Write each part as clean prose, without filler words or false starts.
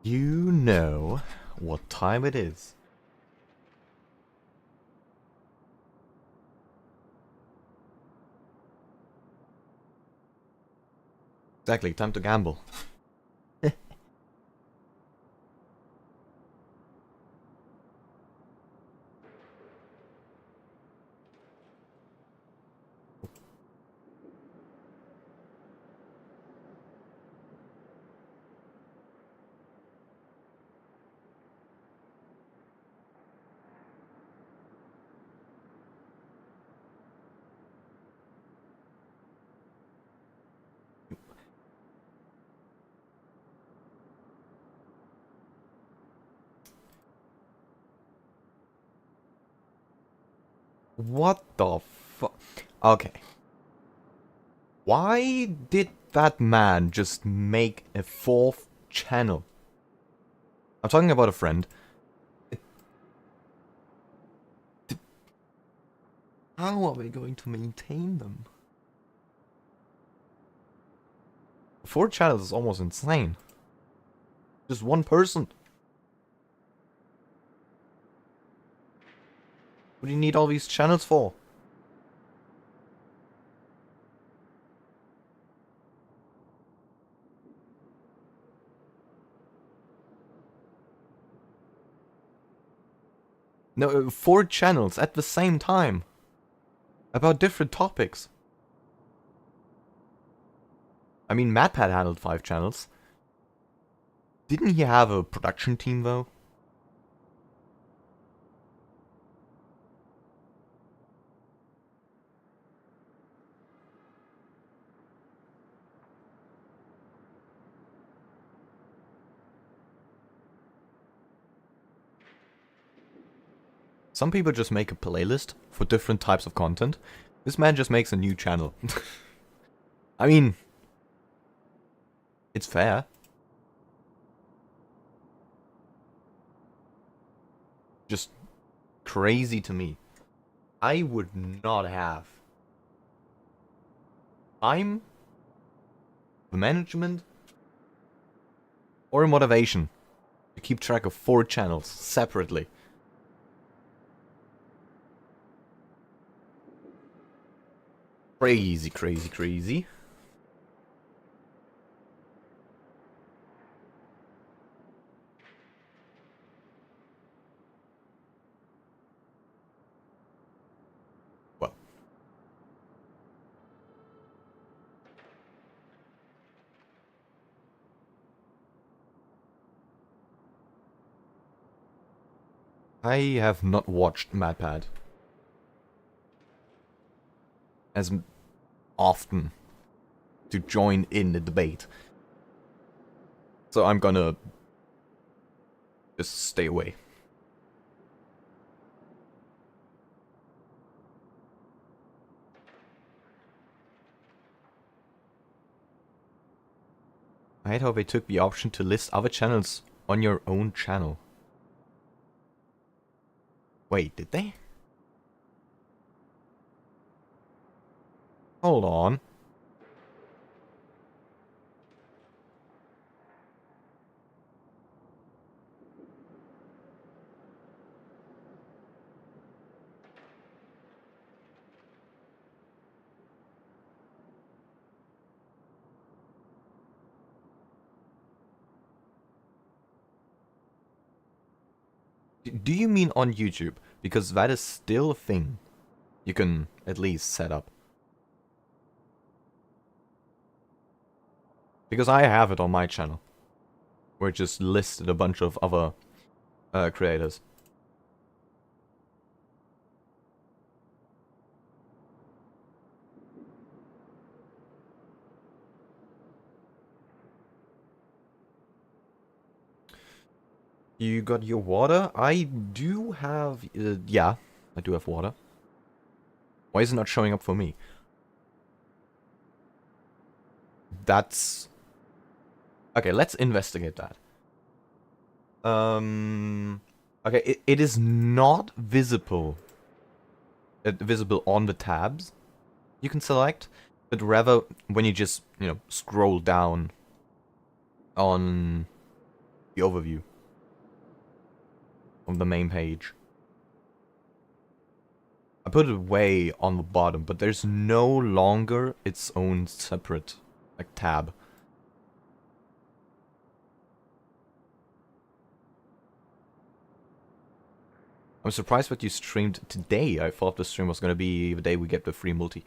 You know what time it is. Exactly, time to gamble. What the fuck? Okay. Why did that man just make a fourth channel? I'm talking about a friend. How are we going to maintain them? 4 channels is almost insane. Just one person. What do you need all these channels for? No, 4 channels at the same time. About different topics. I mean, MatPat handled 5 channels. Didn't he have a production team, though? Some people just make a playlist for different types of content. This man just makes a new channel. I mean, it's fair. Just crazy to me. I would not have time, the management, or motivation to keep track of 4 channels separately. Crazy, crazy, crazy. Well. I have not watched MatPat as often to join in the debate. So I'm gonna just stay away. I hate how they took the option to list other channels on your own channel. Wait, did they? Hold on. Do you mean on YouTube? Because that is still a thing you can at least set up. Because I have it on my channel, where it just listed a bunch of other creators. You got your water? I do have... yeah, I do have water. Why is it not showing up for me? That's... Okay, let's investigate that. Okay, it is not visible. Visible on the tabs you can select, but rather when you just, scroll down on the overview of the main page. I put it way on the bottom, but there's no longer its own separate, like, tab. I'm surprised that you streamed today. I thought the stream was gonna be the day we get the free multi.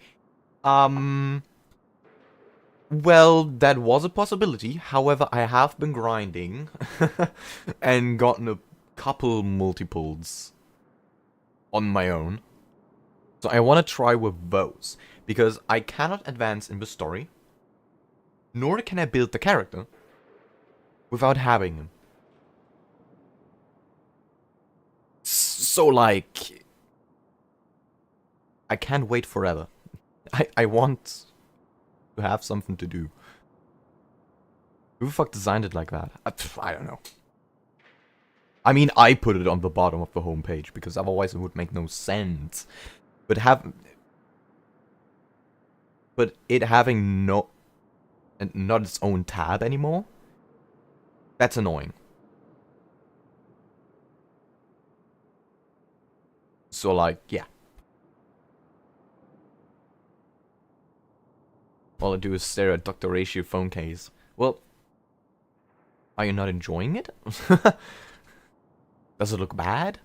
Well, that was a possibility. However, I have been grinding and gotten a couple multiples on my own. So I want to try with those, because I cannot advance in the story, nor can I build the character without having him. So, like, I can't wait forever. I want to have something to do. Who the fuck designed it like that? I don't know. I mean, I put it on the bottom of the homepage, because otherwise it would make no sense. But it having not its own tab anymore, that's annoying. So, like, yeah. All I do is stare at Dr. Ratio phone case. Well, are you not enjoying it? Does it look bad?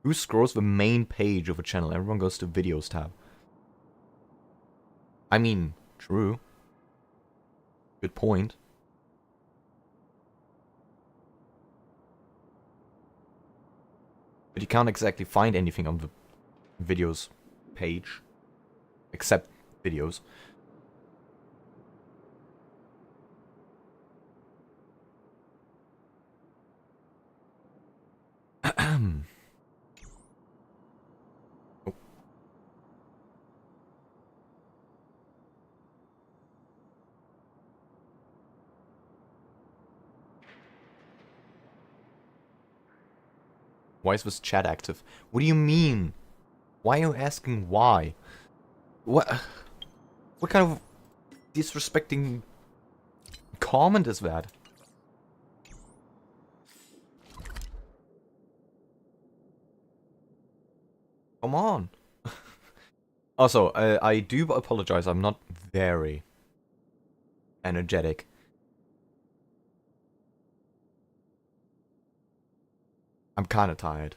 Who scrolls the main page of a channel? Everyone goes to videos tab. I mean, true. Good point. But you can't exactly find anything on the videos page. Except videos. Oh. Why is this chat active? What do you mean? Why are you asking why? What kind of disrespecting comment is that? Come on. Also, I do apologize. I'm not very energetic. I'm kind of tired.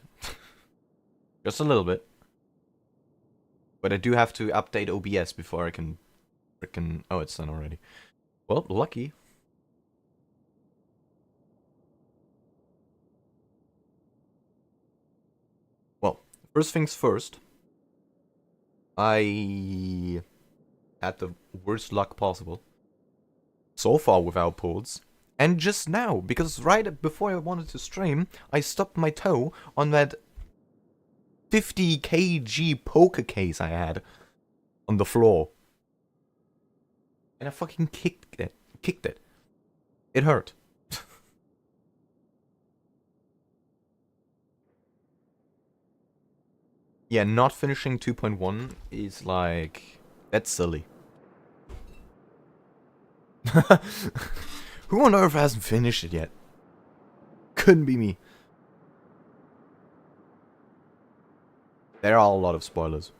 Just a little bit. But I do have to update OBS before I can frickin'... Oh, it's done already. Well, lucky. Well, first things first. I had the worst luck possible. So far without pulls. And just now, because right before I wanted to stream, I stubbed my toe on that 50 kg poker case I had on the floor. And I fucking kicked it. It hurt. Yeah, not finishing 2.1 is like... That's silly. Who on earth hasn't finished it yet? Couldn't be me. There are a lot of spoilers.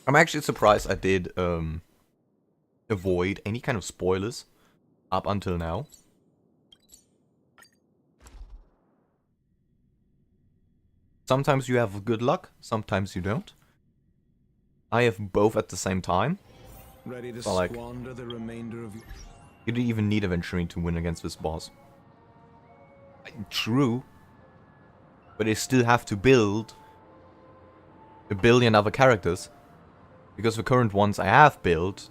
I'm actually surprised I did avoid any kind of spoilers up until now. Sometimes you have good luck, sometimes you don't. I have both at the same time. Ready to So, like, squander the remainder of you don't even need Aventurine to win against this boss. True. But they still have to build a billion other characters. Because the current ones I have built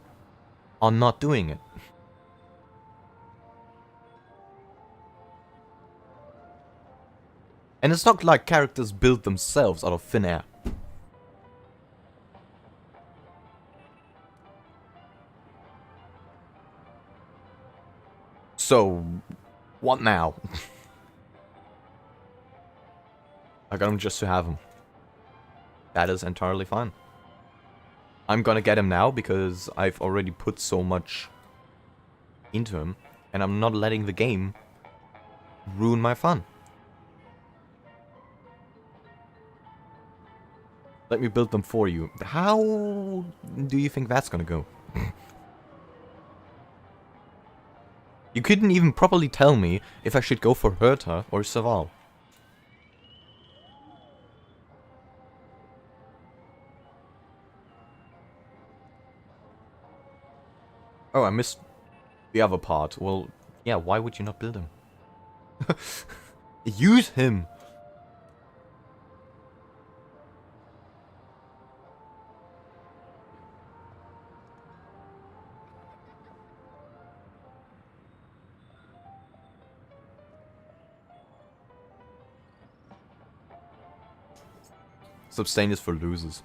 are not doing it. And it's not like characters build themselves out of thin air. So, what now? I got him just to have him. That is entirely fine. I'm gonna get him now because I've already put so much into him, and I'm not letting the game ruin my fun. Let me build them for you. How do you think that's gonna go? You couldn't even properly tell me if I should go for Herta or Saval. Oh, I missed the other part. Well, yeah, why would you not build him? Use him! Sustain is for losers.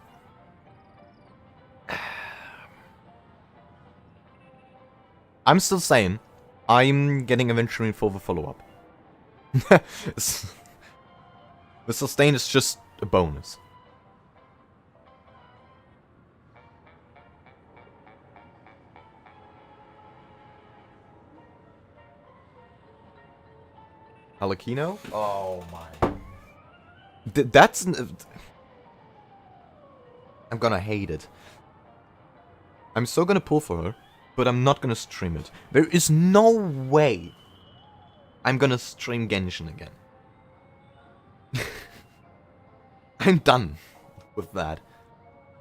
I'm still saying, I'm getting Aventurine for the follow-up. The sustain is just a bonus. Halakino? Oh my. That's... I'm gonna hate it. I'm so gonna pull for her, but I'm not gonna stream it. There is no way I'm gonna stream Genshin again. I'm done with that.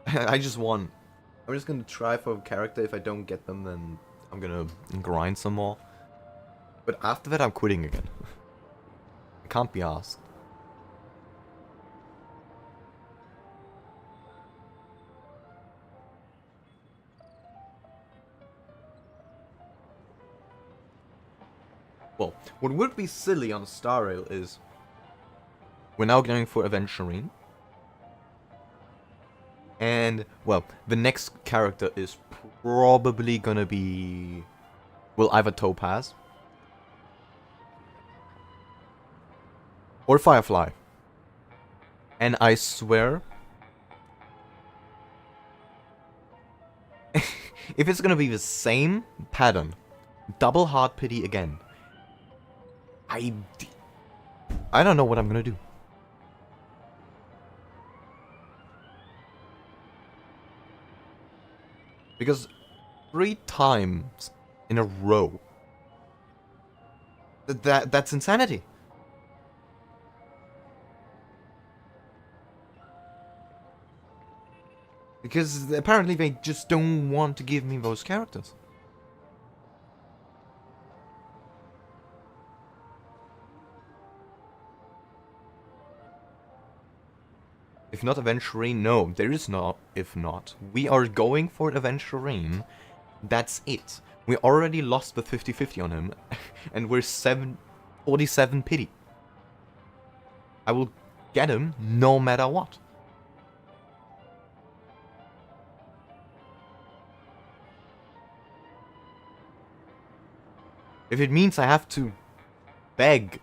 I just won. I'm just gonna try for a character. If I don't get them, then I'm gonna grind some more. But after that, I'm quitting again. I can't be asked. Well, what would be silly on a starrail is we're now going for Aventurine. And, well, the next character is probably gonna be... well, either Topaz or Firefly. And I swear, if it's gonna be the same pattern, double hard pity again, I don't know what I'm gonna do. Because 3 times in a row, that's insanity. Because apparently they just don't want to give me those characters. If not Aventurine, no, there is no if not. We are going for Aventurine. That's it. We already lost the 50-50 on him, and we're 47 pity. I will get him no matter what. If it means I have to beg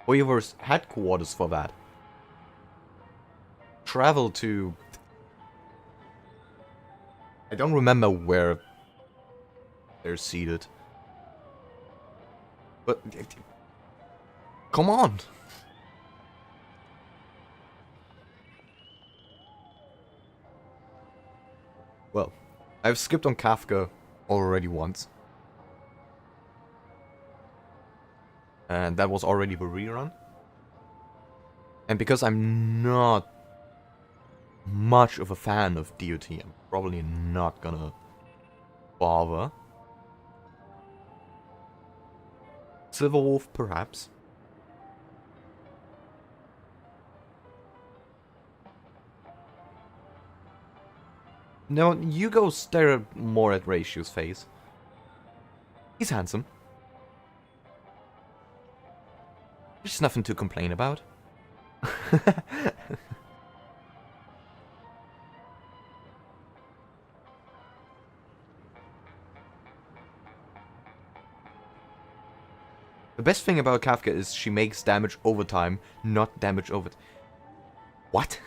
Oyver's headquarters for that. Travel to... I don't remember where they're seated. But... come on! Well, I've skipped on Kafka already once. And that was already the rerun. And because I'm not much of a fan of DOT, I'm probably not gonna bother. Silverwolf, perhaps. No, you go stare more at Ratio's face. He's handsome. There's nothing to complain about. The best thing about Kafka is she makes damage over time, not damage over... What?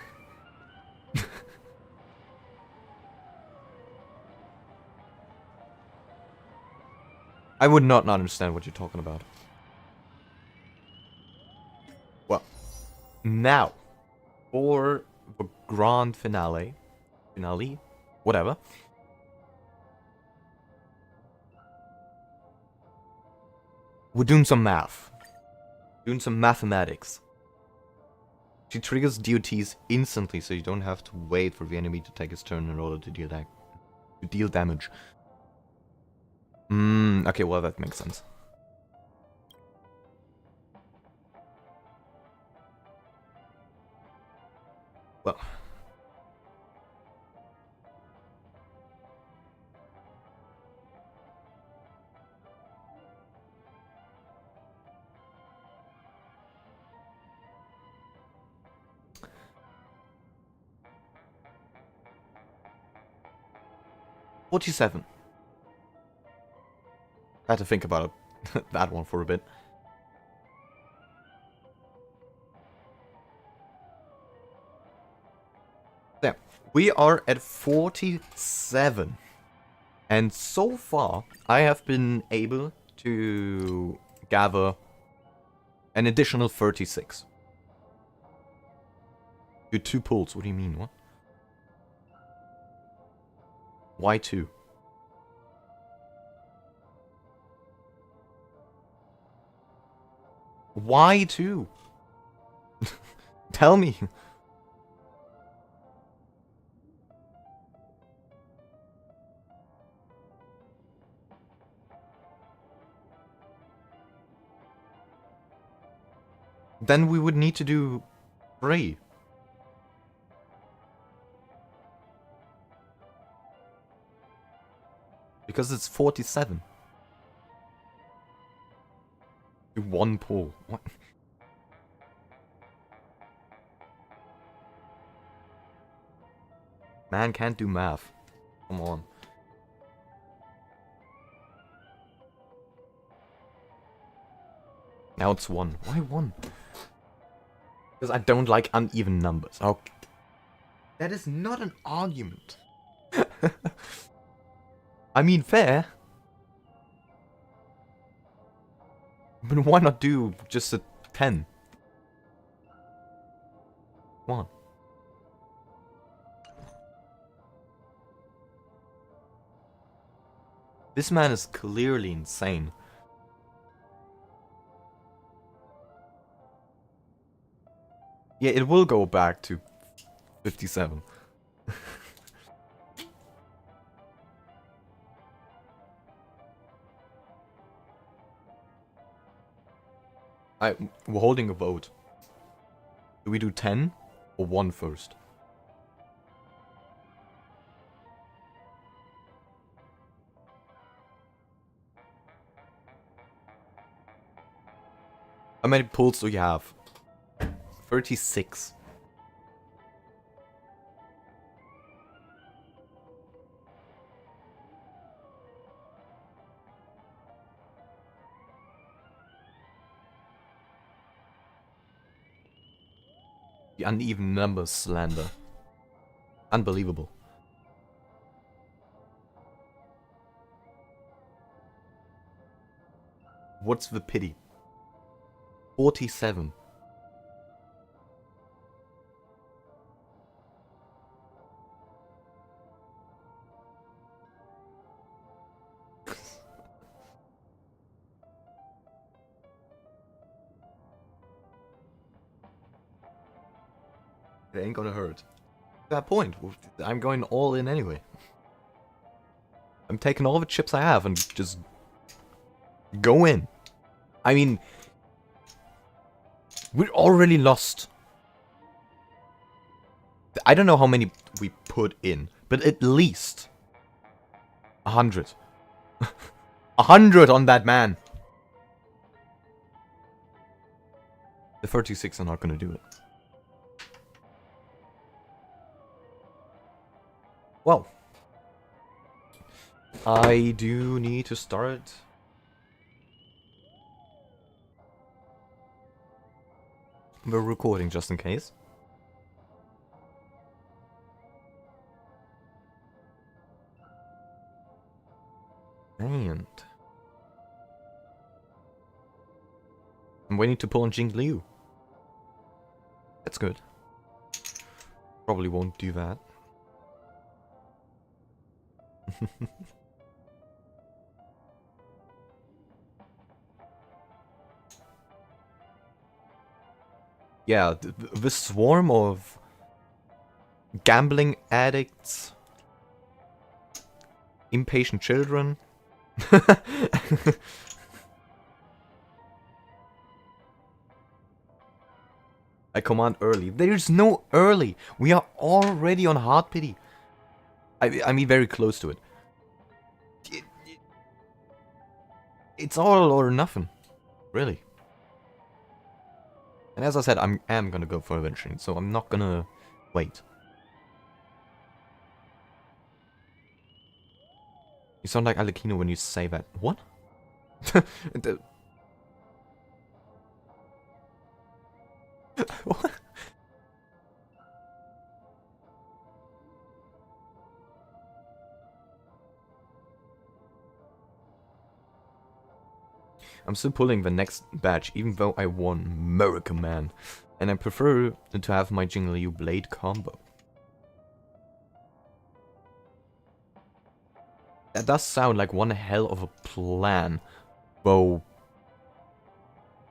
I would not understand what you're talking about. Well, now, for the grand finale, whatever. We're doing some math. Doing some mathematics. She triggers DOTs instantly, so you don't have to wait for the enemy to take his turn in order to deal damage. Okay, well that makes sense. Well. $47. I had to think about it, that one for a bit. There. We are at 47. And so far, I have been able to gather an additional 36. You're 2 pulls, what do you mean, what? Why 2? Why 2? Tell me. Then we would need to do 3. Because it's 47. Do 1 pull. What? Man can't do math. Come on. Now it's 1. Why 1? Because I don't like uneven numbers. Okay. That is not an argument. I mean, fair. But why not do just a 10? 1. This man is clearly insane. Yeah, it will go back to 57. We're holding a vote. Do we do 10 or 1 first? How many pulls do you have? 36. The uneven numbers slander. Unbelievable. What's the pity? 47. It ain't gonna hurt. At that point, I'm going all in anyway. I'm taking all the chips I have and just go in. I mean, we already lost. I don't know how many we put in, but at least 100. 100 on that man. The 36 are not gonna do it. Well, I do need to start the recording just in case. And I'm waiting to pull on Jing Liu. That's good. Probably won't do that. Yeah, the swarm of gambling addicts, impatient children. I command early. There's no early. We are already on hard pity. I mean, very close to it. It's all or nothing, really. And as I said, I am gonna go for Aventurine, so I'm not gonna wait. You sound like Alekino when you say that. What? What? I'm still pulling the next batch, even though I won America Man. And I prefer to have my Jing Liu Blade combo. That does sound like one hell of a plan. Though,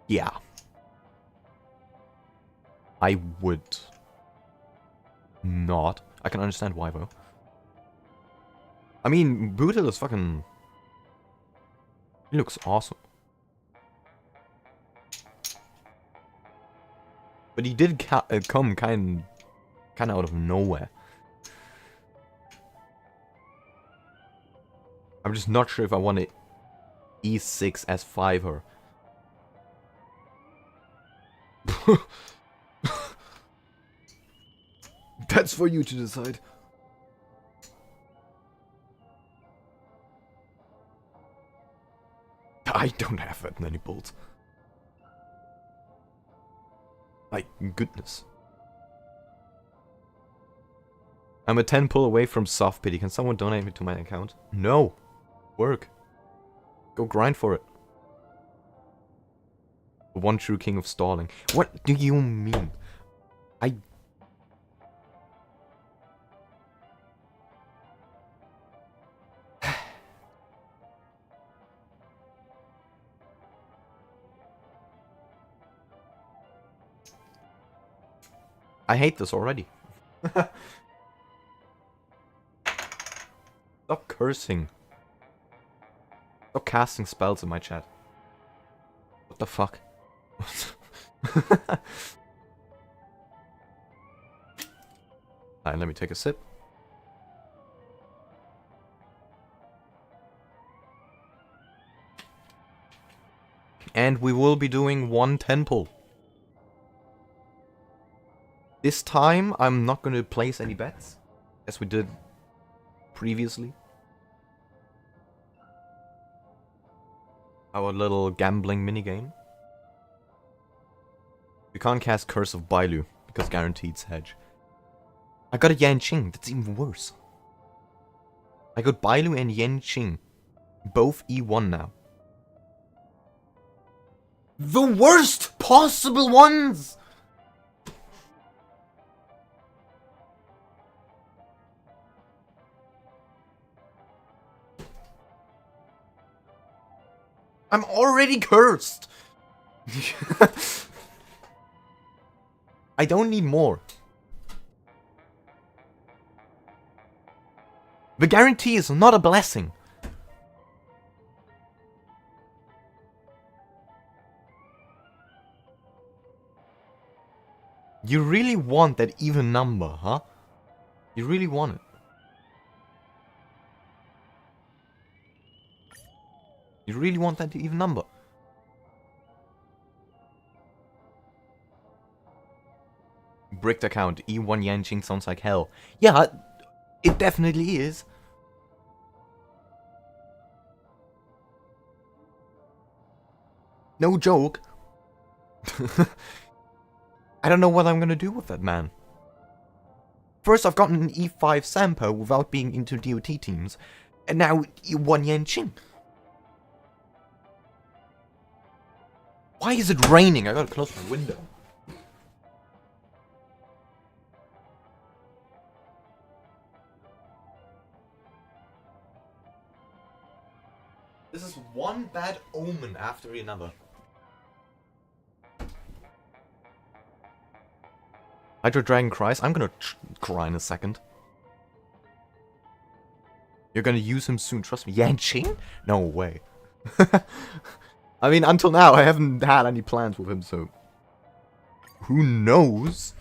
yeah. I would not. I can understand why though. I mean, Bootle is fucking... He looks awesome. But he did come kind of out of nowhere. I'm just not sure if I want to E6 S5 her. That's for you to decide. I don't have that many bolts. My goodness. I'm a 10 pull away from soft pity. Can someone donate me to my account? No. Work. Go grind for it. The one true king of stalling. What do you mean? I hate this already. Stop cursing. Stop casting spells in my chat. What the fuck? Alright, let me take a sip. And we will be doing one 10 pull. This time, I'm not going to place any bets, as we did previously. Our little gambling minigame. We can't cast Curse of Bailu, because guaranteed hedge. I got a Yanqing, that's even worse. I got Bailu and Yanqing, both E1 now. The worst possible ones! I'm already cursed! I don't need more. The guarantee is not a blessing. You really want that even number, huh? You really want it. You really want that even number. Bricked account, E1 Yanqing sounds like hell. Yeah, it definitely is. No joke. I don't know what I'm gonna do with that, man. First, I've gotten an E5 Sampo without being into DOT teams, and now E1 Yanqing. Why is it raining? I gotta close my window. This is one bad omen after another. Hydro Dragon cries. I'm gonna cry in a second. You're gonna use him soon, trust me. Yanqing? No way. I mean, until now, I haven't had any plans with him, so... Who knows?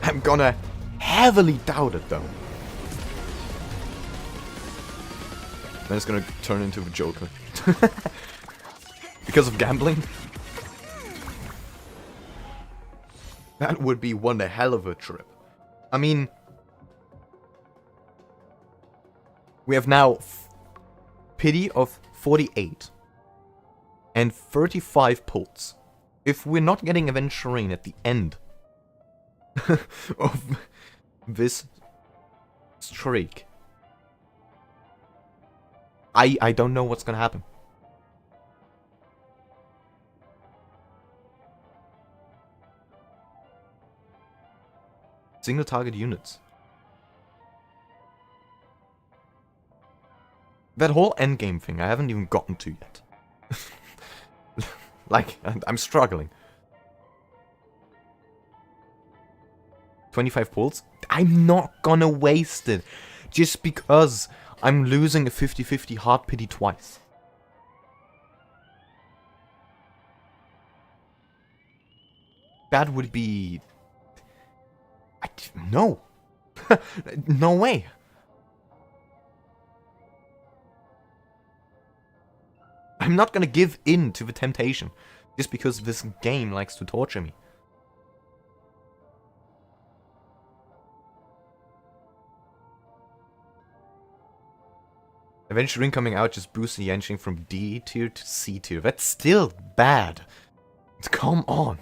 I'm gonna heavily doubt it, though. Then it's gonna turn into a Joker. Because of gambling? That would be one hell of a trip. I mean... We have now pity of 48 and 35 pulls. If we're not getting Aventurine at the end of this streak, I don't know what's gonna happen. Single target units. That whole endgame thing I haven't even gotten to yet. Like, I'm struggling. 25 pulls? I'm not gonna waste it. Just because I'm losing a 50-50 hard pity twice. That would be... No. No way. I'm not gonna give in to the temptation, just because this game likes to torture me. Aventurine coming out just boosts the Yanqing from D tier to C tier. That's still bad. Come on.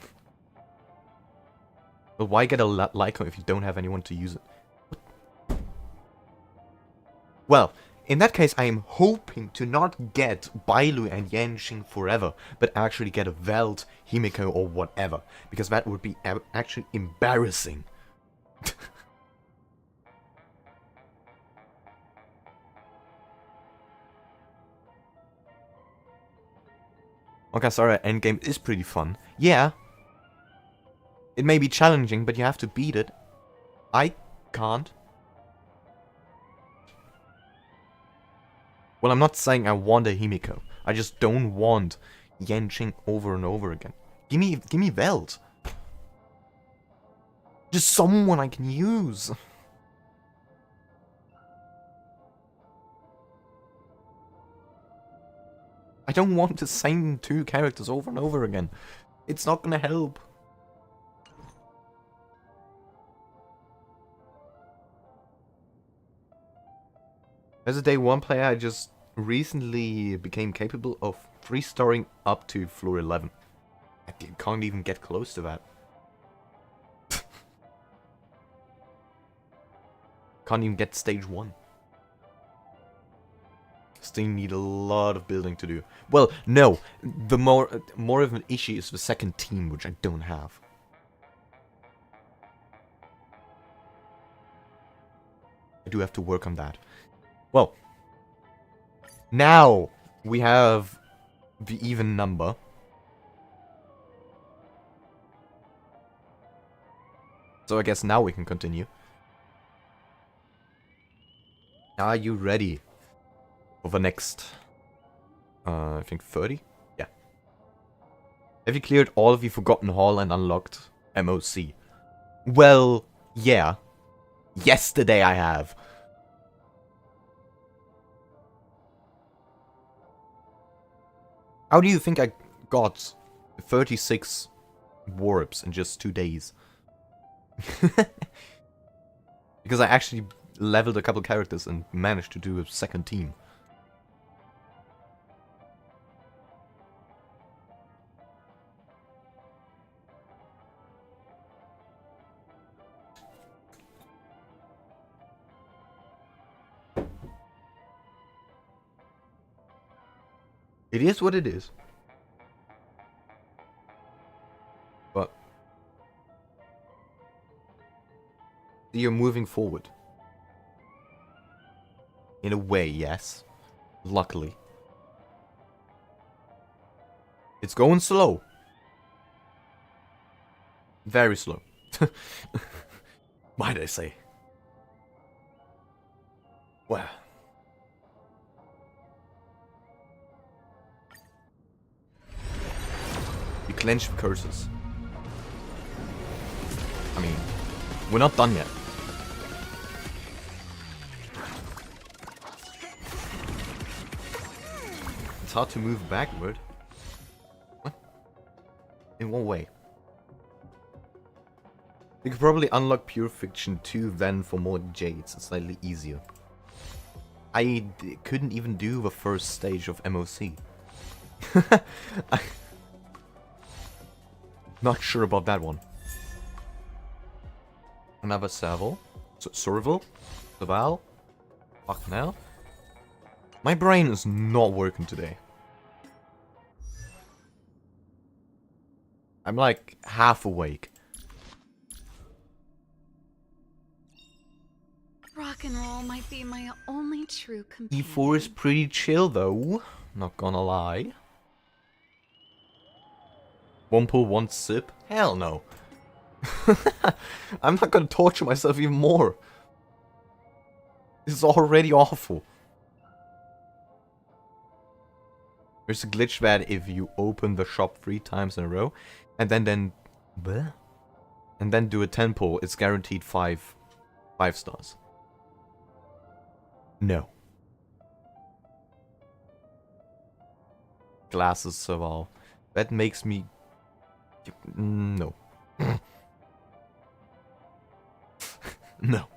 But why get a Lyco if you don't have anyone to use it? Well, in that case, I am hoping to not get Bailu and Yanqing forever, but actually get a Veld, Himiko, or whatever. Because that would be actually embarrassing. Okay, sorry, endgame is pretty fun. Yeah. It may be challenging, but you have to beat it. I can't. Well, I'm not saying I want a Himiko. I just don't want Yanqing over and over again. Give me Veld. Just someone I can use. I don't want the same two characters over and over again. It's not gonna help. As a day one player, I just recently became capable of 3-starring up to floor 11. I can't even get close to that. Can't even get stage 1. Still need a lot of building to do. Well, no. The more of an issue is the second team, which I don't have. I do have to work on that. Well, now we have the even number. So I guess now we can continue. Are you ready for the next, I think 30? Yeah. Have you cleared all of the Forgotten Hall and unlocked MOC? Well, yeah. Yesterday I have. How do you think I got 36 warps in just 2 days? Because I actually leveled a couple characters and managed to do a second team. It is what it is. You're moving forward. In a way, yes. Luckily. It's going slow. Very slow. Might I say. Well. You clench the curses. I mean, we're not done yet. It's hard to move backward. What? In what way? You could probably unlock Pure Fiction 2 then for more jades. It's slightly easier. I couldn't even do the first stage of MOC. Not sure about that one. Another Serval? Serval? Serval? Fuck now. My brain is not working today. I'm like half awake. Rock and roll might be my only true companion. E4 is pretty chill though, not gonna lie. One pull, one sip? Hell no. I'm not gonna torture myself even more. This is already awful. There's a glitch that if you open the shop 3 times in a row and then bleh, and then do a 10 pull, it's guaranteed 5 stars. No. Glasses Serval. That makes me... No. No.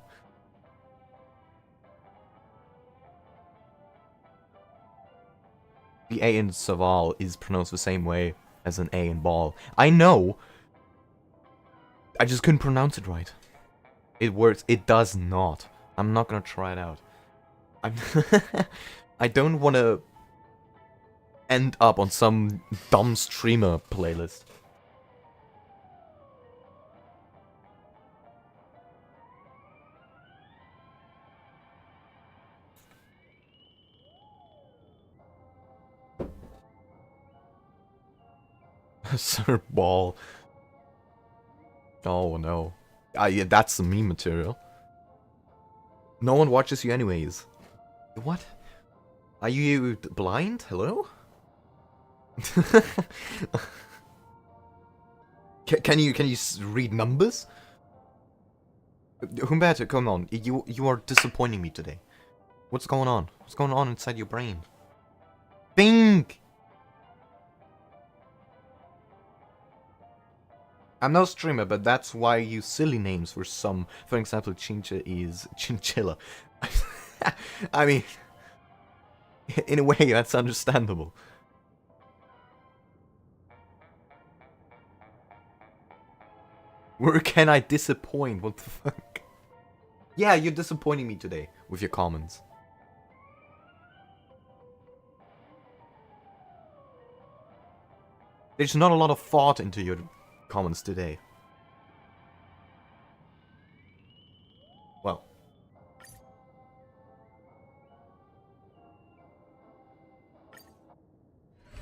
The A in Serval is pronounced the same way as an A in ball. I know! I just couldn't pronounce it right. It works. It does not. I'm not gonna try it out. I don't want to end up on some dumb streamer playlist. Sir Ball. Oh no. Yeah, that's the meme material. No one watches you anyways. What? Are you blind? Hello? Can you read numbers? Humberto, come on. You are disappointing me today. What's going on? What's going on inside your brain? Think! I'm no streamer, but that's why I use silly names for some. For example, Chincha is Chinchilla. I mean, in a way, that's understandable. Where can I disappoint? What the fuck? Yeah, you're disappointing me today with your comments. There's not a lot of thought into your comments today. Well.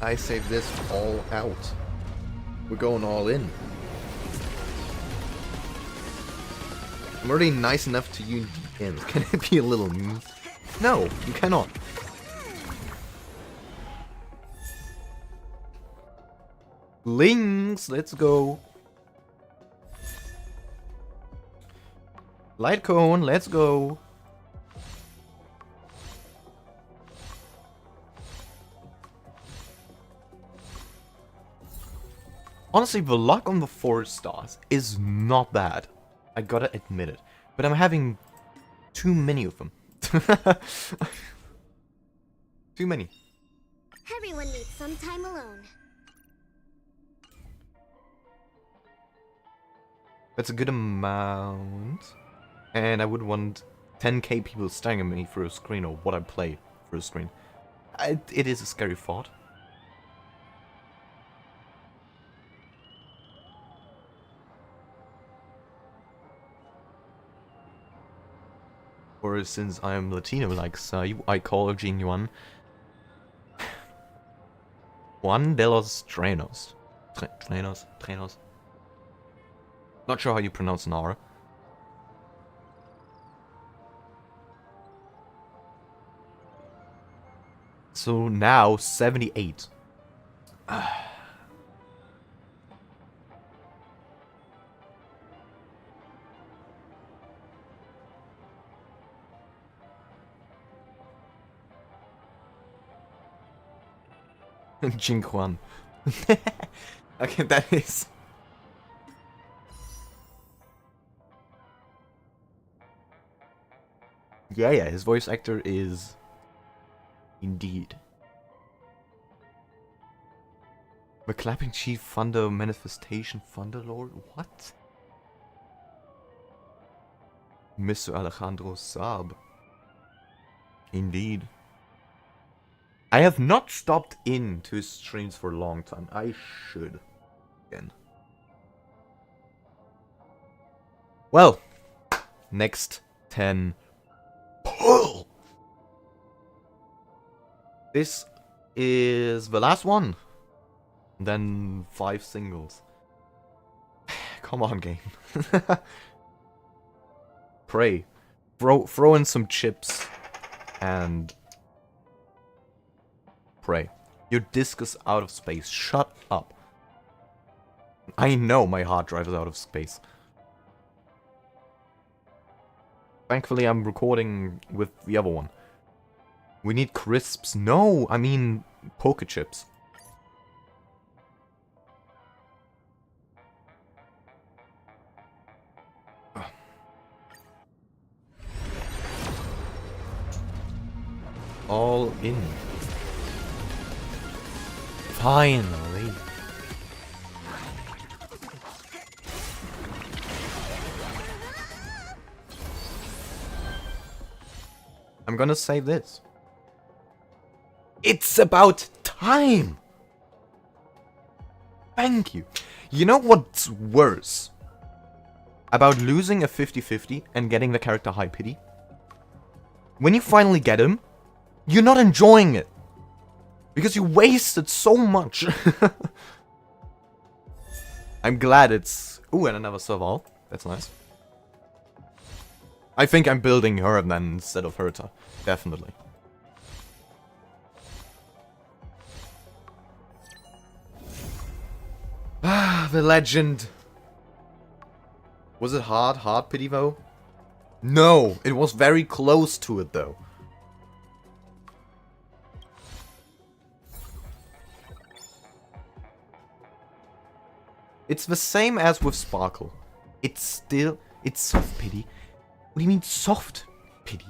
I saved this all out. We're going all in. I'm already nice enough to you in the end. Can it be a little mean? No, you cannot. Links, let's go. Light cone, let's go. Honestly, the luck on the 4 stars is not bad. I gotta admit it. But I'm having too many of them. Too many. Everyone needs some time alone. That's a good amount. And I would want 10k people staring at me through a screen or what I play through a screen. It is a scary thought. Or since I'm Latino like Sai, I call Jinyuan Juan de los Trenos. Trenos. Not sure how you pronounce Nara. So now 78. Jinquan. Okay, that is. Yeah, his voice actor is indeed. The Clapping Chief Thunder Manifestation Thunderlord? What? Mr. Alejandro Saab. Indeed. I have not stopped in to his streams for a long time. I should. Again. Well, next 10. Pull! This is the last one. Then 5 singles. Come on, game. Pray. Throw in some chips and pray. Your disk is out of space. Shut up. I know my hard drive is out of space. Thankfully, I'm recording with the other one. We need crisps. No, I mean poker chips. All in. Finally. I'm gonna say this. It's about time! Thank you. You know what's worse about losing a 50-50 and getting the character high pity? When you finally get him, you're not enjoying it. Because you wasted so much. I'm glad it's... Ooh, and another Serval. That's nice. I think I'm building her then instead of Herta. Definitely. Ah, the legend. Was it hard? Hard pity though? No, it was very close to it though. It's the same as with Sparkle. It's soft pity. What do you mean soft pity?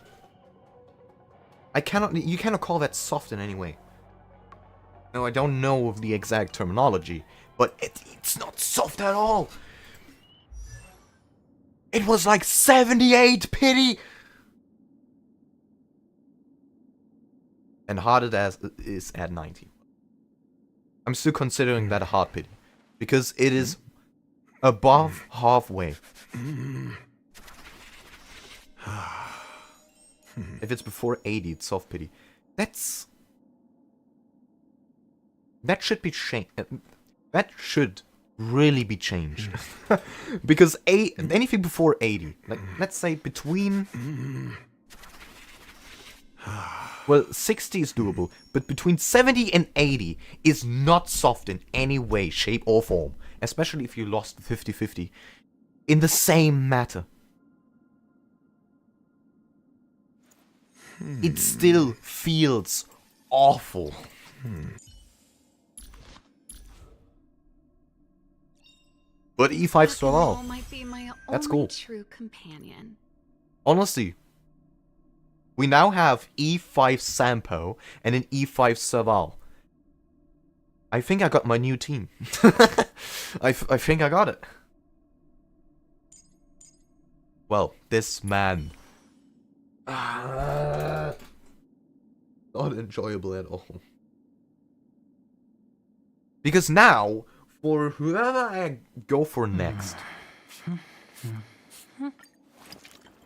You cannot call that soft in any way. No, I don't know of the exact terminology, but it's not soft at all. It was like 78 pity! And harded as is at 90. I'm still considering that a hard pity. Because it is above halfway. If it's before 80, it's soft pity. That should be changed. That should really be changed. Because anything before 80, like let's say between... Well, 60 is doable, but between 70 and 80 is not soft in any way, shape, or form. Especially if you lost 50-50 in the same matter. It still feels awful. But E5 still off. Might be my That's only cool. true companion. Honestly, we now have E5 Sampo and an E5 Serval. I think I got my new team. I think I got it. Well, this man. Not enjoyable at all. Because now, for whoever I go for next,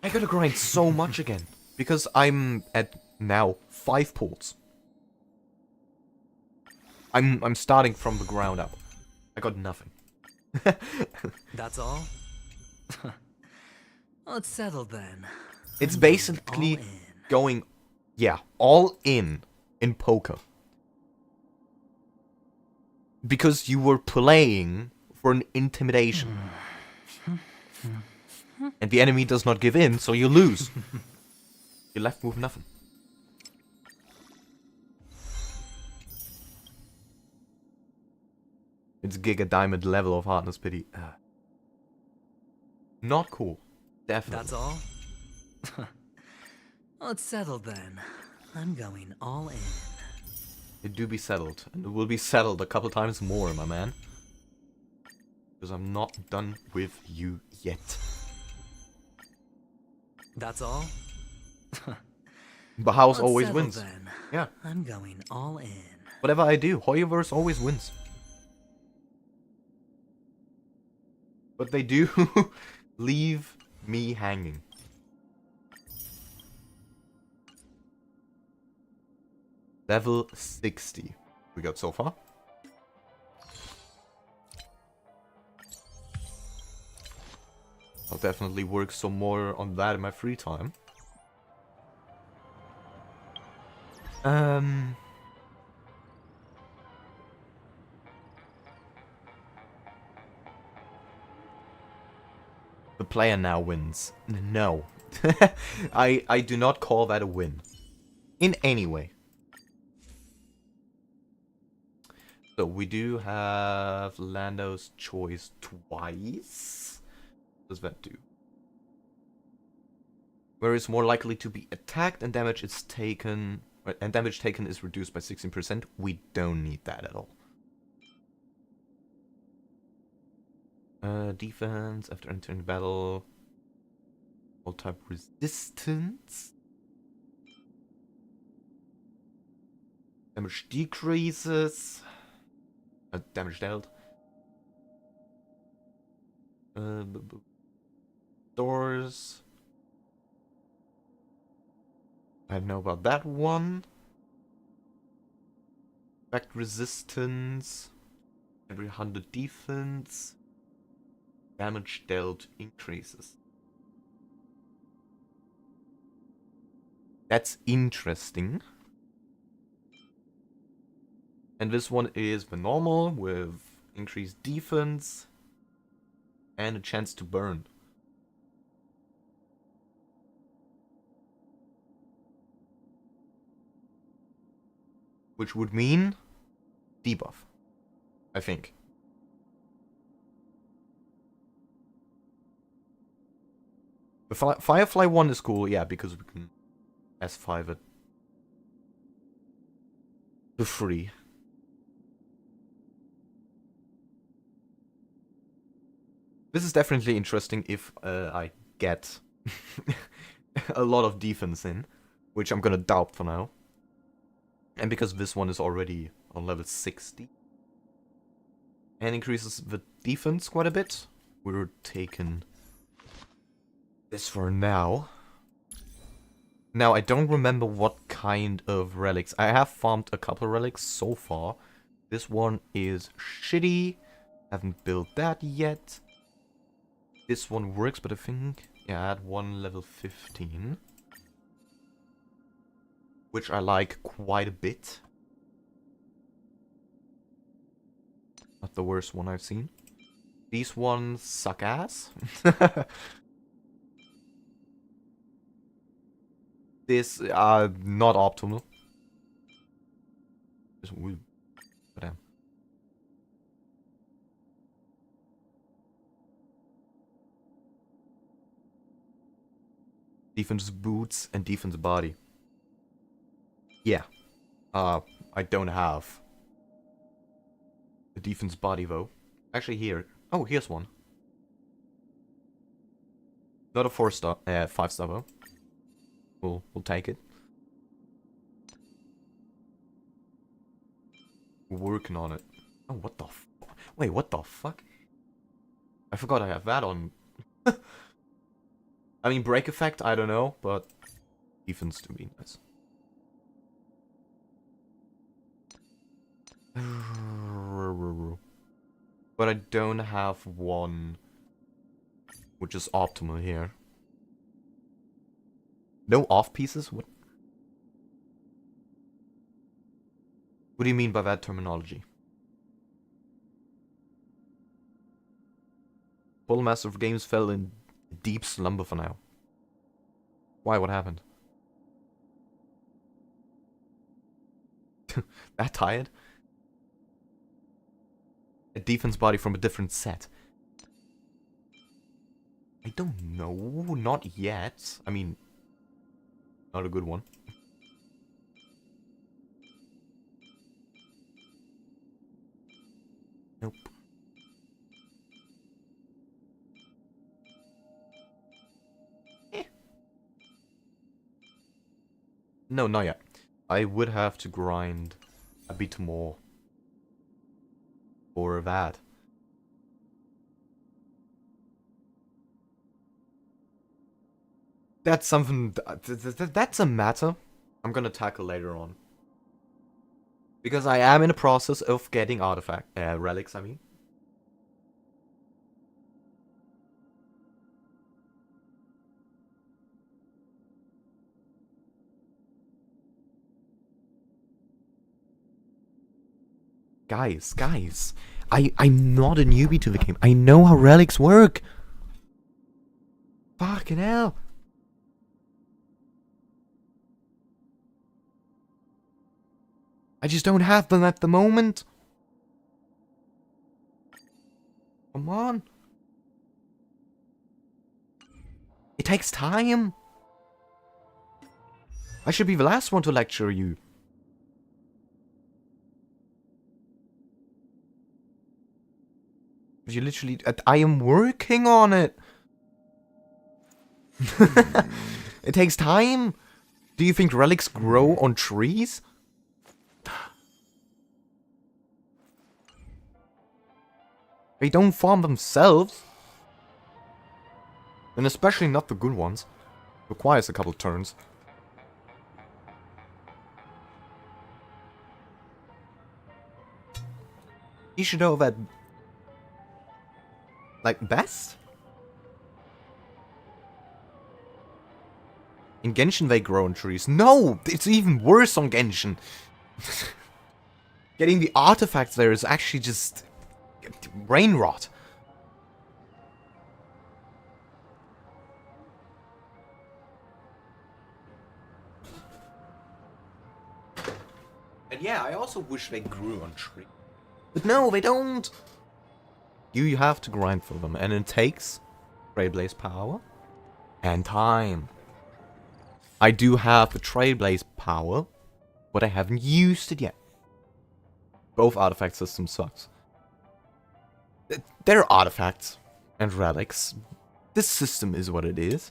I gotta grind so much again. Because I'm at now 5 ports. I'm starting from the ground up. I got nothing. That's all? Well, it's settled then. It's I'm going basically all in. going, yeah, all in poker. Because you were playing for an intimidation. And the enemy does not give in, so you lose. You're left with nothing. It's Giga Diamond level of hardness pity. Not cool. Definitely. That's all? Well, it's settled then. I'm going all in. It do be settled. And it will be settled a couple times more, my man. Because I'm not done with you yet. That's all? But House Well, it's always settled wins. then. Yeah. I'm going all in. Whatever I do, Hoyoverse always wins. But they do leave me hanging. Level 60 we got so far. I'll definitely work some more on that in my free time. The player now wins. No. I do not call that a win. In any way. So we do have Lando's choice twice. What does that do? Where it's more likely to be attacked and damage is taken, and damage taken is reduced by 16%. We don't need that at all. Defense after entering battle. All type resistance. Damage decreases. Damage dealt. Doors. I don't know about that one. Effect resistance. Every 100 defense. Damage dealt increases. That's interesting. And this one is the normal with increased defense and a chance to burn. Which would mean debuff, I think. The Firefly one is cool, yeah, because we can S5 it for free. This is definitely interesting if I get a lot of defense in, which I'm gonna doubt for now. And because this one is already on level 60 and increases the defense quite a bit, we're taking this for now. Now, I don't remember what kind of relics. I have farmed a couple relics so far. This one is shitty. Haven't built that yet. This one works, but I think, yeah, I had one level 15. Which I like quite a bit. Not the worst one I've seen. These ones suck ass. This, not optimal. Damn. Defense boots and defense body. Yeah. I don't have the defense body though. Actually here. Oh, here's one. Not a 4-star, 5-star though. We'll take it. We're working on it. Oh, what the wait, what the fuck? I forgot I have that on. I mean, break effect, I don't know, but Defense to be nice. But I don't have one which is optimal here. No off pieces? What do you mean by that terminology? Full Master of Games fell in deep slumber for now. Why? What happened? That tired? A defense body from a different set. I don't know. Not yet. I mean, not a good one. Nope. No, not yet. I would have to grind a bit more for that. That's something. That's a matter I'm gonna tackle later on. Because I am in the process of getting relics, I mean. Guys. I'm not a newbie to the game. I know how relics work. Fucking hell. I just don't have them at the moment. Come on. It takes time. I should be the last one to lecture you. You literally... I am working on it. It takes time. Do you think relics grow on trees? They don't farm themselves. And especially not the good ones. Requires a couple turns. You should know that... Like, best? In Genshin they grow on trees. No! It's even worse on Genshin! Getting the artifacts there is actually just... brain rot. And yeah, I also wish they grew on trees. But no, they don't! You have to grind for them, and it takes Trailblaze power and time. I do have the Trailblaze power, but I haven't used it yet. Both artifact systems sucks. They're artifacts and relics. This system is what it is.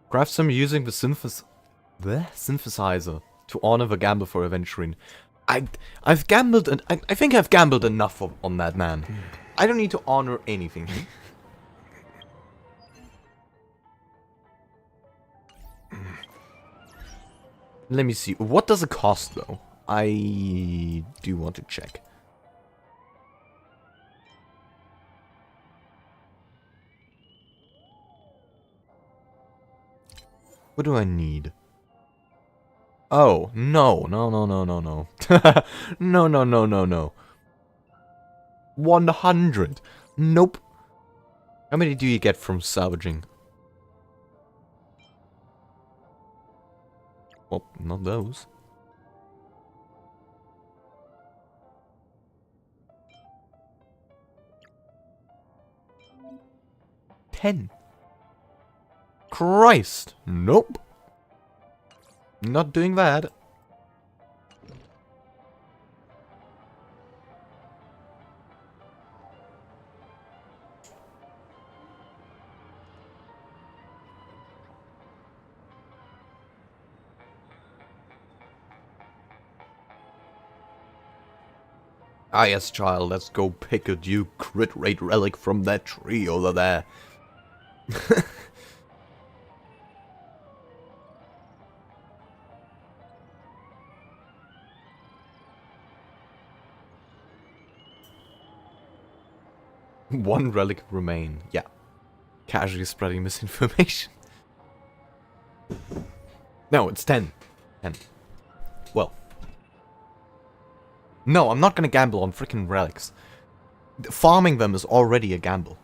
Craft some using the synthesizer to honor the gamble for Aventurine. I've gambled, and I think I've gambled enough on that man. I don't need to honor anything. Let me see. What does it cost, though? I do want to check. What do I need? Oh, no. No. No. 100. Nope. How many do you get from salvaging? Well, not those. $10. Christ. Nope. Not doing that. Ah yes, child, let's go pick a new crit rate relic from that tree over there. One relic remain. Yeah. Casually spreading misinformation. No, it's 10. 10. Well. No, I'm not gonna gamble on freaking relics. Farming them is already a gamble.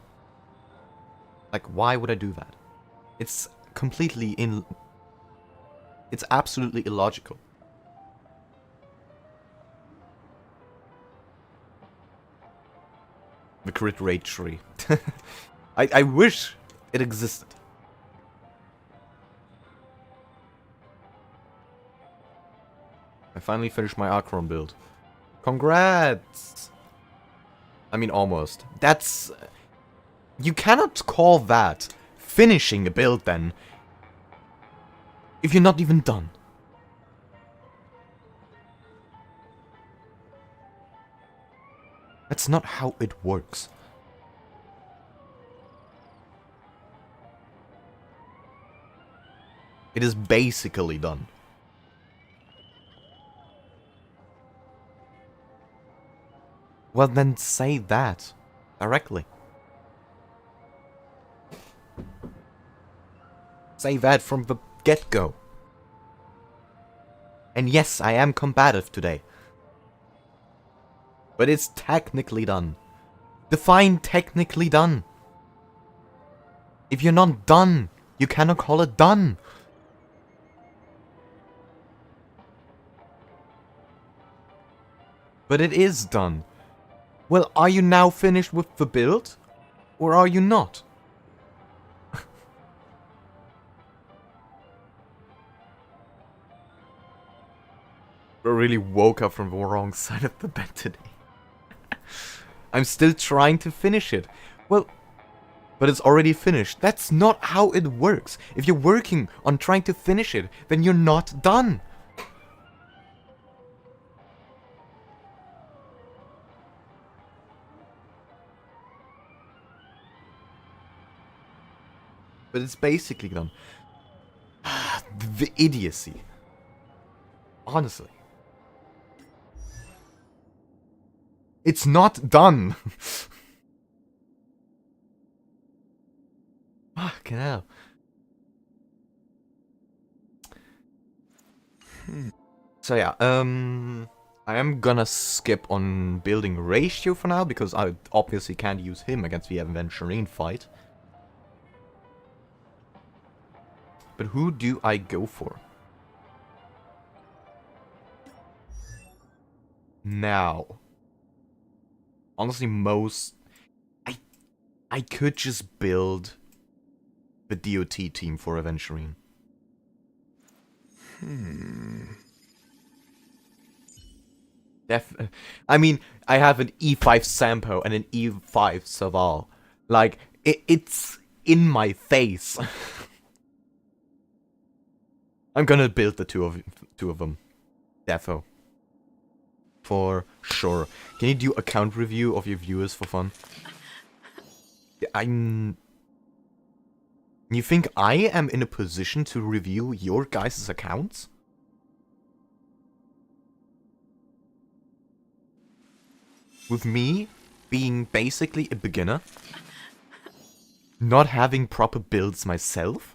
Like, why would I do that? It's completely It's absolutely illogical. The crit rate tree. I wish it existed. I finally finished my Archron build. Congrats! I mean, almost. That's... You cannot call that finishing a build, then, if you're not even done. That's not how it works. It is basically done. Well, then say that directly. Say that from the get-go. And yes, I am combative today. But it's technically done. Define technically done. If you're not done, you cannot call it done. But it is done. Well, are you now finished with the build? Or are you not? I really woke up from the wrong side of the bed today. I'm still trying to finish it. Well, but it's already finished. That's not how it works. If you're working on trying to finish it, then you're not done. But it's basically done. The idiocy. Honestly. It's not done. Fucking hell. So yeah, I am gonna skip on building ratio for now, because I obviously can't use him against the Aventurine fight. But who do I go for? Now. Honestly, I could just build the DOT team for Aventurine. I mean, I have an E5 Sampo and an E5 Saval. Like, it's in my face. I'm gonna build the two of them. Defo. For sure. Can you do account review of your viewers for fun? You think I am in a position to review your guys' accounts? With me being basically a beginner? Not having proper builds myself?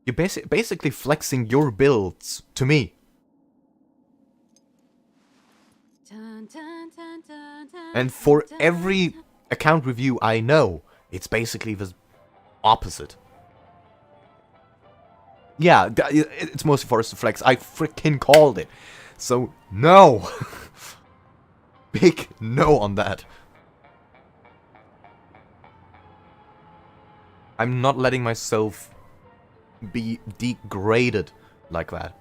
You're basically flexing your builds to me. And for every account review I know, it's basically the opposite. Yeah, it's mostly for us to flex. I freaking called it. So, no. Big no on that. I'm not letting myself be degraded like that.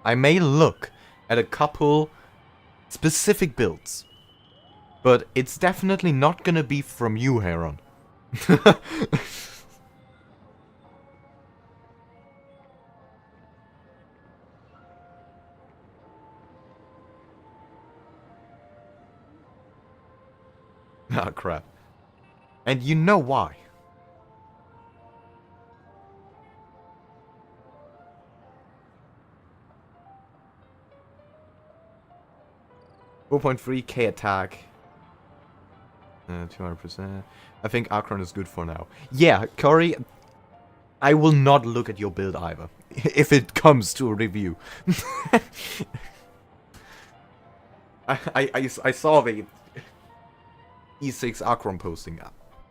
I may look at a couple specific builds But it's definitely not gonna be from you, Heron. Ah, crap. And you know why. 4.3k attack. 200%. I think Akron is good for now. Yeah, Corey, I will not look at your build either. If it comes to a review. I saw the E6 Akron posting.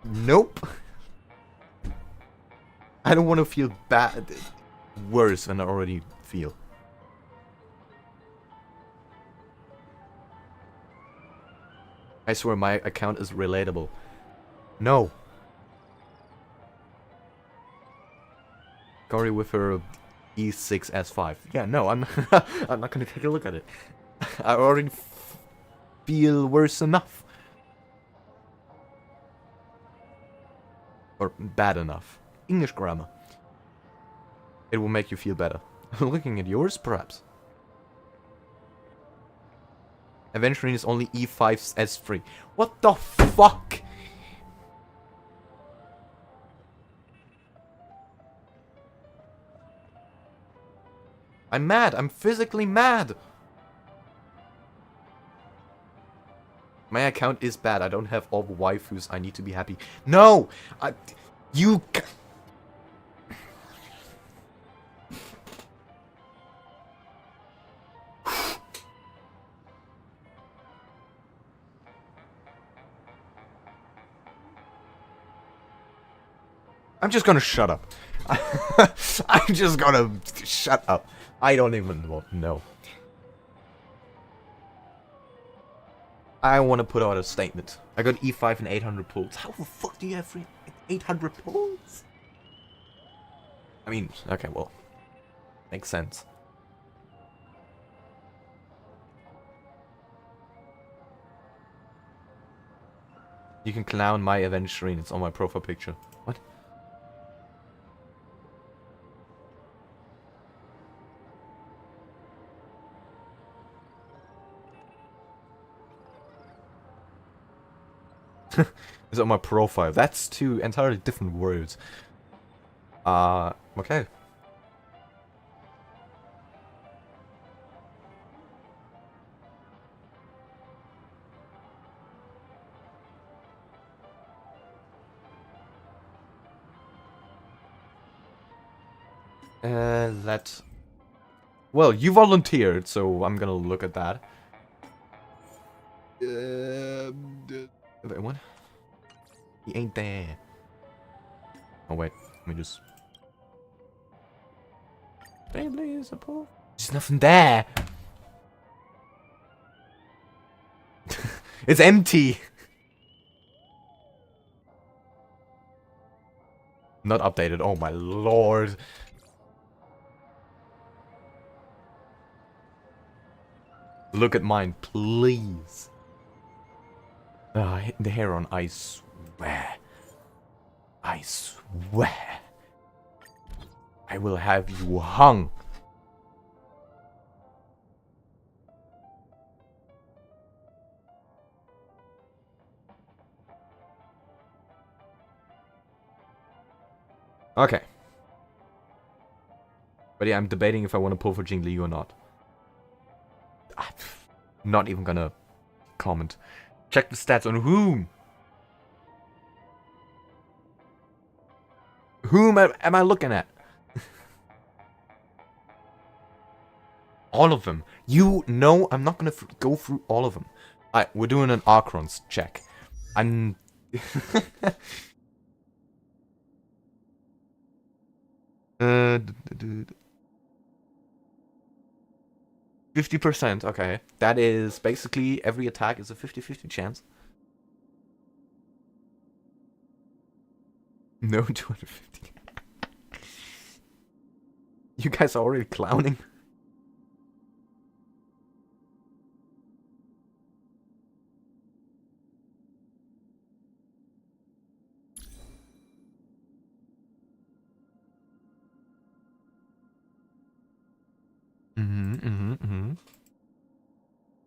Nope. I don't want to feel bad. Worse than I already feel. I swear my account is relatable. No. Corey with her E6 S5. Yeah, no, I'm I'm not gonna take a look at it. I already feel worse enough. Or bad enough. English grammar. It will make you feel better. Looking at yours, perhaps. Aventurine is only E5's S3. What the fuck? I'm mad. I'm physically mad. My account is bad. I don't have all the waifus. I need to be happy. No! You... I'm just gonna shut up. I'm just gonna shut up. I don't even know. I want to put out a statement. I got E5 and 800 pulls. How the fuck do you have 800 pulls? I mean, okay, well, makes sense. You can clown my Aventurine. It's on my profile picture. What? It's on my profile. That's two entirely different words. Okay. Well, you volunteered, so I'm gonna look at that. Wait, what? He ain't there. Oh wait, let me just... There's nothing there. It's empty. Not updated. Oh my lord. Look at mine, please. The Heron, I swear. I swear. I will have you hung. Okay. But yeah, I'm debating if I want to pull for Jing Li or not. I'm not even gonna comment. Check the stats on whom? Whom am I looking at? All of them. You know I'm not gonna go through all of them. Alright, we're doing an Archron's check. I'm... 50%, okay. That is basically every attack is a 50-50 chance. No 250. You guys are already clowning.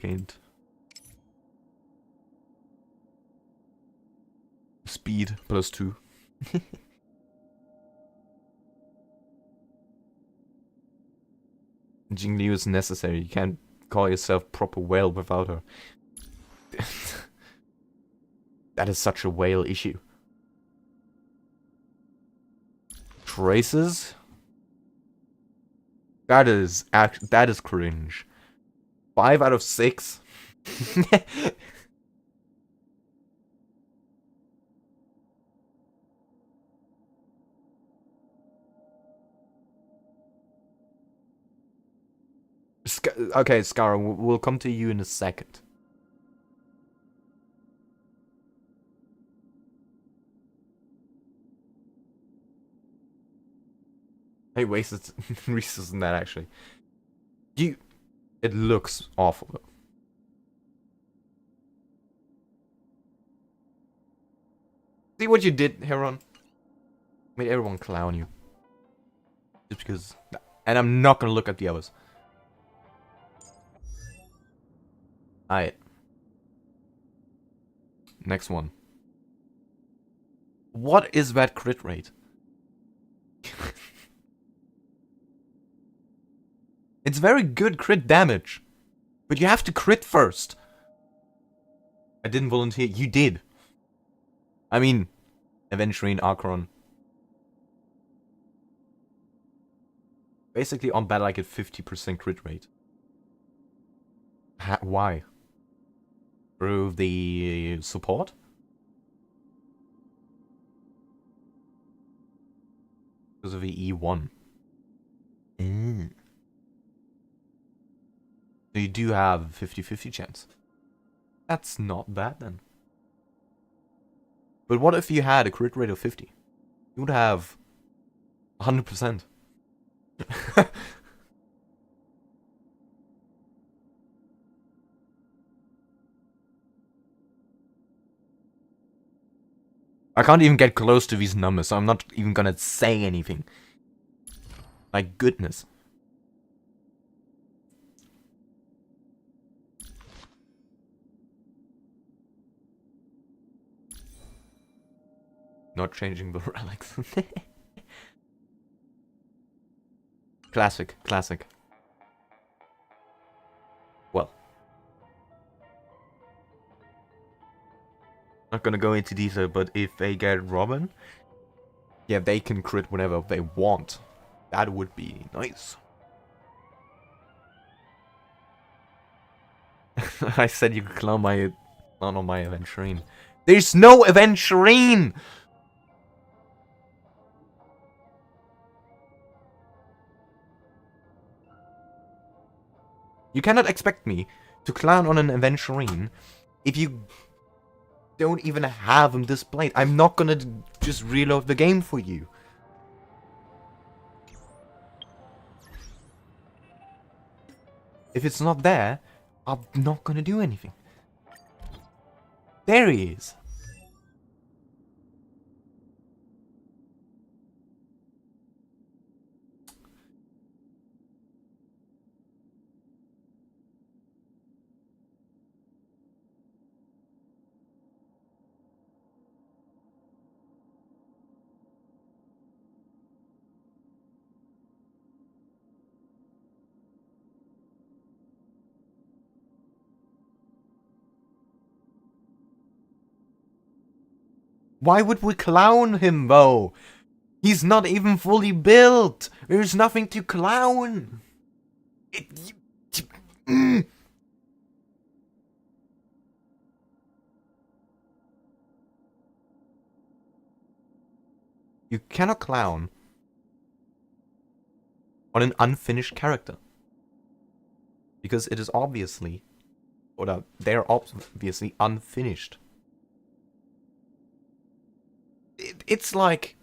gained speed +2. Jingli is necessary. You can't call yourself proper whale without her. That is such a whale issue. Traces? That is cringe. 5 out of 6. Okay, Scara, we'll come to you in a second. Hey, wasted resources in that actually. It looks awful though. See what you did, Heron? Made everyone clown you. Just because. And I'm not gonna look at the others. Alright. Next one. What is that crit rate? It's very good crit damage. But you have to crit first. I didn't volunteer. You did. I mean, Aventurine, Archon. Basically, on battle, I get 50% crit rate. Why? Through the support? Because of the E1. So you do have 50-50 chance. That's not bad then. But what if you had a crit rate of 50? You would have 100%. I can't even get close to these numbers, so I'm not even gonna say anything. My goodness. Not changing the relics. Classic, classic. Well. Not gonna go into detail, but if they get Robin, yeah, they can crit whenever they want. That would be nice. I said you could clown on my Aventurine. There's no Aventurine! You cannot expect me to clown on an Aventurine if you don't even have him displayed. I'm not gonna just reload the game for you. If it's not there, I'm not gonna do anything. There he is. Why would we clown him, though? He's not even fully built. There's nothing to clown. You cannot clown on an unfinished character. Because it is obviously, or they're obviously unfinished. It's like,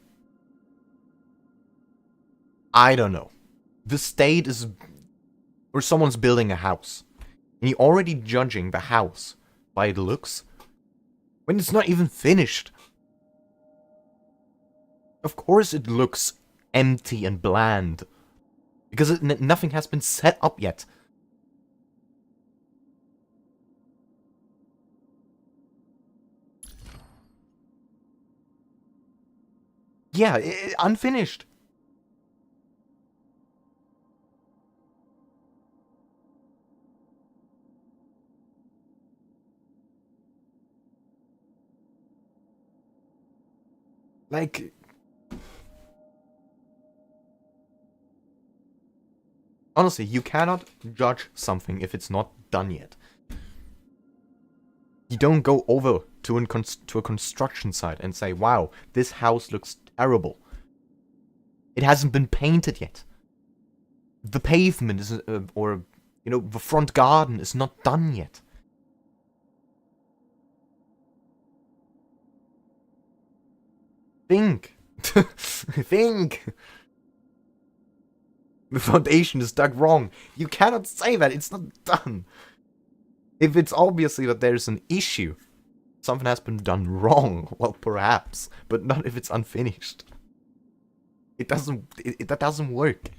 I don't know. The state is, or someone's building a house, and you're already judging the house by the looks when it's not even finished. Of course it looks empty and bland, because nothing has been set up yet. Yeah, unfinished. Like, honestly, you cannot judge something if it's not done yet. You don't go over to a construction site and say, wow, this house looks terrible. It hasn't been painted yet. The pavement is, or, you know, the front garden is not done yet. Think. Think. The foundation is dug wrong. You cannot say that. It's not done. If it's obviously that there's an issue, something has been done wrong, well, perhaps, but not if it's unfinished. It doesn't. That doesn't work.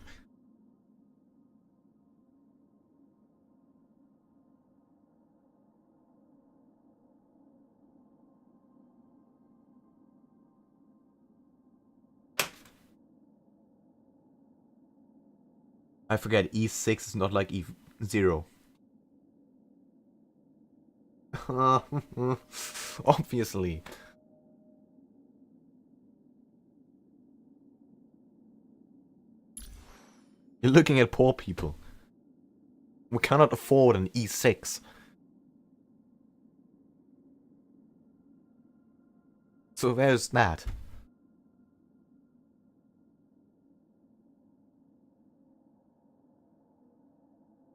I forget, E6 is not like E0. Obviously. You're looking at poor people. We cannot afford an E6. So there's that.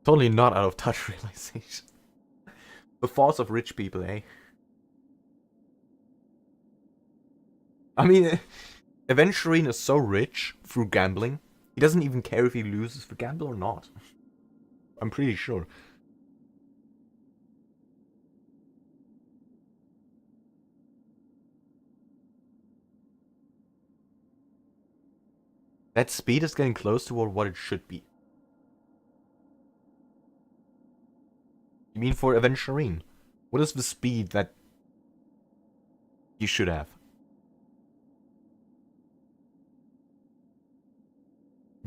Totally not out of touch realization. The thoughts of rich people, eh? I mean, Aventurine is so rich through gambling, he doesn't even care if he loses the gamble or not. I'm pretty sure. That speed is getting close to what it should be. You mean for Aventurine? What is the speed that you should have?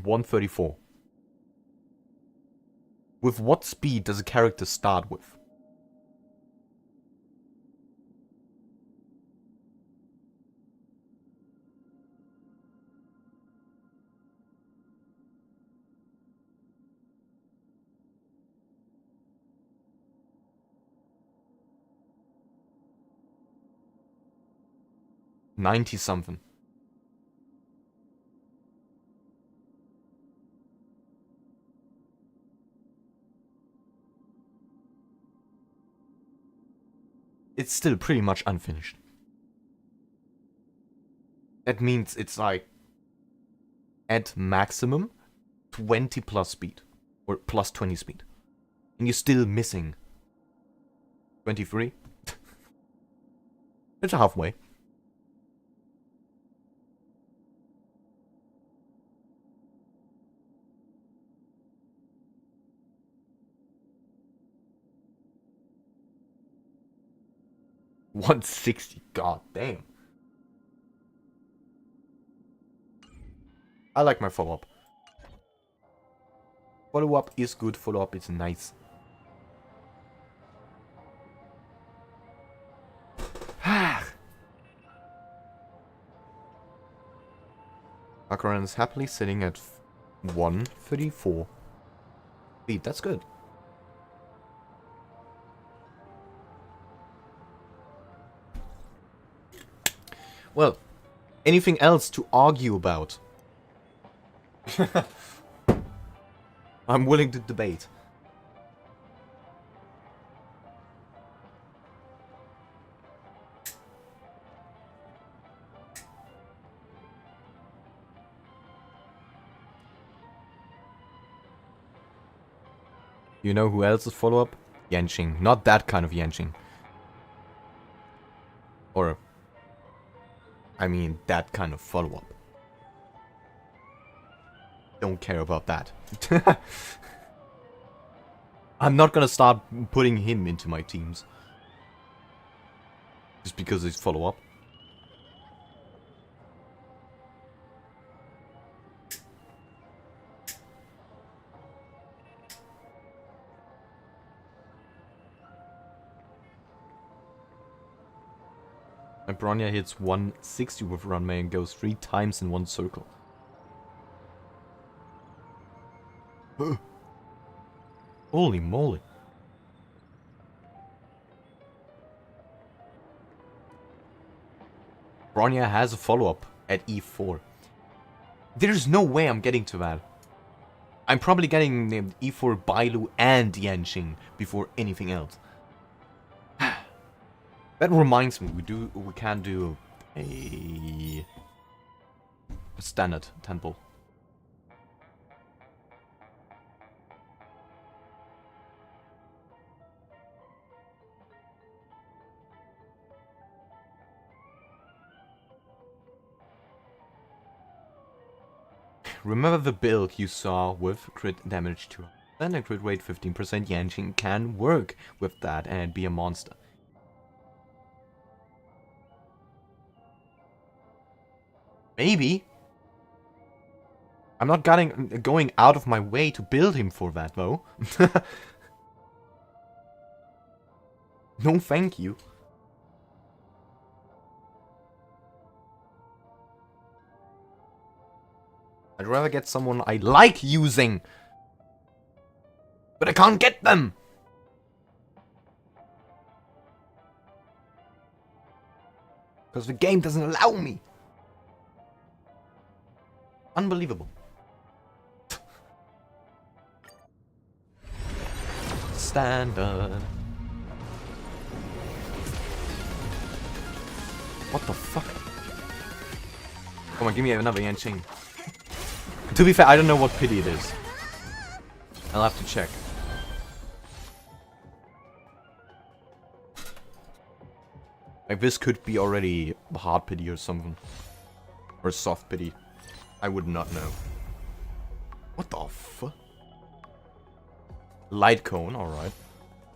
134. With what speed does a character start with? $90-something. It's still pretty much unfinished. That means it's like, at maximum, 20 plus speed. Or plus 20 speed. And you're still missing 23? It's halfway. $160, god damn. I like my follow-up. Follow-up is good, follow-up is nice. Akaran is happily sitting at 134 feet. That's good. Well, anything else to argue about? I'm willing to debate. You know who else is follow-up? Yanqing. Not that kind of Yanqing. Or, I mean, that kind of follow-up. Don't care about that. I'm not gonna start putting him into my teams. Just because he's follow-up. And Bronya hits 160 with Runmei and goes 3 times in one circle. Holy moly. Bronya has a follow-up at E4. There's no way I'm getting to that. I'm probably getting named E4 Bailu and Yanqing before anything else. That reminds me, we can do a standard temple. Remember the build you saw with crit damage 200 and crit rate 15%? Yanqing can work with that and be a monster. Maybe. I'm not going out of my way to build him for that, though. No, thank you. I'd rather get someone I like using. But I can't get them. Because the game doesn't allow me. Unbelievable. Standard. What the fuck? Come on, give me another Yanqing. To be fair, I don't know what pity it is. I'll have to check. Like, this could be already hard pity or something. Or soft pity. I would not know. What the fuck? Light cone, alright.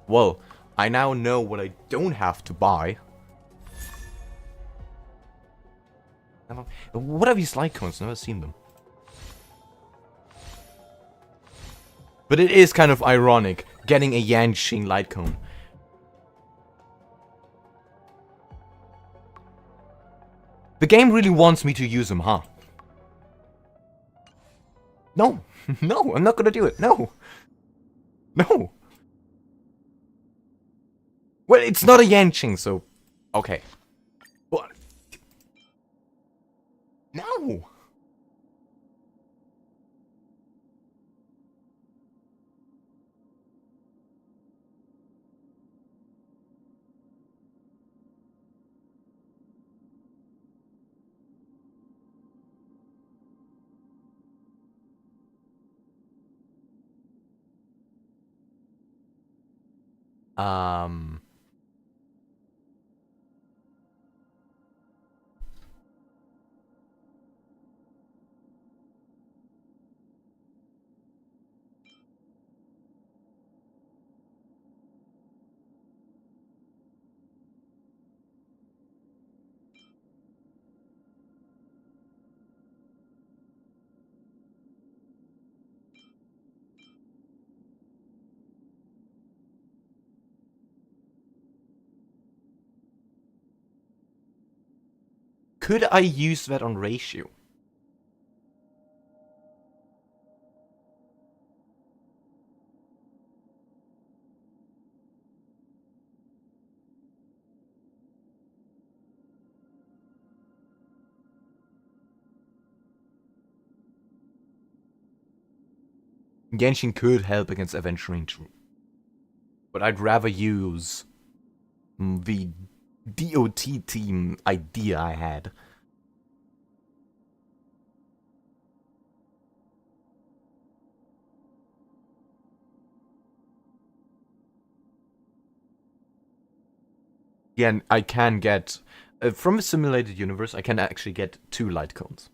Well, I now know what I don't have to buy. What are these light cones? Never seen them. But it is kind of ironic getting a Yanqing light cone. The game really wants me to use them, huh? No. No, I'm not gonna do it. No. No. Well, it's not a Yanqing, so... Okay. What? No. Could I use that on ratio? Genshin could help against Aventurine too. But I'd rather use the DOT team idea I had. Yeah, and I can get... from a simulated universe, I can actually get 2 light cones.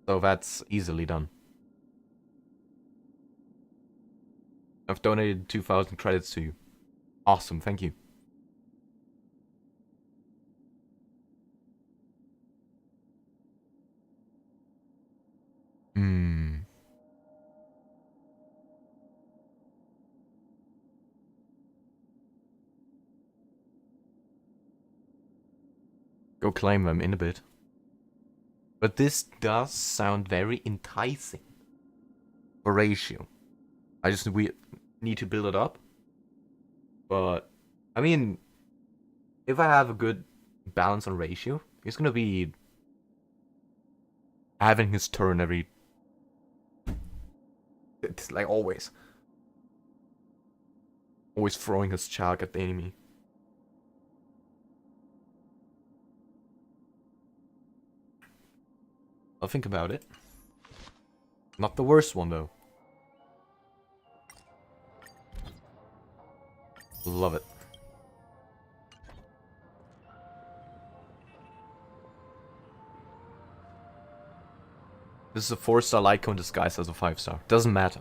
So that's easily done. I've donated 2,000 credits to you. Awesome, thank you. go claim them in a bit. But this does sound very enticing. For ratio. We need to build it up. But, I mean, if I have a good balance on ratio, he's gonna be having his turn every... It's like always. Always throwing his chalk at the enemy. I'll think about it. Not the worst one, though. Love it. This is a 4-star Lycone disguised as a 5-star. Doesn't matter.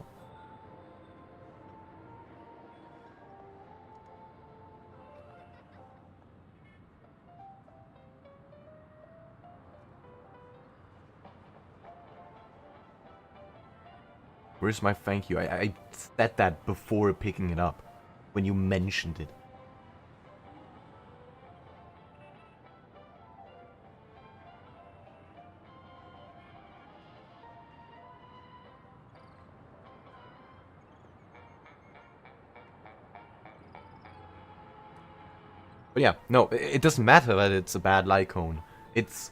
Where's my thank you? I said that before picking it up. When you mentioned it. But yeah, no, it doesn't matter that it's a bad Lycone. It's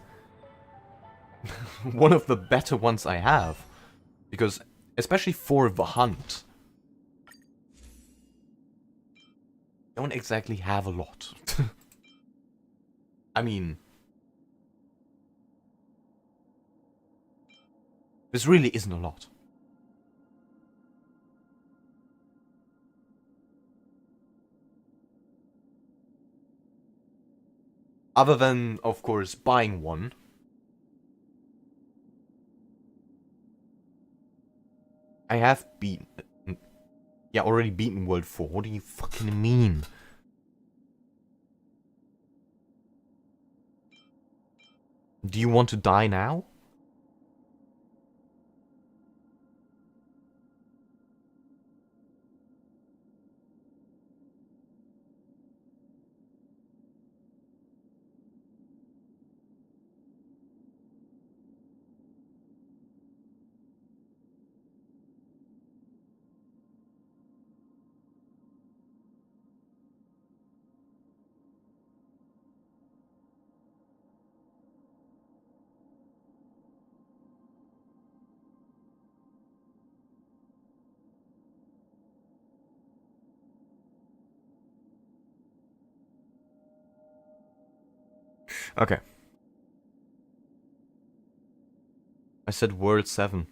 one of the better ones I have. Because, especially for the hunt, don't exactly have a lot. I mean, this really isn't a lot. Other than, of course, buying one. I have beaten... Yeah, already beaten World 4. What do you fucking mean? Do you want to die now? Okay. I said word 7.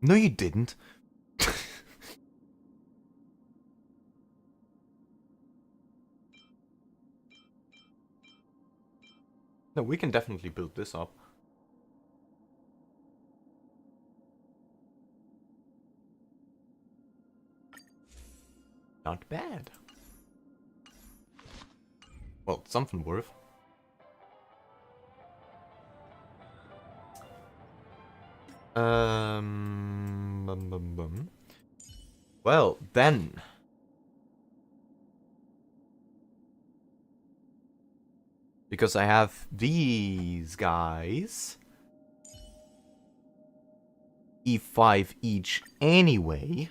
No, you didn't. No, we can definitely build this up. Not bad. Well, something worth. Well, then. Because I have these guys. E5 each anyway.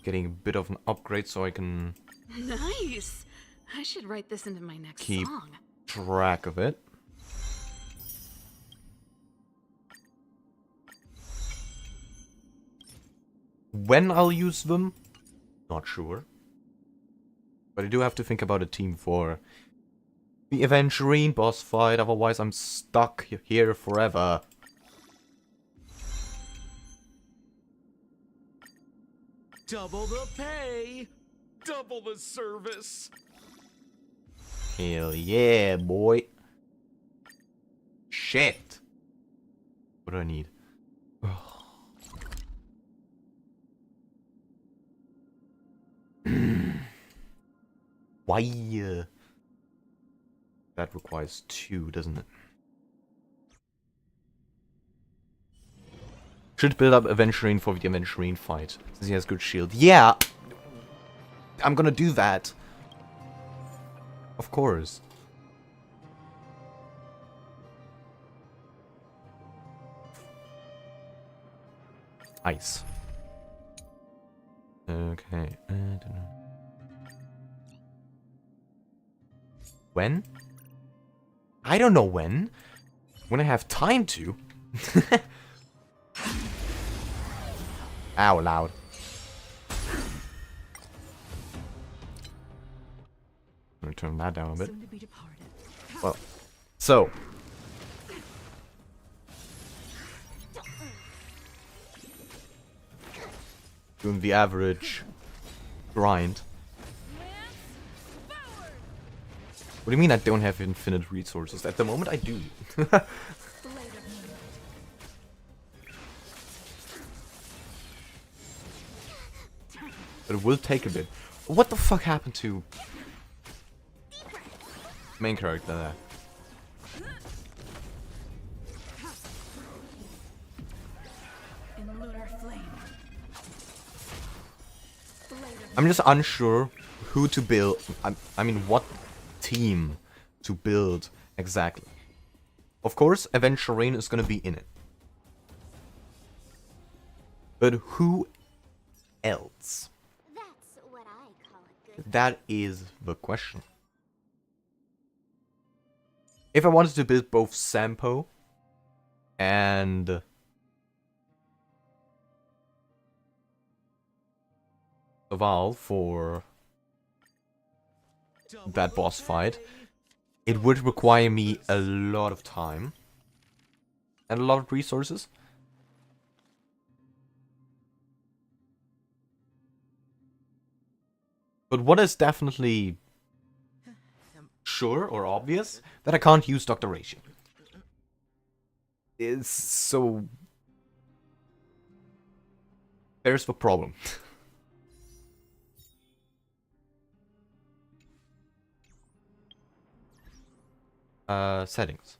Getting a bit of an upgrade so I can Nice. I should write this into my next keep song. track of it. When I'll use them, not sure. But I do have to think about a team for the Aventurine boss fight, otherwise I'm stuck here forever. Double the pay, double the service. Hell yeah, boy. Shit. What do I need? Why? That requires 2, doesn't it? Should build up Aventurine for the Aventurine fight, since he has good shield. Yeah! I'm gonna do that. Of course. Ice. Okay. I don't know. When? I don't know when. When I have time to. Ow, loud. I'm gonna turn that down a bit. Well, so. Doing the average grind. What do you mean I don't have infinite resources? At the moment I do. But it will take a bit. What the fuck happened to main character there? I'm just unsure who to build. I mean, what team to build exactly. Of course, Aventurine is gonna be in it. But who else? That's what I call a good. That is the question. If I wanted to build both Sampo and Val for that boss fight, it would require me a lot of time and a lot of resources. But what is definitely sure or obvious, that I can't use Dr. Ratio. It's so... There's the problem. Settings.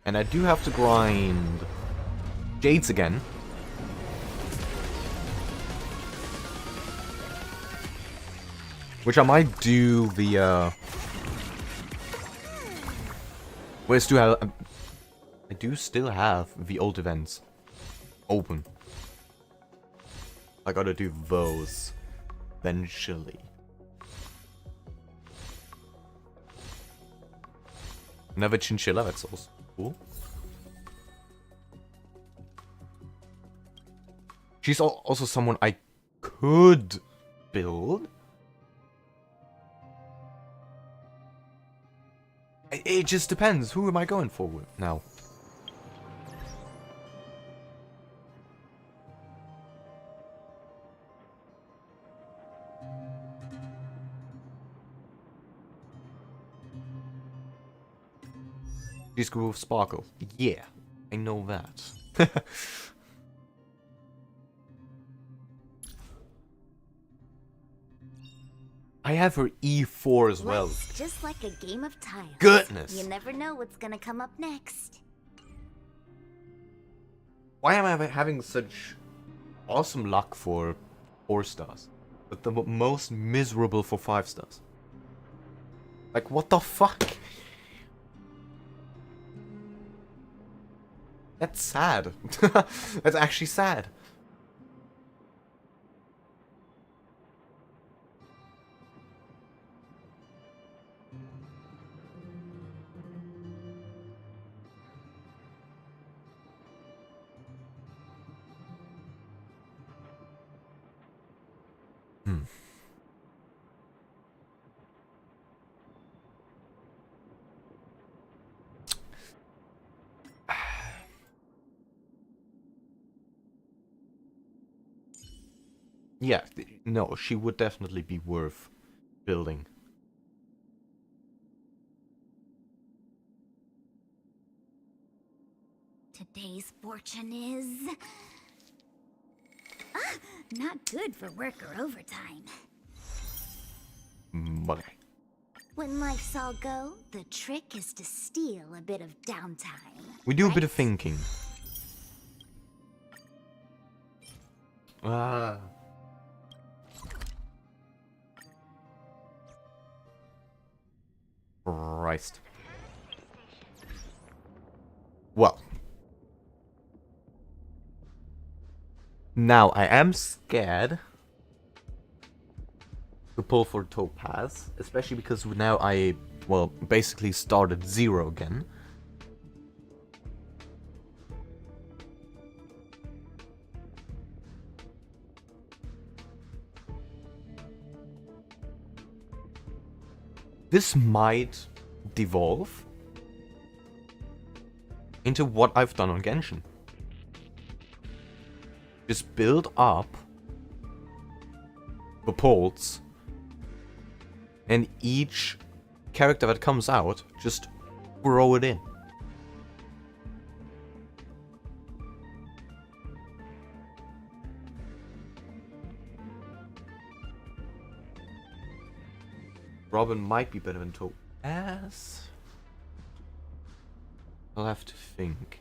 And I do have to grind Jades again. Which I might do the Where's do I do still have the old events open. I gotta do those eventually. Another chinchilla, that's also cool. She's also someone I could build. It just depends. Who am I going for now? She's good with Sparkle. Yeah, I know that. I have her E4 as well. Life's just like a game of tiles. Goodness. You never know what's gonna come up next. Why am I having such awesome luck for 4 stars, but the most miserable for 5 stars? Like, what the fuck? That's sad. That's actually sad. Yeah, no, she would definitely be worth building. Today's fortune is... not good for work or overtime. Okay. When life's all go, the trick is to steal a bit of downtime. We do a bit right? of thinking. Ah. Christ. Well. Now, I am scared to pull for Topaz, especially because now I, well, basically started 0 again. This might devolve into what I've done on Genshin. Just build up the polls, and each character that comes out, just throw it in. Robin might be better than Topaz. I'll have to think.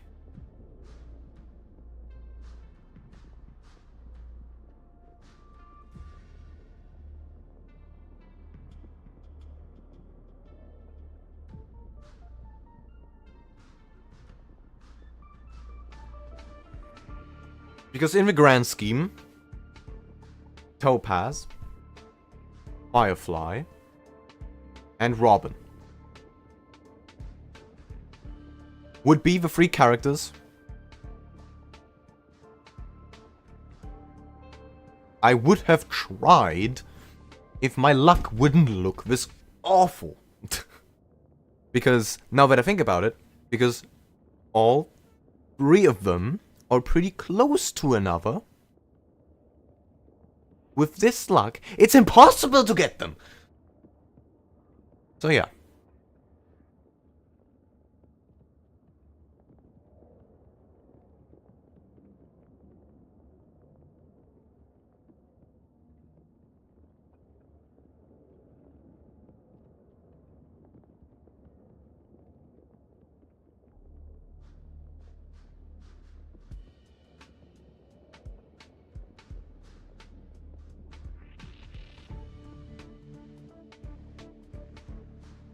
Because in the grand scheme, Topaz, Firefly, and Robin would be the 3 characters I would have tried if my luck wouldn't look this awful. Because now that I think about it, because all 3 of them are pretty close to another, with this luck, it's impossible to get them. So yeah.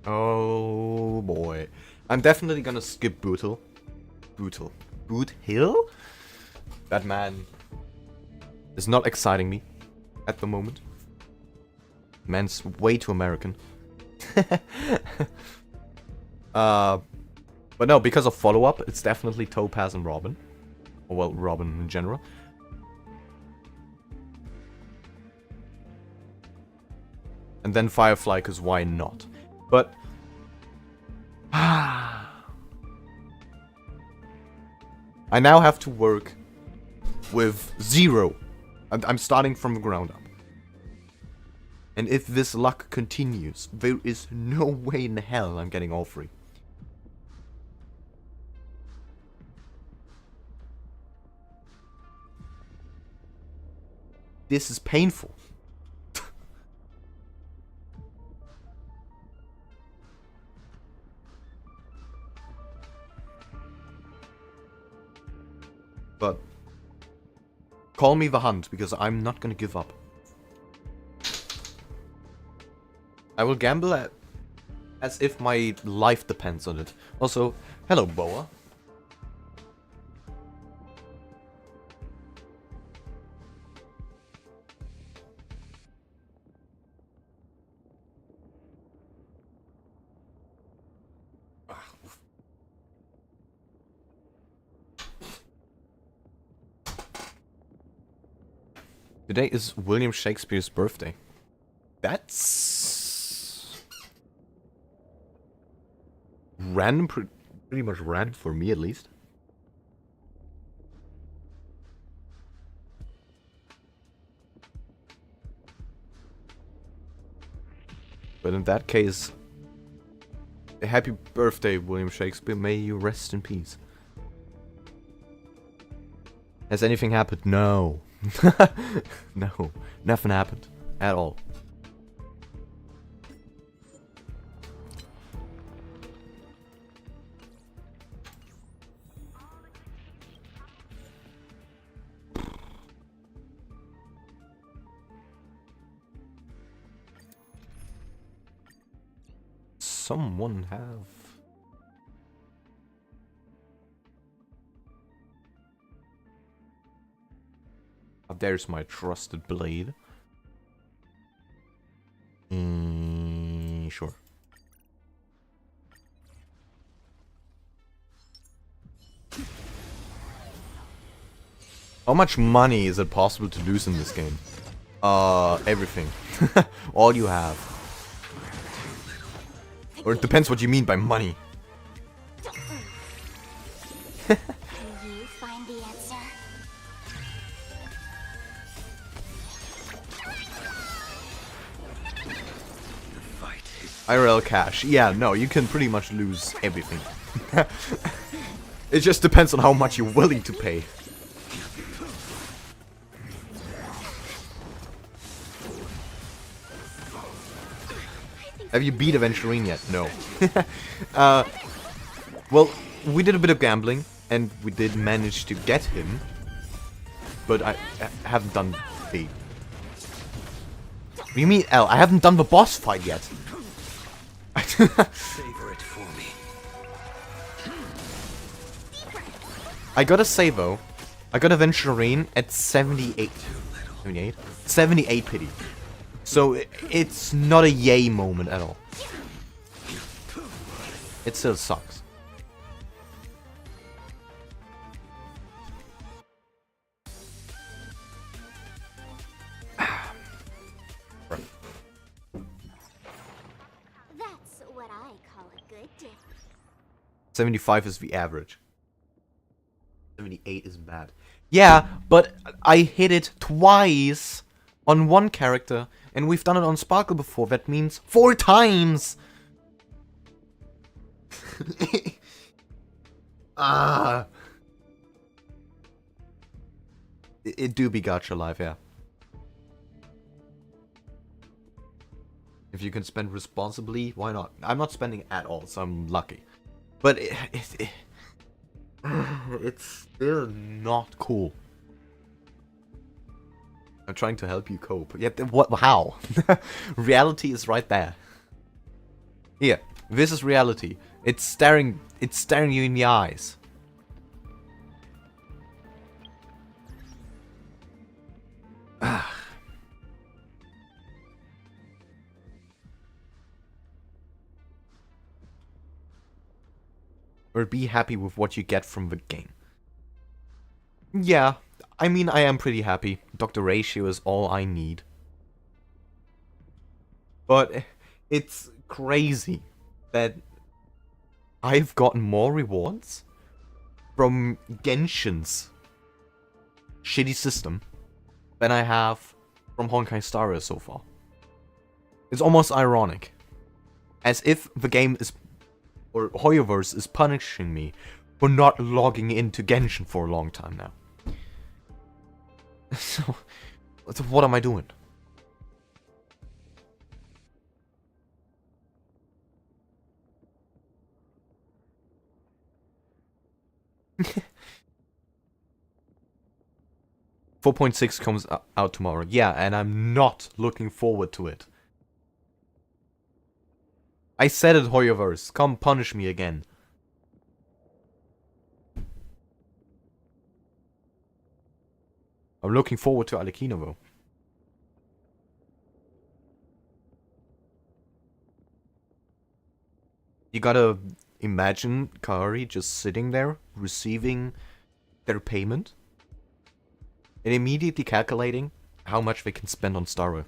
Oh boy. I'm definitely gonna skip Brutal. Boot Hill? That man is not exciting me at the moment. Man's way too American. But no, because of follow-up, it's definitely Topaz and Robin. Or well, Robin in general. And then Firefly, because why not? But I now have to work with 0. I'm starting from the ground up. And if this luck continues, there is no way in hell I'm getting all 3. This is painful. But call me the Hunt, because I'm not gonna give up. I will gamble as if my life depends on it. Also, hello, Boa. Today is William Shakespeare's birthday. That's random, pretty much random for me at least. But in that case, happy birthday, William Shakespeare. May you rest in peace. Has anything happened? No. No, nothing happened at all. someone have? Oh, there's my trusted blade. Sure. How much money is it possible to lose in this game? Everything. All you have. Or it depends what you mean by money. Can you find the answer? IRL cash. Yeah, no, you can pretty much lose everything. It just depends on how much you're willing to pay. Have you beat Aventurine yet? No. Well, we did a bit of gambling, and we did manage to get him. But I haven't done the... What do you mean, L? I haven't done the boss fight yet. Savor it for me. I got a Savo. I got Aventurine at 78. 78? 78 pity. So it's not a yay moment at all. It still sucks. That's what I call a good day. 75 is the average. 78 is bad. Yeah, but I hit it twice on one character, and we've done it on Sparkle before. That means 4 times! Ah! It do be gacha life, yeah. If you can spend responsibly, why not? I'm not spending at all, so I'm lucky. But it's still not cool. I'm trying to help you cope. Yet, what? How? Reality is right there. Here, this is reality. It's staring you in the eyes. Or be happy with what you get from the game. Yeah, I mean, I am pretty happy. Dr. Ratio is all I need. But it's crazy that I've gotten more rewards from Genshin's shitty system than I have from Honkai Star Rail so far. It's almost ironic. As if the game is, or Hoyoverse is punishing me for not logging into Genshin for a long time now. So what am I doing? .6 comes out tomorrow. Yeah, and I'm not looking forward to it. I said it, Hoyoverse. Come punish me again. I'm looking forward to Alekino though. You gotta imagine Kaori just sitting there, receiving their payment, and immediately calculating how much they can spend on Star Rail.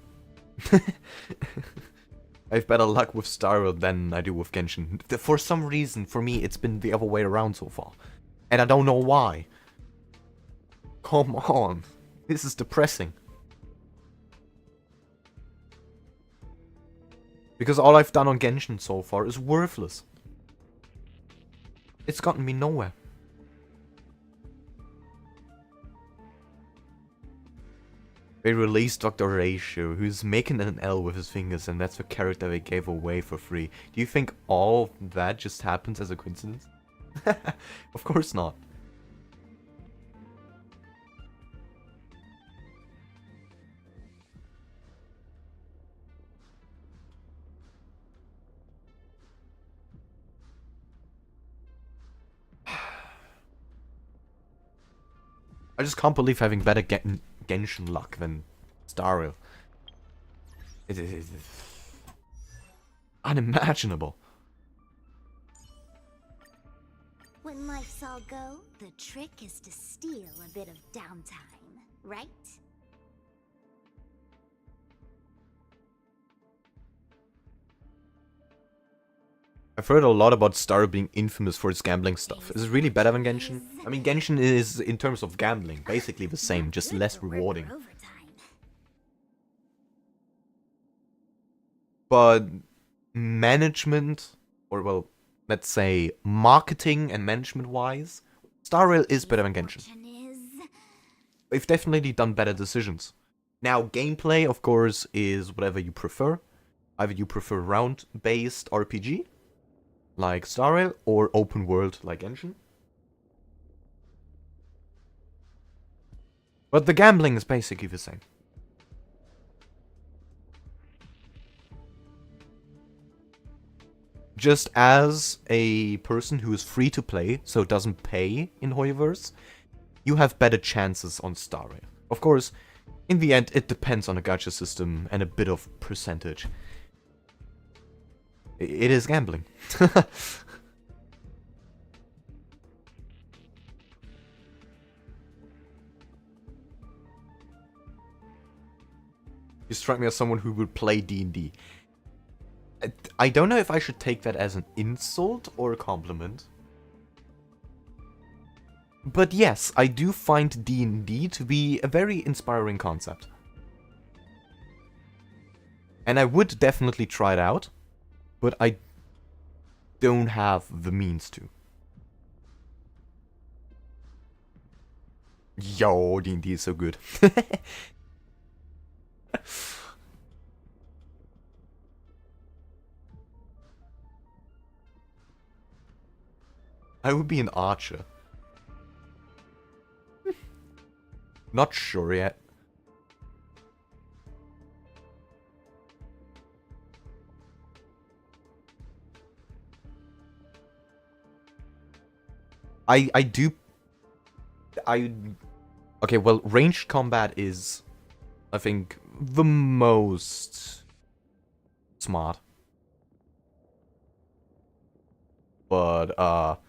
I have better luck with Star Rail than I do with Genshin. For some reason, for me, it's been the other way around so far. And I don't know why. Come on. This is depressing. Because all I've done on Genshin so far is worthless. It's gotten me nowhere. They released Dr. Ratio, who's making an L with his fingers, and that's the character they gave away for free. Do you think all that just happens as a coincidence? Of course not. I just can't believe having better Genshin luck than starrail. It is unimaginable. When life's all go, the trick is to steal a bit of downtime, right? I've heard a lot about Star being infamous for its gambling stuff. Is it really better than Genshin? I mean, Genshin is, in terms of gambling, basically the same, just less rewarding. But management, or well, let's say marketing and management-wise, starrail is better than Genshin. They've definitely done better decisions. Now, gameplay, of course, is whatever you prefer. Either you prefer round-based RPG, like starrail, or open world, like Genshin. But the gambling is basically the same. Just as a person who is free to play, so doesn't pay in Hoyoverse, you have better chances on starrail. Of course, in the end, it depends on a gacha system and a bit of percentage. It is gambling. You strike me as someone who would play D&D. I don't know if I should take that as an insult or a compliment. But yes, I do find D&D to be a very inspiring concept. And I would definitely try it out, but I don't have the means to. Yo, D&D is so good. I would be an archer. Not sure yet. Okay, well, ranged combat is, I think, the most smart. But,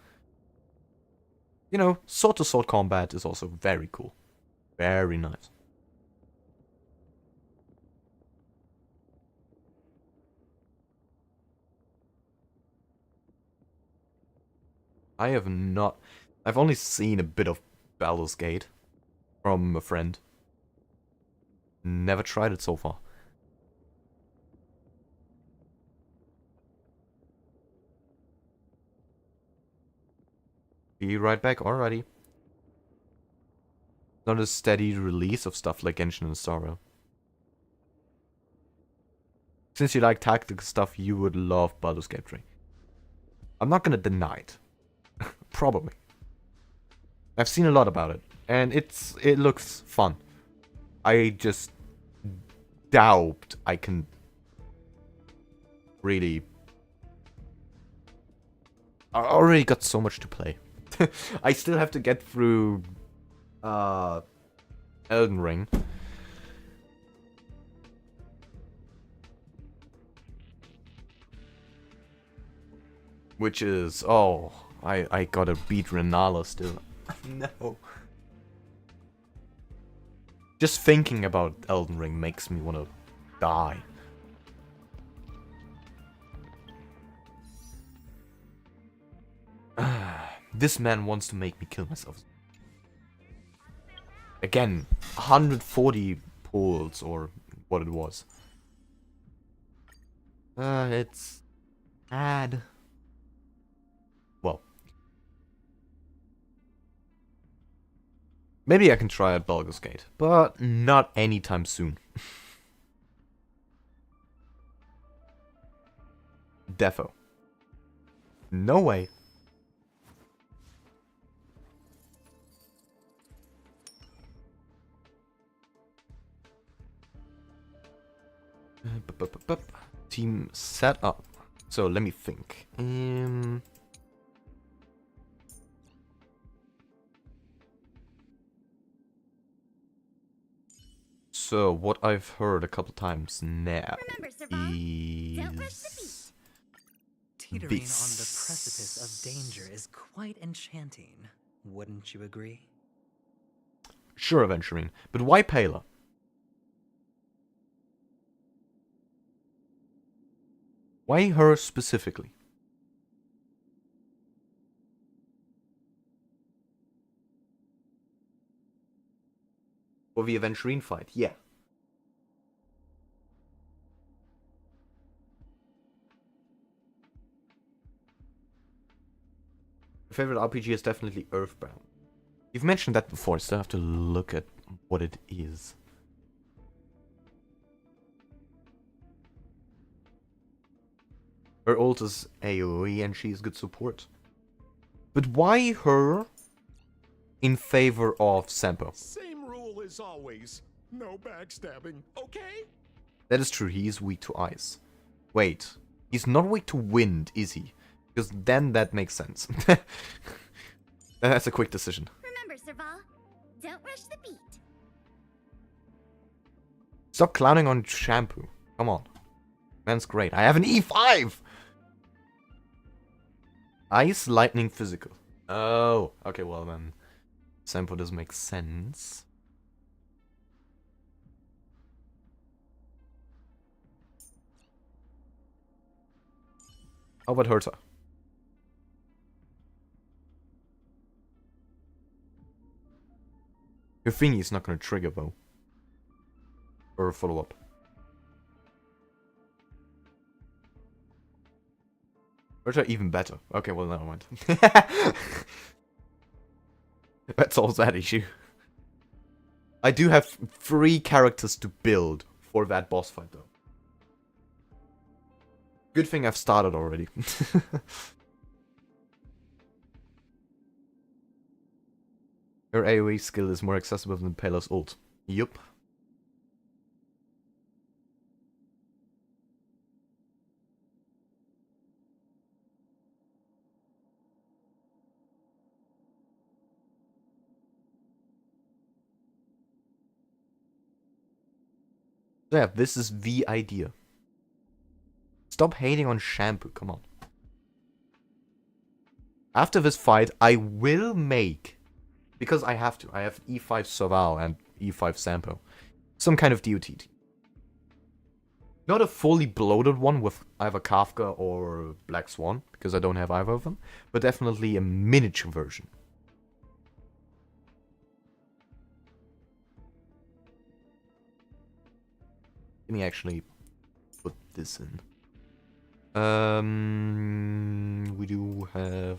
you know, sword-to-sword combat is also very cool. Very nice. I've only seen a bit of Baldur's Gate from a friend. Never tried it so far. Be right back, alrighty. Not a steady release of stuff like Genshin and starrail. Since you like tactical stuff, you would love Baldur's Gate 3. I'm not gonna deny it. Probably. I've seen a lot about it, and it looks fun. I just doubt I can really... I already got so much to play. I still have to get through Elden Ring. Which is, oh, I gotta beat Renala still. No. Just thinking about Elden Ring makes me wanna die. This man wants to make me kill myself. Again, 140 pulls, or what it was. It's bad. Well. Maybe I can try at Baldur's Gate, but not anytime soon. Defo. No way. Team set up. So let me think. So, what I've heard a couple times now Remember, Serval, don't rush the beat. is... Teetering on the precipice of danger is quite enchanting. Wouldn't you agree? Sure, Aventurine, but why Pela? Why her specifically? For the Aventurine fight, yeah. My favorite RPG is definitely Earthbound. You've mentioned that before, so I have to look at what it is. Her ult is AoE and she's good support. But why her in favor of Sampo? Same rule as always. No backstabbing, okay? That is true, he is weak to ice. Wait, he's not weak to wind, is he? Because then that makes sense. That's a quick decision. Remember, Serval, don't rush the beat. Stop clowning on Shampoo. Come on. Man's great. I have an E5! Ice, lightning, physical. Oh, okay, well then. Sampo does make sense. How about Herta? Your thingy is not gonna trigger though. Or follow up. Herta even better. Okay, well never mind. That solves that issue. I do have 3 characters to build for that boss fight though. Good thing I've started already. Her AoE skill is more accessible than Pela's ult. Yup. So yeah, this is the idea. Stop hating on Shampoo, come on. After this fight, I will make, because I have to, I have E5 Serval and E5 Sampo, some kind of DOT team. Not a fully bloated one with either Kafka or Black Swan, because I don't have either of them, but definitely a miniature version. Let me actually put this in. We do have...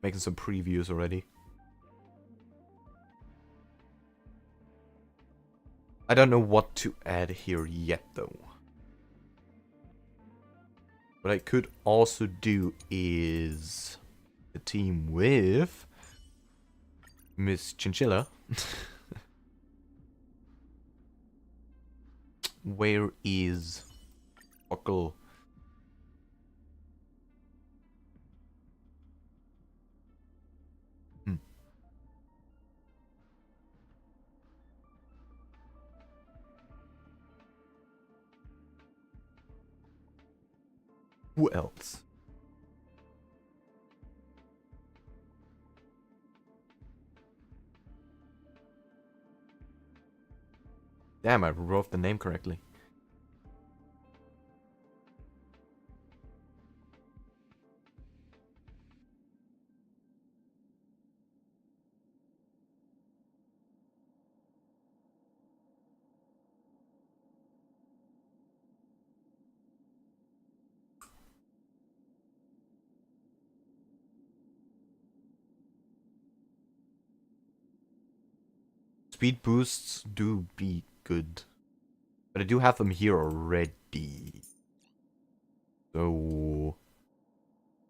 Making some previews already. I don't know what to add here yet, though. What I could also do is a team with Miss Chinchilla. Where is Buckle? Who else? Damn, I wrote the name correctly. Speed boosts do be good. But I do have them here already. So...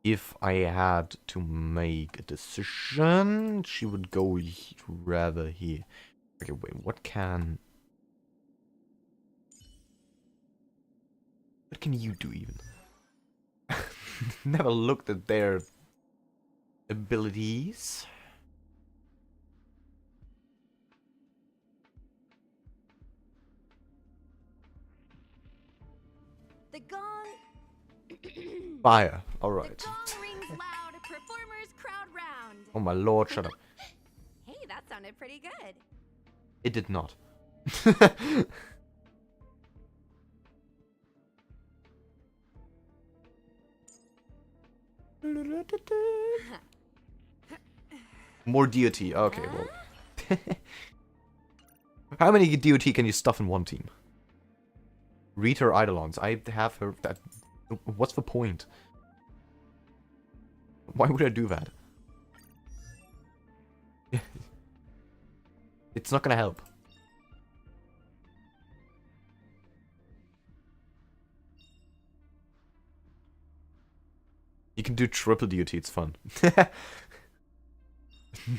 if I had to make a decision, she would go rather here. Okay, wait, what can you do even? Never looked at their abilities. The gong. Fire. The Alright. gong rings loud. Performers crowd round. Oh my lord, shut up. Hey, that sounded pretty good. It did not. More DOT. Okay, well. How many DOT can you stuff in one team? Read her Eidolons. I have her. That. What's the point? Why would I do that? It's not gonna help. You can do triple DOT, it's fun.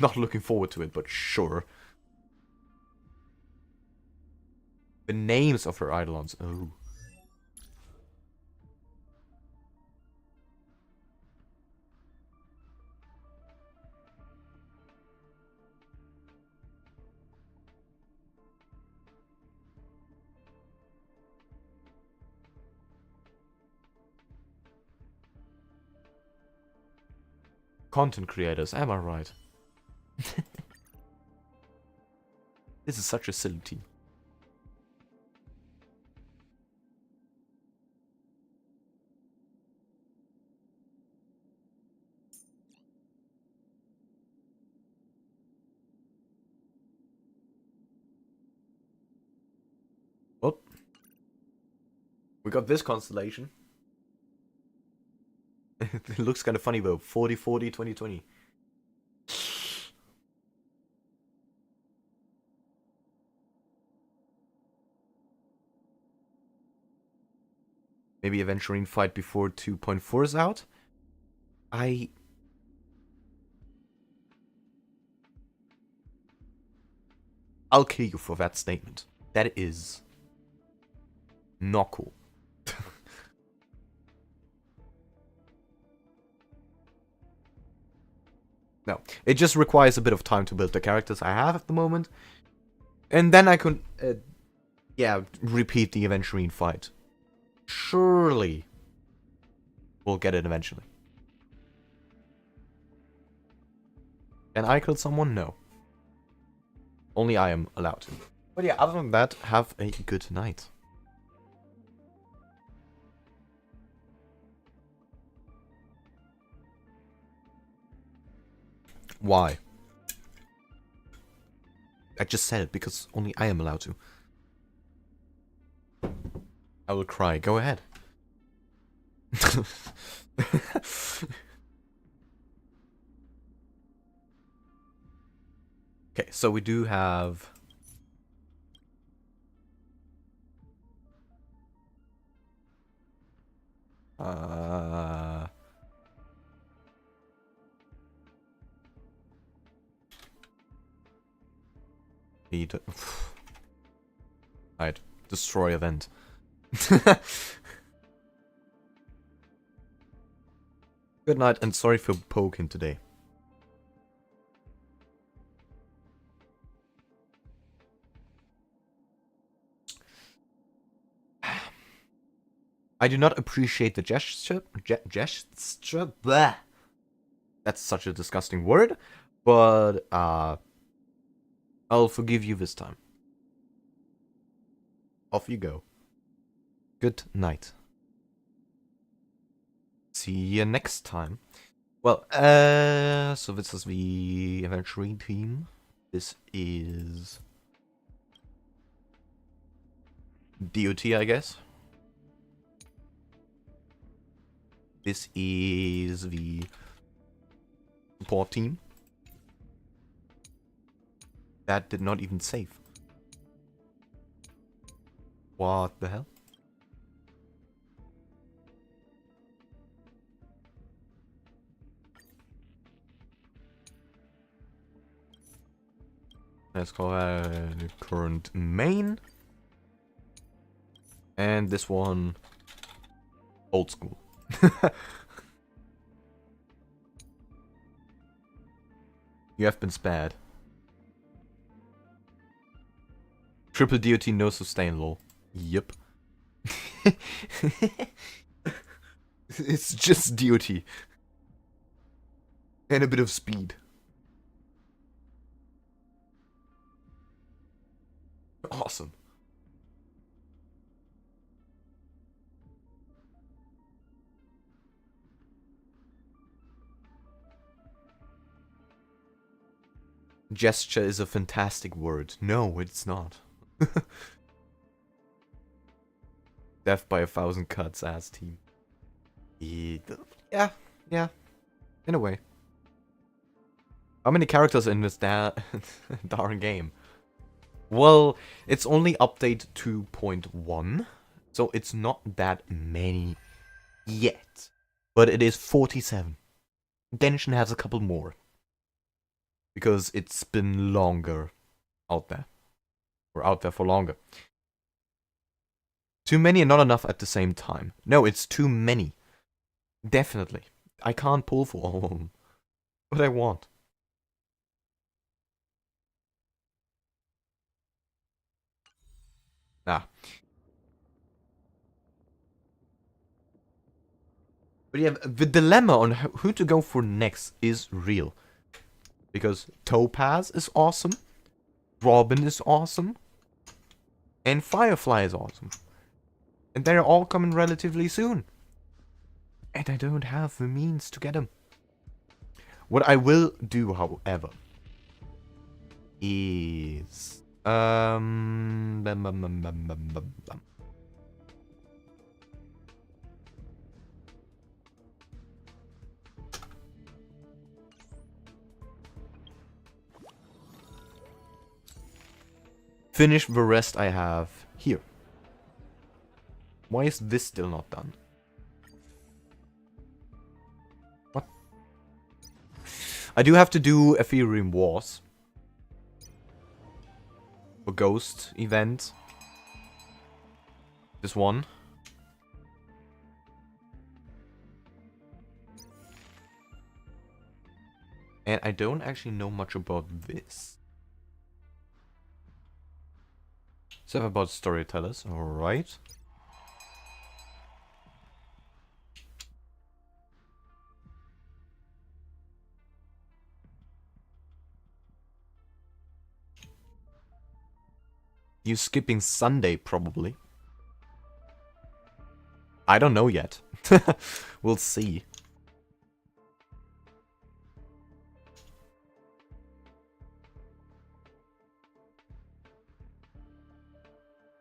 Not looking forward to it, but sure. The names of her Eidolons. Oh. Content creators, am I right? This is such a silly team. Well, we got this constellation. It looks kind of funny though. 40-40, 20-20. Maybe Aventurine fight before 2.4 is out? I'll kill you for that statement. That is not cool. No, it just requires a bit of time to build the characters I have at the moment. And then I could, yeah, repeat the Aventurine fight. Surely we'll get it eventually. Can I kill someone? No. Only I am allowed to. But yeah, other than that, have a good night. Why? I just said it because only I am allowed to. I will cry. Go ahead. Okay, so we do have... Need... Right, destroy event. Good night, and sorry for poking today. I do not appreciate the gesture. Gesture? Blah. That's such a disgusting word. But, I'll forgive you this time. Off you go. Good night. See you next time. Well, so this is the Aventurine team. This is DOT, I guess. This is the support team. That did not even save. What the hell? Let's call that current main. And this one, old school. You have been spared. Triple DOT no sustain lol. Yep. It's just duty. And a bit of speed. Awesome. Gesture is a fantastic word. No, it's not. Death by 1,000 cuts as team. Yeah, in a way. How many characters in this darn game? Well, it's only update 2.1, so it's not that many yet. But it is 47. Genshin has a couple more. Because it's been longer out there. Or out there for longer. Too many and not enough at the same time. No, it's too many. Definitely. I can't pull for all of them. But I want. Ah. But yeah, the dilemma on who to go for next is real. Because Topaz is awesome. Robin is awesome. And Firefly is awesome. And they're all coming relatively soon. And I don't have the means to get them. What I will do, however, is... Finish the rest I have here. Why is this still not done? What? I do have to do Aventurine Wars. A ghost event. This one. And I don't actually know much about this. Stuff about storytellers, alright. You skipping Sunday, probably. I don't know yet. We'll see.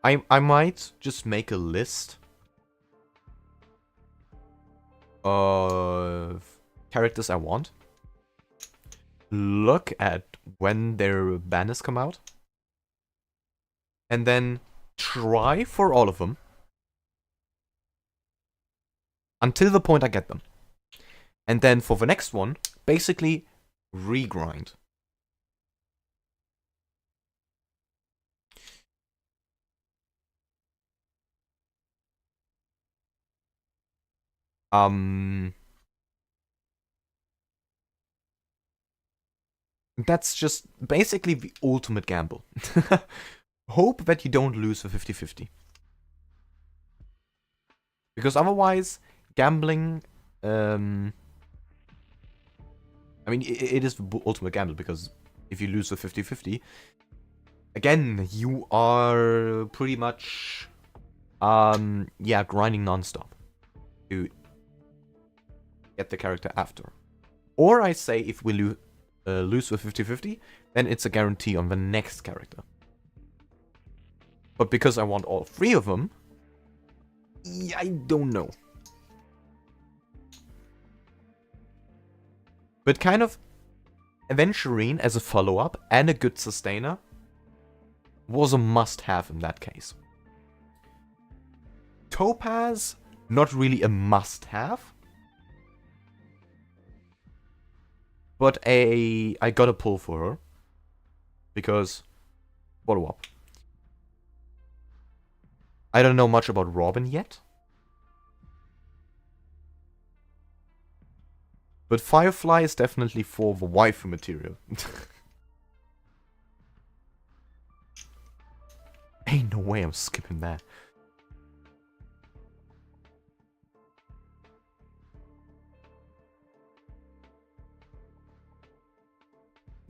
I might just make a list of characters I want. Look at when their banners come out. And then try for all of them. Until the point I get them. And then for the next one, basically regrind. That's just basically the ultimate gamble. Hope that you don't lose the 50-50. Because otherwise, gambling... I mean, it is the ultimate gamble, because if you lose the 50-50, again, you are pretty much... yeah, grinding non-stop. To get the character after. Or I say, if we lose the 50-50, then it's a guarantee on the next character. But because I want all three of them, I don't know. But kind of, Aventurine as a follow-up and a good sustainer was a must-have in that case. Topaz, not really a must-have. But I gotta pull for her. Because, follow-up. I don't know much about Robin yet. But Firefly is definitely for the waifu material. Ain't no way I'm skipping that.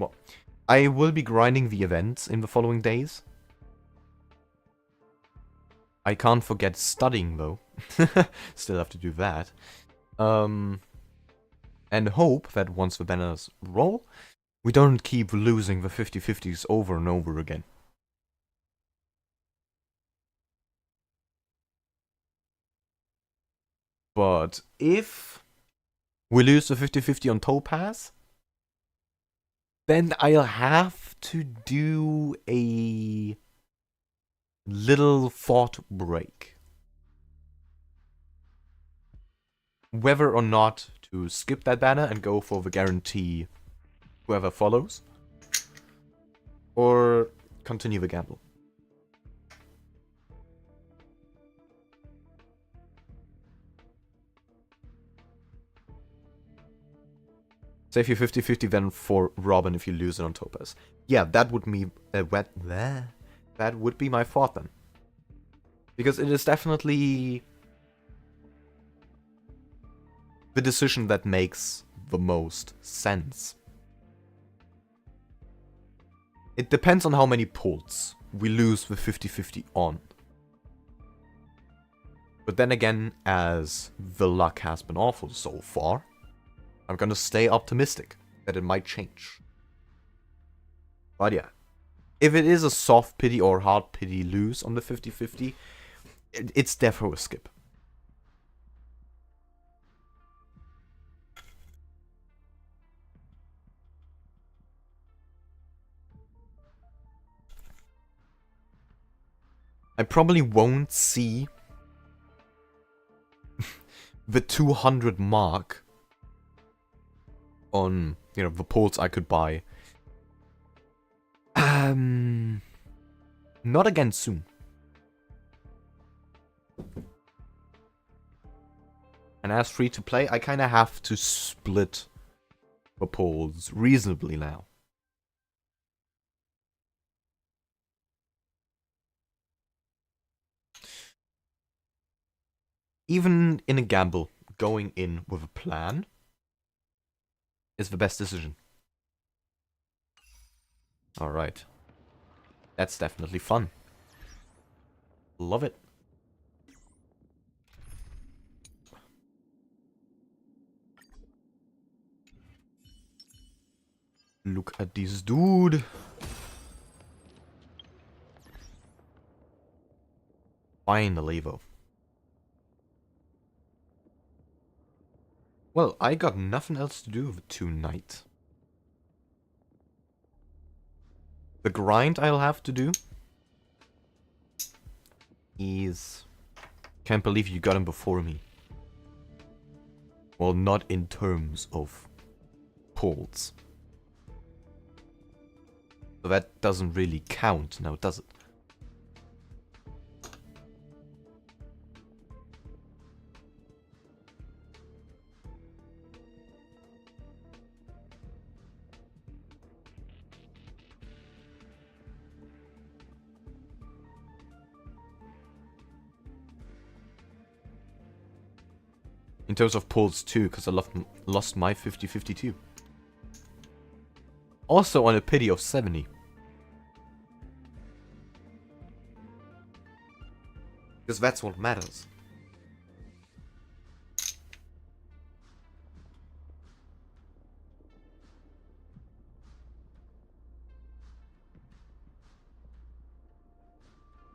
Well, I will be grinding the events in the following days. I can't forget studying, though. Still have to do that. And hope that once the banners roll, we don't keep losing the 50-50s over and over again. But if we lose the 50-50 on Topaz, then I'll have to do a little thought break. Whether or not to skip that banner and go for the guarantee whoever follows, or continue the gamble. Save you 50-50 then for Robin if you lose it on Topaz. Yeah, that would be that would be my thought then. Because it is definitely the decision that makes the most sense. It depends on how many pulls we lose with 50-50 on. But then again, as the luck has been awful so far, I'm gonna stay optimistic that it might change. But yeah, if it is a soft pity or hard pity lose on the 50-50, it's therefore a skip. I probably won't see the 200 mark on, the ports I could buy. Not again soon. And as free to play, I kind of have to split the polls reasonably now. Even in a gamble, going in with a plan is the best decision. Alright. That's definitely fun. Love it. Look at this dude. Finally, though. Well, I got nothing else to do tonight. The grind I'll have to do is... Can't believe you got him before me. Well, not in terms of pulls. So that doesn't really count now, does it? In terms of pulls too, because I lost my 50-50 too. Also on a pity of 70. Because that's what matters.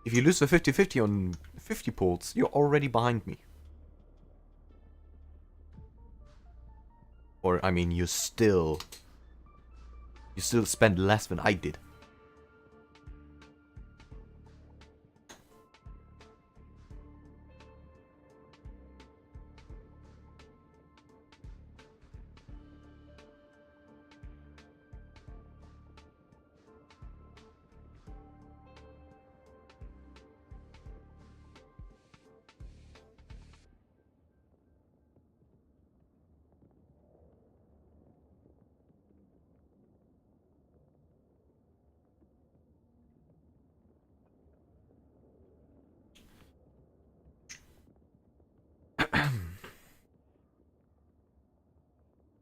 If you lose the 50-50 on 50 pulls, you're already behind me. Or, I mean, you still spend less than I did.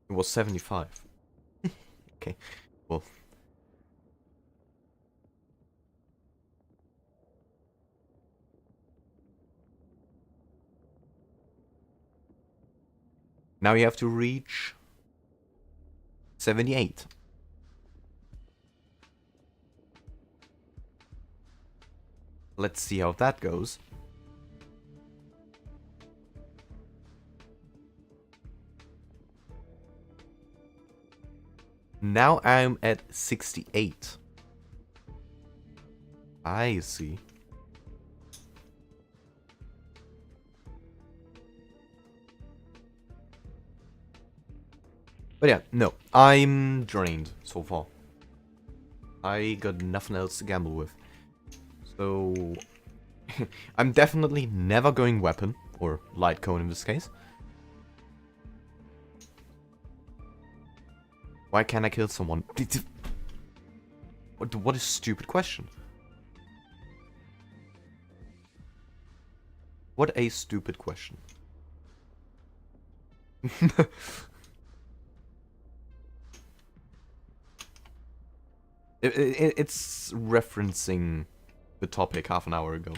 It was 75. Okay, well, Now you have to reach 78. Let's see how that goes. Now I'm at 68. I see. But yeah, no, I'm drained so far. I got nothing else to gamble with. So I'm definitely never going weapon, or light cone in this case. Why can't I kill someone? What a stupid question. What a stupid question. It's referencing the topic half an hour ago.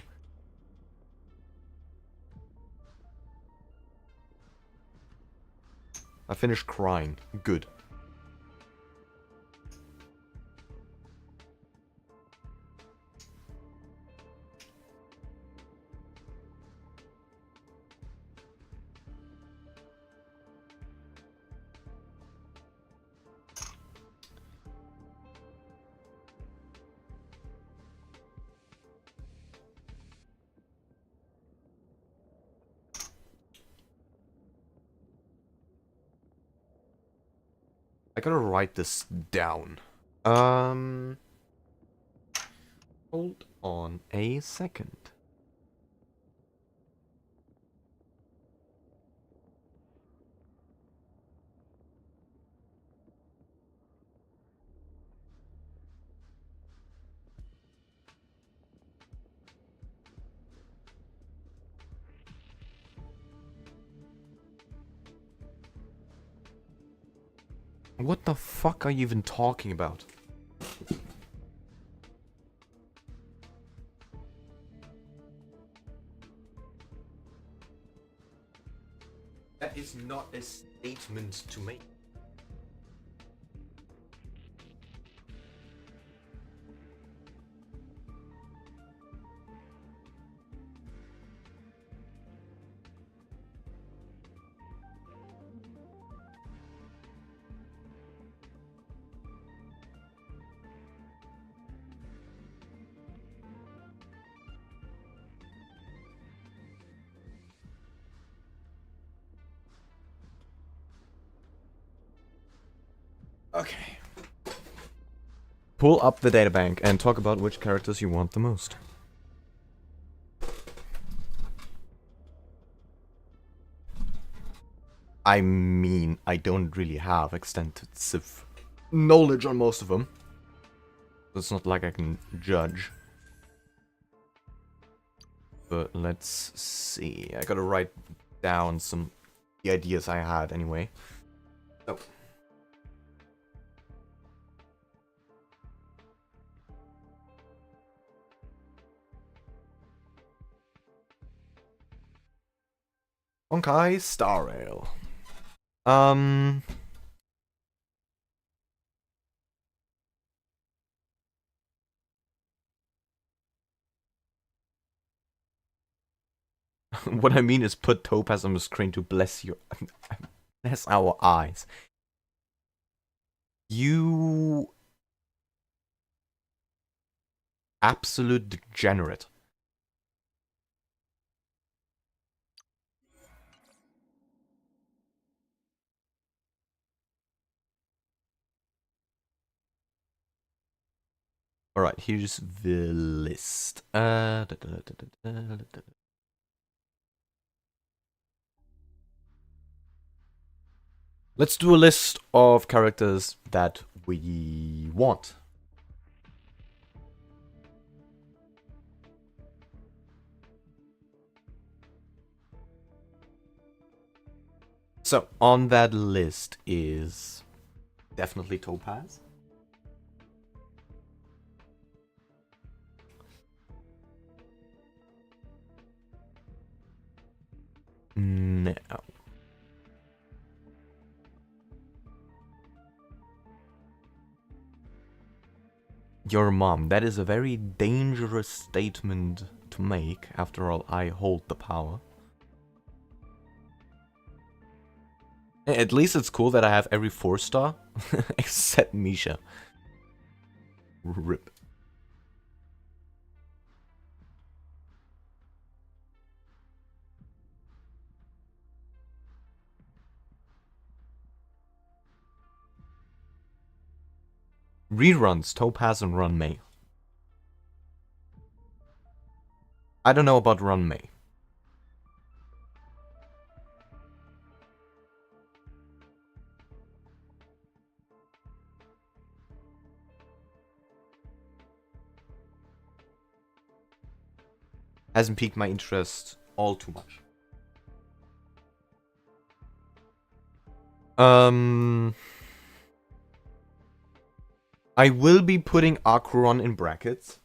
I finished crying. Good. I gotta write this down. Hold on a second. What the fuck are you even talking about? That is not a statement to make. Okay. Pull up the databank and talk about which characters you want the most. I mean, I don't really have extensive knowledge on most of them. It's not like I can judge. But let's see. I gotta write down some the ideas I had anyway. So. Honkai starrail. What I mean is put Topaz on the screen to bless your bless our eyes. You absolute degenerate. Alright, here's the list. Let's do a list of characters that we want. So, on that list is definitely Topaz. No. Your mom. That is a very dangerous statement to make. After all, I hold the power. At least it's cool that I have every 4-star. Except Misha. RIP. Reruns, Topaz and Run May. I don't know about Run May. Hasn't piqued my interest all too much. I will be putting Acheron in brackets.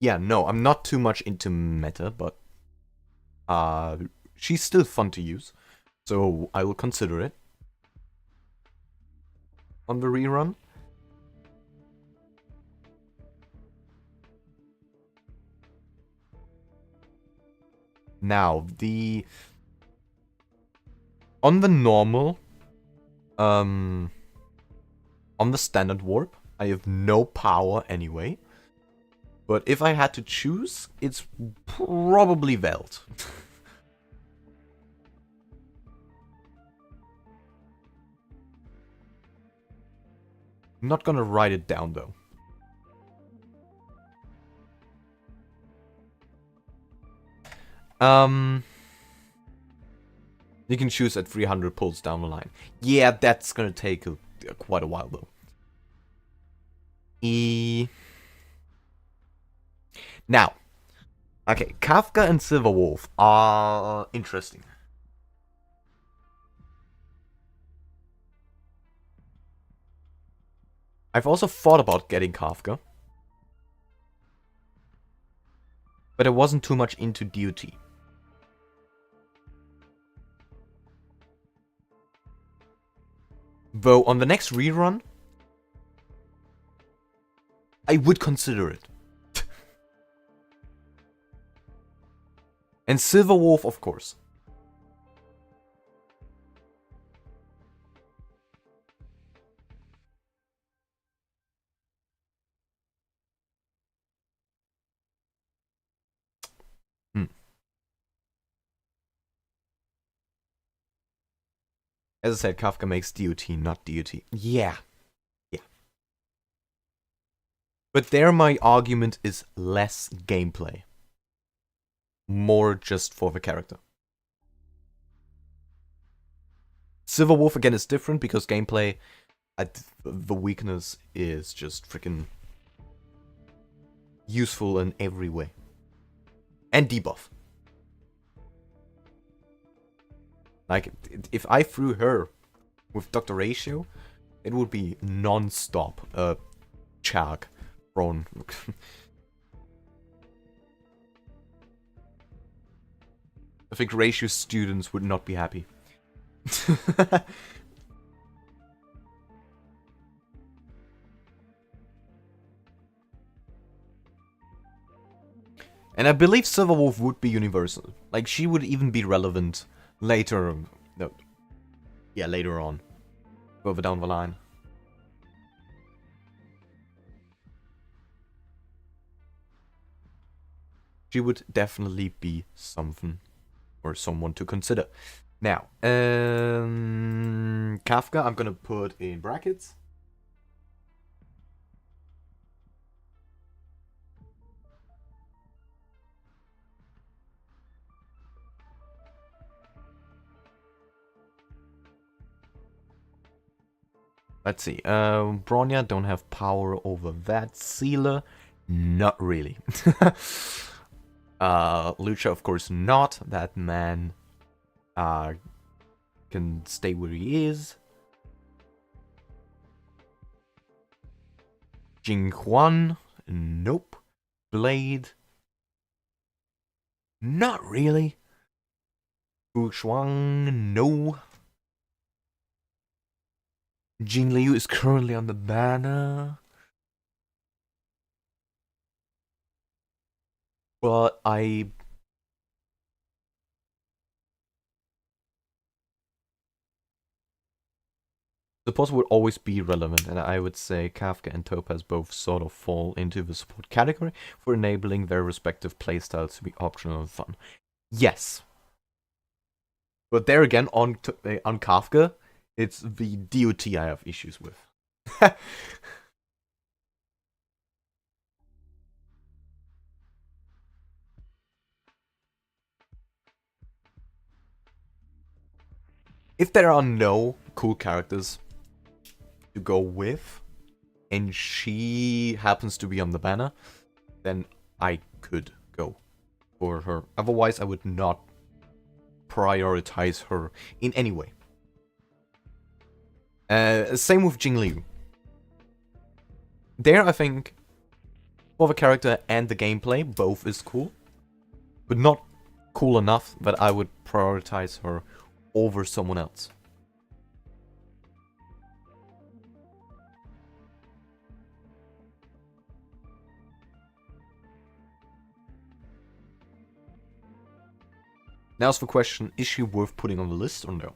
Yeah, no, I'm not too much into meta, but she's still fun to use, so I will consider it on the rerun. Now, on the normal, on the standard warp, I have no power anyway. But if I had to choose, it's probably Veld. I'm not gonna write it down though. You can choose at 300 pulls down the line. Yeah, that's gonna take quite a while though. Now, okay, Kafka and Silverwolf are interesting. I've also thought about getting Kafka, but I wasn't too much into duty. Though on the next rerun, I would consider it. And Silverwolf, of course. As I said, Kafka makes DOT, not DOT. Yeah. Yeah. But there my argument is less gameplay. More just for the character. Silverwolf again is different because gameplay, the weakness is just freaking useful in every way. And debuff. Like, if I threw her with Dr. Ratio, it would be non-stop chag thrown. I think Ratio students would not be happy. And I believe Silverwolf would be universal. Like, she would even be relevant later. No. Yeah, later on. Further down the line. She would definitely be something or someone to consider. Now, Kafka, I'm gonna put in brackets. Let's see. Bronya don't have power over that. Sealer, not really. Lucha, of course, not. That man can stay where he is. Jinghuan, nope. Blade, not really. Fu Shuang, no. Jing Liu is currently on the banner. But I suppose would always be relevant, and I would say Kafka and Topaz both sort of fall into the support category for enabling their respective playstyles to be optional and fun. Yes. But there again, on Kafka, it's the DOT I have issues with. If there are no cool characters to go with, and she happens to be on the banner, then I could go for her. Otherwise, I would not prioritize her in any way. Same with Jing Liu. There, I think, for the character and the gameplay, both is cool. But not cool enough that I would prioritize her over someone else. Now's the question, is she worth putting on the list or no?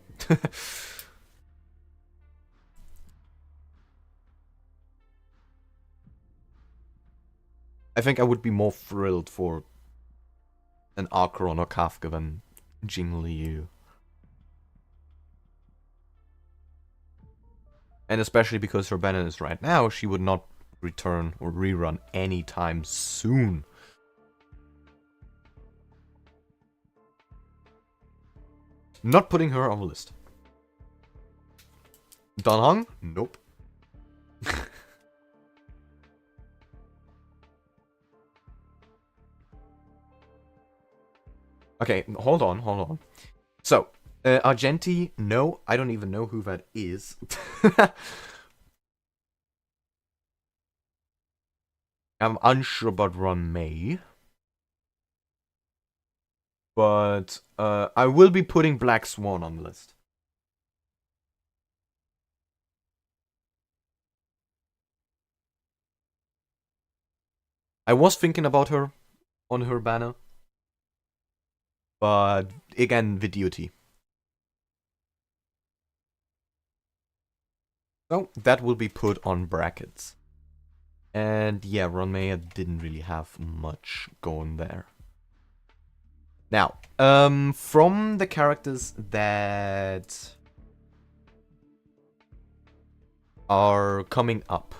I think I would be more thrilled for an Acheron or Kafka than Jing Liu. And especially because her banner is right now, she would not return or rerun anytime soon. Not putting her on the list. Dan Heng? Nope. Okay, hold on. So, Argenti, no, I don't even know who that is. I'm unsure about Ron May. But I will be putting Black Swan on the list. I was thinking about her on her banner. But again, the duty. So that will be put on brackets. And yeah, Ron Mayer didn't really have much going there. Now, from the characters that are coming up,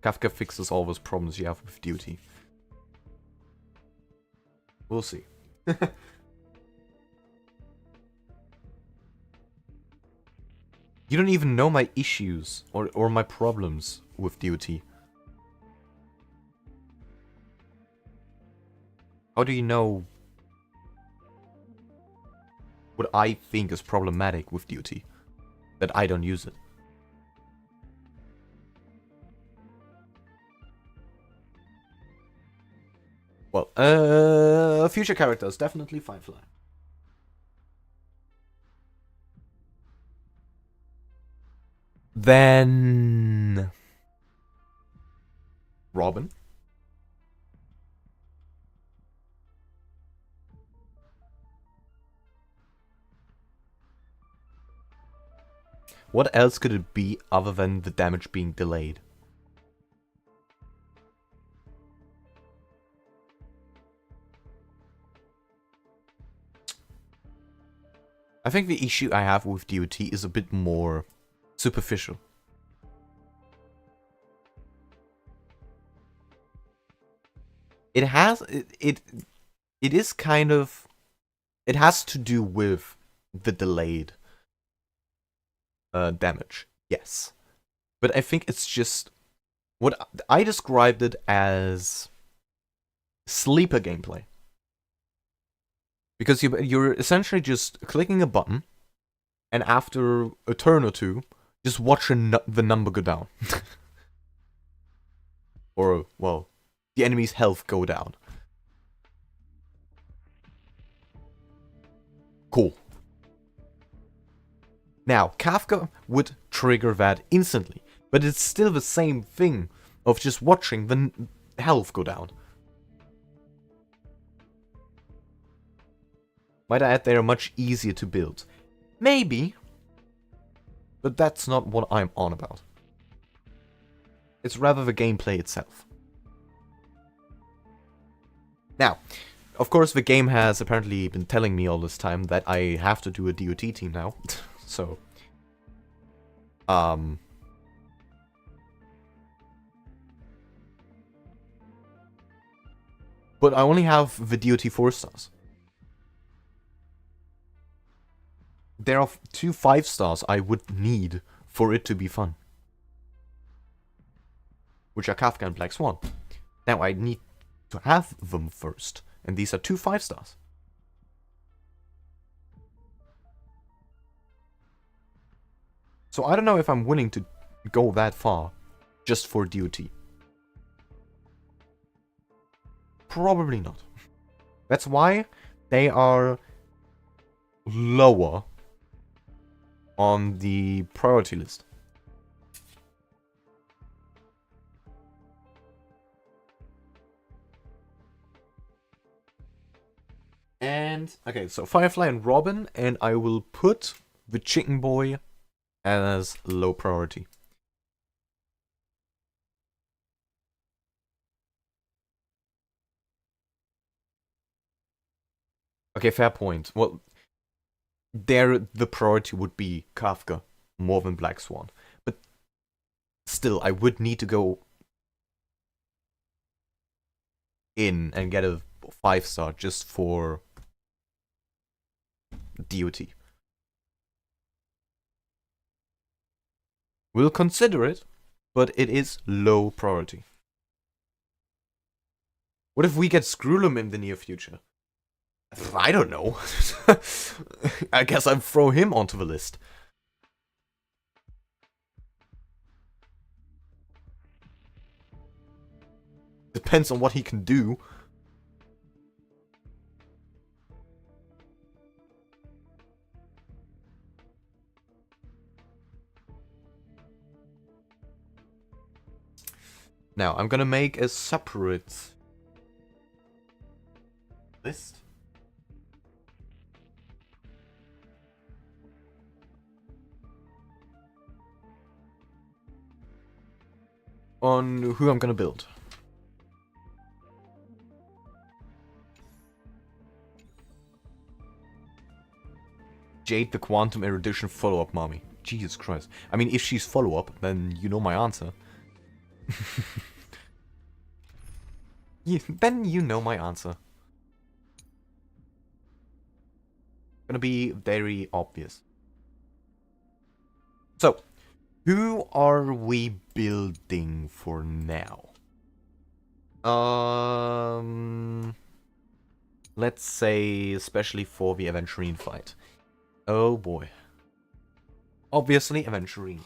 Kafka fixes all those problems you have with duty. We'll see. You don't even know my issues or my problems with duty. How do you know what I think is problematic with duty? That I don't use it. Well, future characters, definitely Firefly. Then Robin. What else could it be other than the damage being delayed? I think the issue I have with DOT is a bit more superficial. It has it is kind of, it has to do with the delayed damage. Yes. But I think it's just... What I described it as sleeper gameplay. Because you're essentially just clicking a button, and after a turn or two, just watch the number go down. Or, well, the enemy's health go down. Cool. Now, Kafka would trigger that instantly, but it's still the same thing of just watching the health go down. Might I add, they are much easier to build. Maybe, but that's not what I'm on about. It's rather the gameplay itself. Now, of course, the game has apparently been telling me all this time that I have to do a DOT team now. So, but I only have the DOT 4 stars. There are 2 5 stars I would need for it to be fun. Which are Kafka and Black Swan. Now I need to have them first. And these are 2 5 stars. So I don't know if I'm willing to go that far just for DOT. Probably not. That's why they are lower on the priority list. And, okay, so Firefly and Robin, and I will put the Chicken Boy as low priority. Okay, fair point. Well, there the priority would be Kafka more than Black Swan. But still, I would need to go in and get a 5 star just for DOT. We'll consider it, but it is low priority. What if we get Screwlum in the near future? I don't know. I guess I'd throw him onto the list. Depends on what he can do. Now, I'm gonna make a separate list. On who I'm gonna build. Jade the Quantum Erudition follow-up mommy. Jesus Christ. I mean, if she's follow-up, then you know my answer. Then you know my answer. Gonna be very obvious. So, who are we building for now? Let's say, especially for the Aventurine fight. Oh boy. Obviously, Aventurine.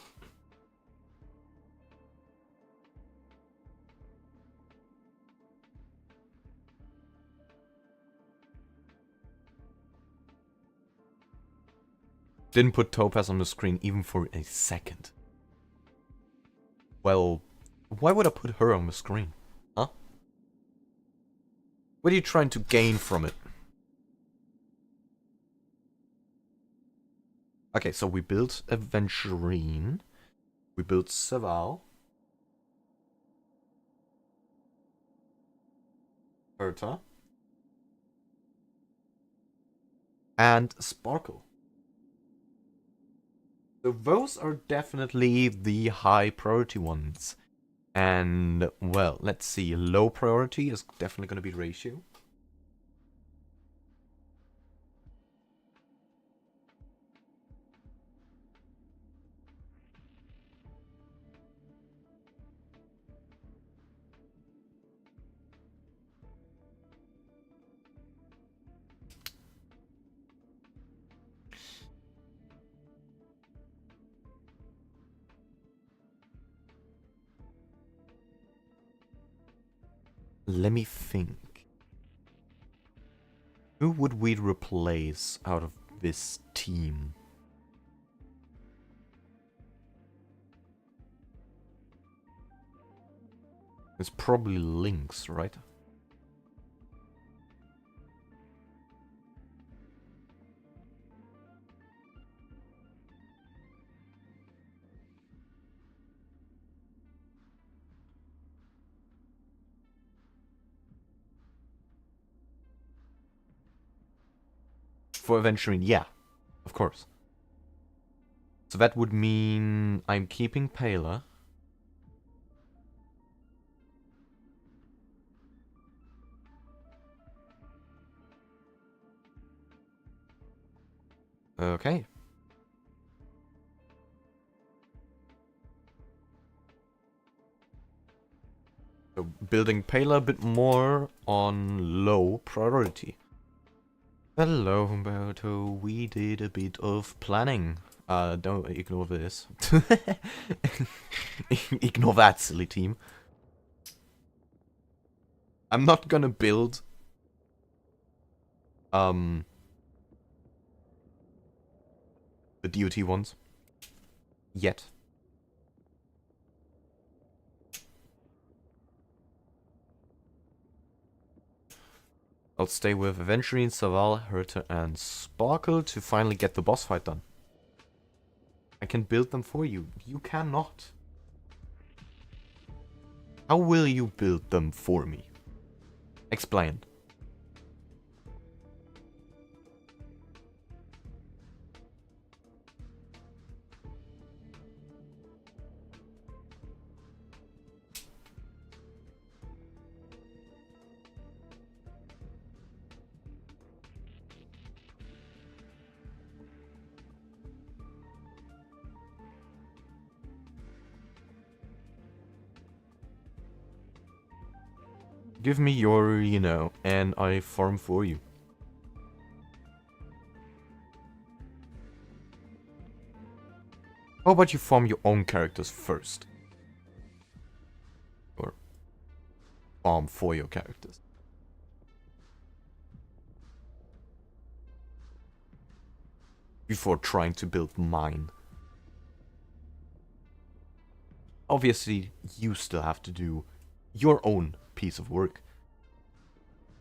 Didn't put Topaz on the screen even for a second. Well, why would I put her on the screen? Huh? What are you trying to gain from it? Okay, so we built Aventurine. We built Saval. Berta. And Sparkle. So those are definitely the high priority ones. And, well, let's see. Low priority is definitely going to be Ratio. Let me think. Who would we replace out of this team? It's probably Lynx, right? For Aventurine, yeah, of course. So that would mean I'm keeping Paler. Okay. So building Paler a bit more on low priority. Hello, Humberto. We did a bit of planning. Don't ignore this. Ignore that, silly team. I'm not gonna build the DOT ones yet. I'll stay with Aventurine, Saval, Herta, and Sparkle to finally get the boss fight done. I can build them for you. You cannot. How will you build them for me? Explain. Give me your, and I farm for you. How about you farm your own characters first? Or farm for your characters. Before trying to build mine. Obviously, you still have to do your own piece of work.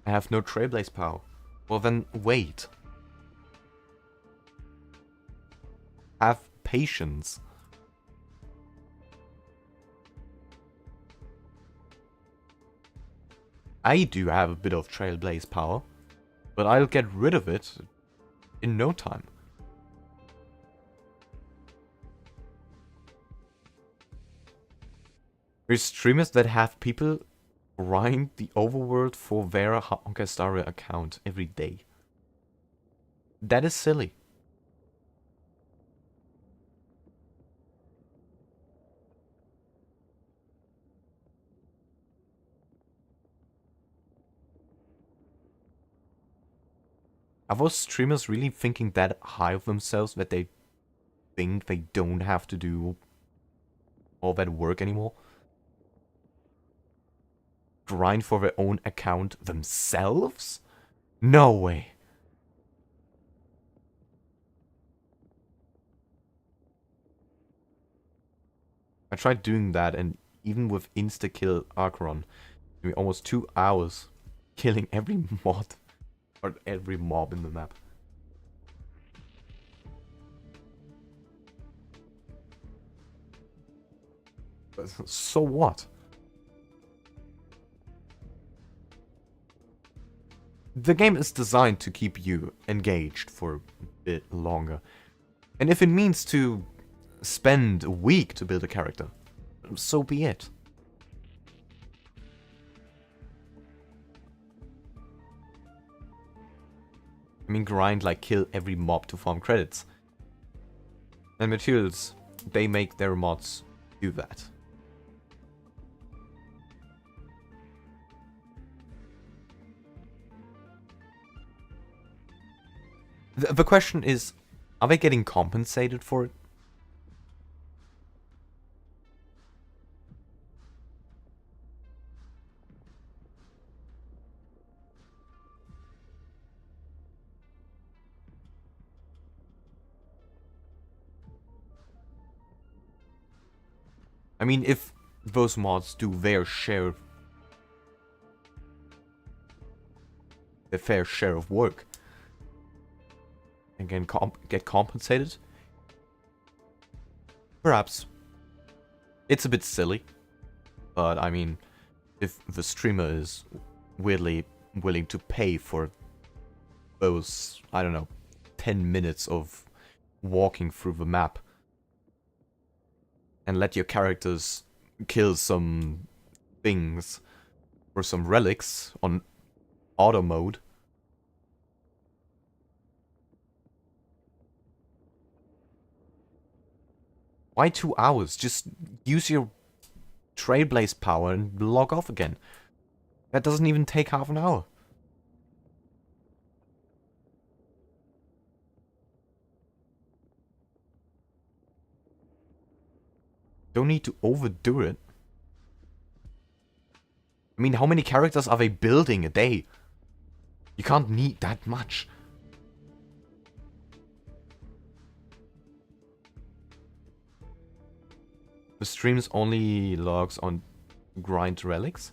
I have no Trailblaze power. Well then, wait. Have patience. I do have a bit of Trailblaze power, but I'll get rid of it in no time. There's streamers that have people grind the overworld for their Honkai starrail account every day. That is silly. Are those streamers really thinking that high of themselves that they think they don't have to do all that work anymore? Grind for their own account themselves? No way. I tried doing that, and even with insta-kill Archeron, it took me almost 2 hours killing every mod or every mob in the map. But so what? The game is designed to keep you engaged for a bit longer. And if it means to spend a week to build a character, so be it. I mean, grind like kill every mob to farm credits. And materials, they make their mods do that. The question is, are they getting compensated for it? I mean, if those mods do their fair share of work, and get compensated, perhaps. It's a bit silly, but I mean, if the streamer is weirdly willing to pay for those, I don't know, 10 minutes of walking through the map and let your characters kill some things or some relics on auto mode, why 2 hours? Just use your Trailblaze power and log off again. That doesn't even take half an hour. Don't need to overdo it. I mean, how many characters are they building a day? You can't need that much. The streams only logs on grind relics.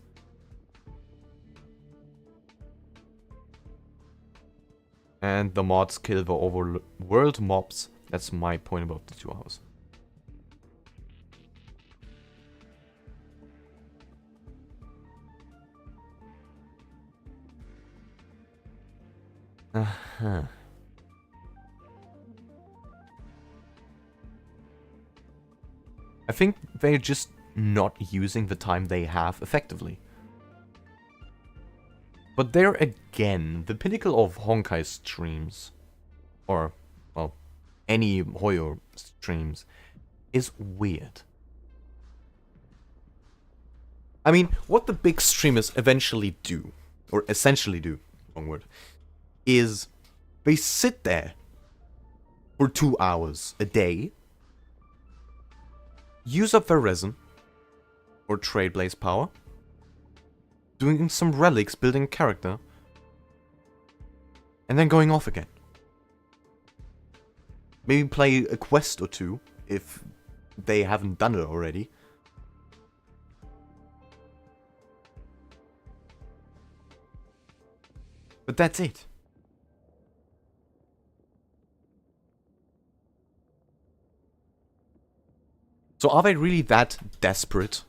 And the mods kill the overworld mobs. That's my point about the 2 hours. Uh-huh. I think they're just not using the time they have effectively. But there again, the pinnacle of Honkai streams, or, well, any Hoyo streams, is weird. I mean, what the big streamers eventually do, or essentially do, wrong word, is they sit there for 2 hours a day, use up their resin, or Trailblaze power, doing some relics, building a character, and then going off again. Maybe play a quest or two, if they haven't done it already. But that's it. So are they really that desperate?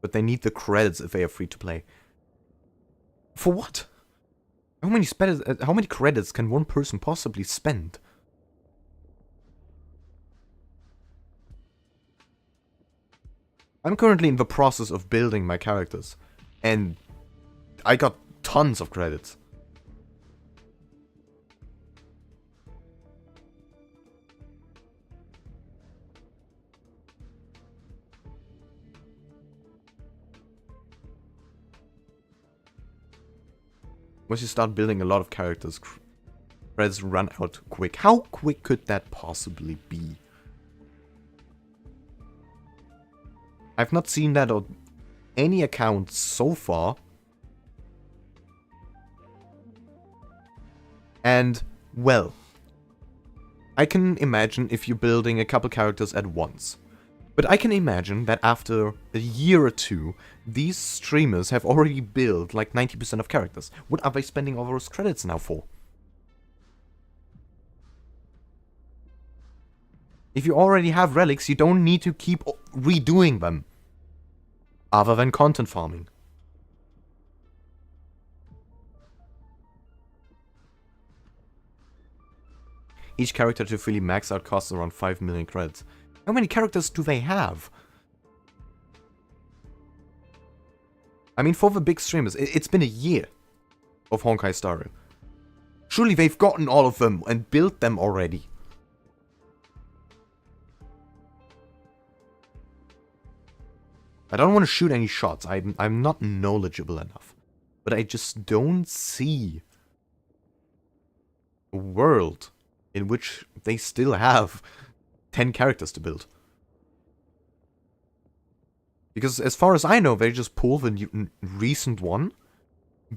But they need the credits if they are free to play. For what? How many credits can one person possibly spend? I'm currently in the process of building my characters, and I got tons of credits. Once you start building a lot of characters, credits run out quick. How quick could that possibly be? I've not seen that on any account so far. And, well, I can imagine if you're building a couple characters at once. But I can imagine that after a year or two, these streamers have already built like 90% of characters. What are they spending all those credits now for? If you already have relics, you don't need to keep redoing them. Other than content farming. Each character to fully max out costs around 5 million credits. How many characters do they have? I mean, for the big streamers, it's been a year of Honkai Star Rail. Surely they've gotten all of them and built them already. I don't want to shoot any shots. I'm not knowledgeable enough. But I just don't see a world in which they still have 10 characters to build. Because as far as I know, they just pull the recent one,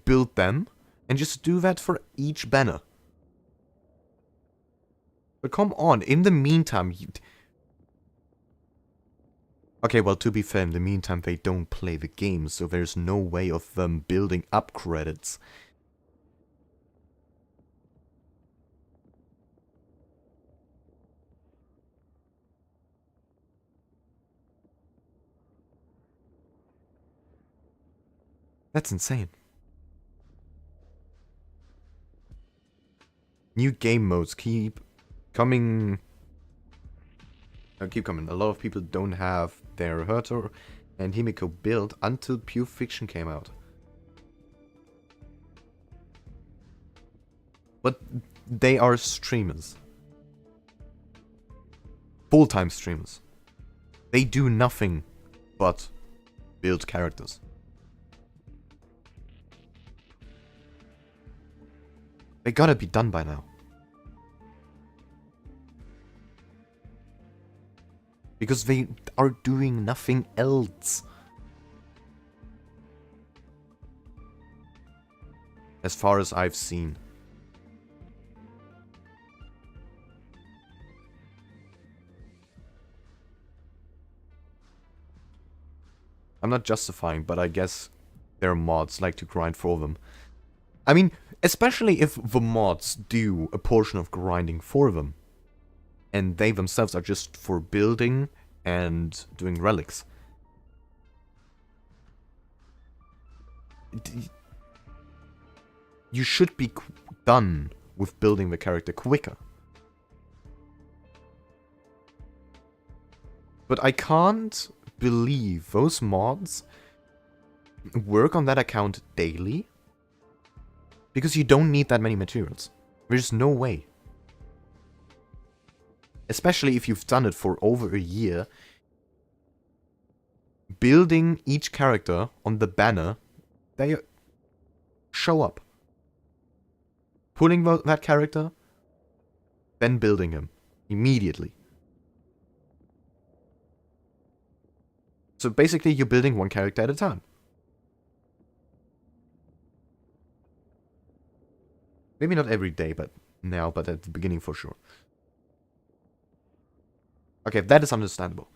build them, and just do that for each banner. But come on, in the meantime, okay, well, to be fair, in the meantime, they don't play the game, so there's no way of them building up credits. That's insane. New game modes keep coming. Keep coming. A lot of people don't have their Hertor and Himiko built until Pure Fiction came out. But they are streamers. Full-time streamers. They do nothing but build characters. They gotta be done by now. Because they are doing nothing else. As far as I've seen. I'm not justifying, but I guess their mods like to grind for them. I mean, especially if the mods do a portion of grinding for them. And they themselves are just for building and doing relics. You should be done with building the character quicker. But I can't believe those mods work on that account daily. Because you don't need that many materials. There's no way. Especially if you've done it for over a year. Building each character on the banner, they show up. Pulling that character, then building him immediately. So basically you're building one character at a time. Maybe not every day, but now, but at the beginning for sure. Okay, that is understandable.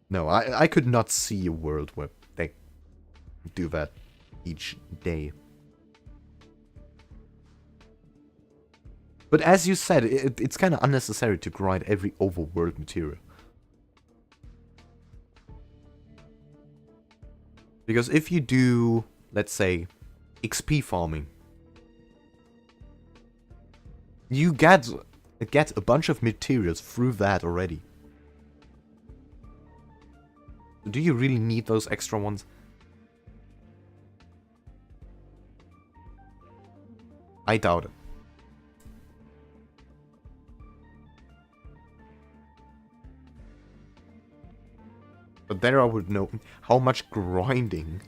No, I could not see a world where they do that each day. But as you said, it's kind of unnecessary to grind every overworld material. Because if you do, let's say, XP farming, you get a bunch of materials through that already. Do you really need those extra ones? I doubt it. But there I would know how much grinding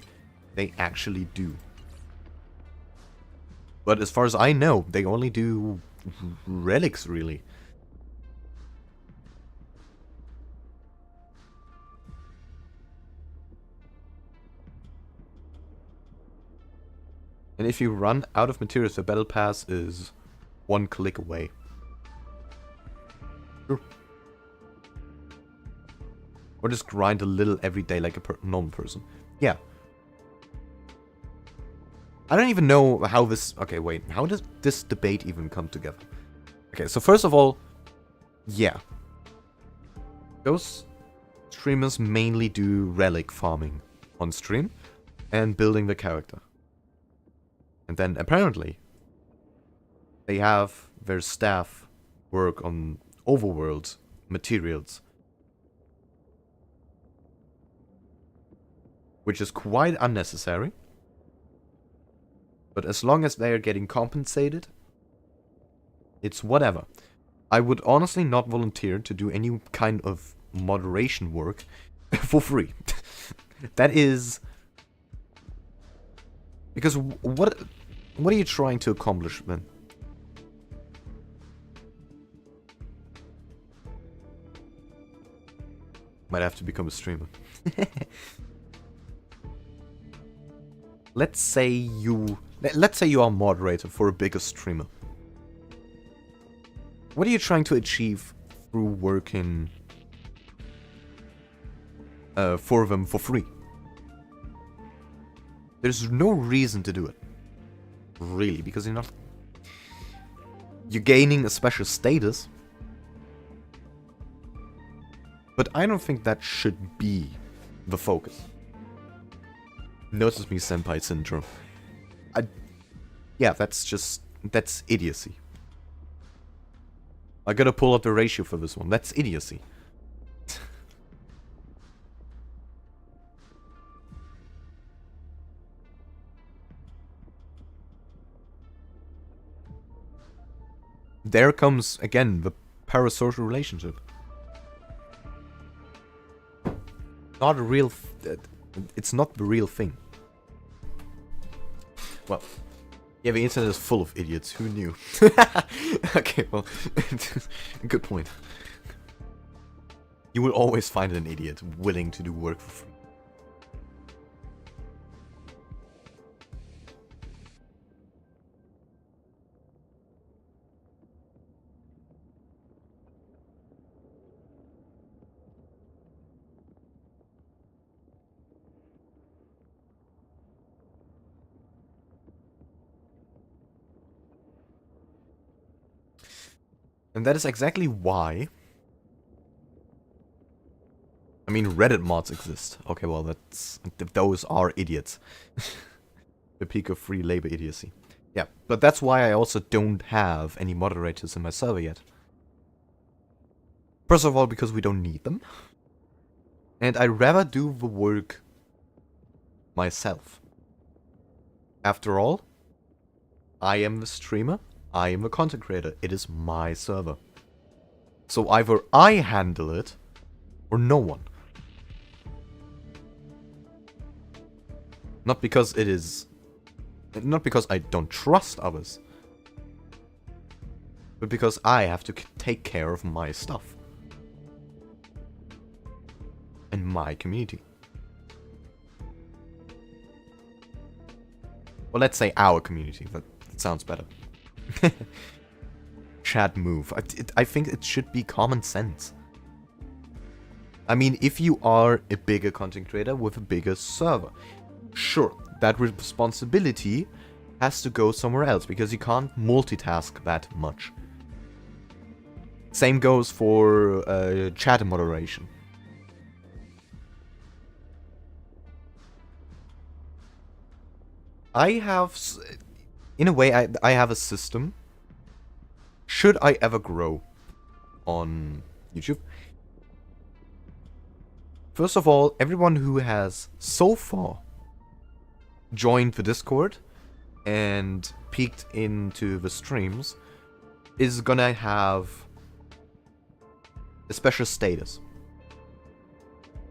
they actually do. But as far as I know, they only do relics, really. And if you run out of materials, the battle pass is one click away. Sure. Or just grind a little every day like a normal person. Yeah. I don't even know how this... Okay, wait. How does this debate even come together? Okay, so first of all, yeah. Those streamers mainly do relic farming on stream and building the character. And then apparently they have their staff work on overworld materials. Which is quite unnecessary. But as long as they are getting compensated, it's whatever. I would honestly not volunteer to do any kind of moderation work for free. That is... Because what are you trying to accomplish then? Might have to become a streamer. let's say you are a moderator for a bigger streamer. What are you trying to achieve through working for them for free? There's no reason to do it. Really, because you're gaining a special status. But I don't think that should be the focus. Notice me, senpai syndrome. Yeah, that's idiocy. I gotta pull up the ratio for this one. That's idiocy. There comes, again, the parasocial relationship. Not a real... it's not the real thing. Well, yeah, the internet is full of idiots. Who knew? Okay, well, good point. You will always find an idiot willing to do work for free. And that is exactly why... I mean, Reddit mods exist. Okay, well, those are idiots. The peak of free labor idiocy. Yeah, but that's why I also don't have any moderators in my server yet. First of all, because we don't need them. And I'd rather do the work myself. After all, I am the streamer. I am the content creator. It is my server. So either I handle it, or no one. Not because it is... Not because I don't trust others. But because I have to take care of my stuff. And my community. Well, let's say our community. That sounds better. Chat move. I think it should be common sense. I mean, if you are a bigger content creator with a bigger server, sure, that responsibility has to go somewhere else because you can't multitask that much. Same goes for chat moderation. I have, in a way, I have a system. Should I ever grow on YouTube? First of all, everyone who has so far joined the Discord and peeked into the streams is gonna have a special status.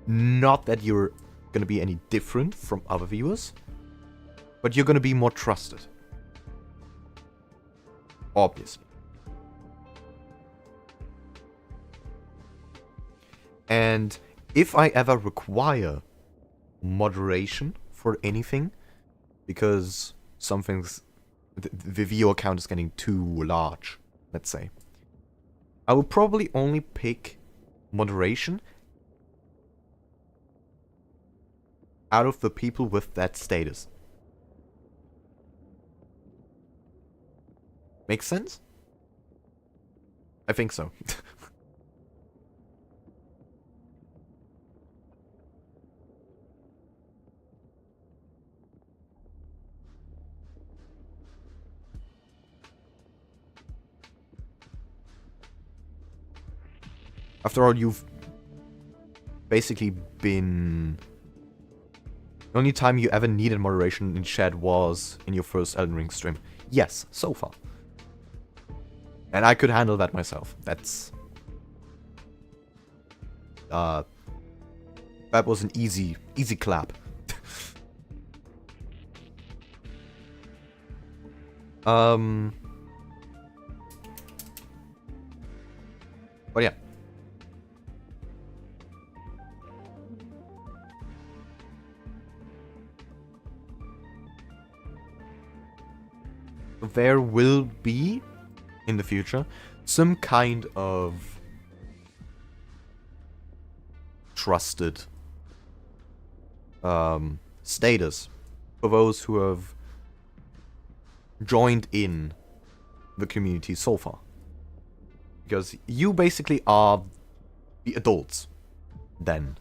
Not that you're gonna be any different from other viewers, but you're gonna be more trusted. Obviously. And if I ever require moderation for anything, because the viewer count is getting too large, let's say, I will probably only pick moderation out of the people with that status. Makes sense? I think so. After all, you've basically been... The only time you ever needed moderation in chat was in your first Elden Ring stream. Yes, so far. And I could handle that myself. That's... that was an easy clap. But yeah. there will be, in the future, some kind of trusted status for those who have joined in the community so far. Because you basically are the adults then.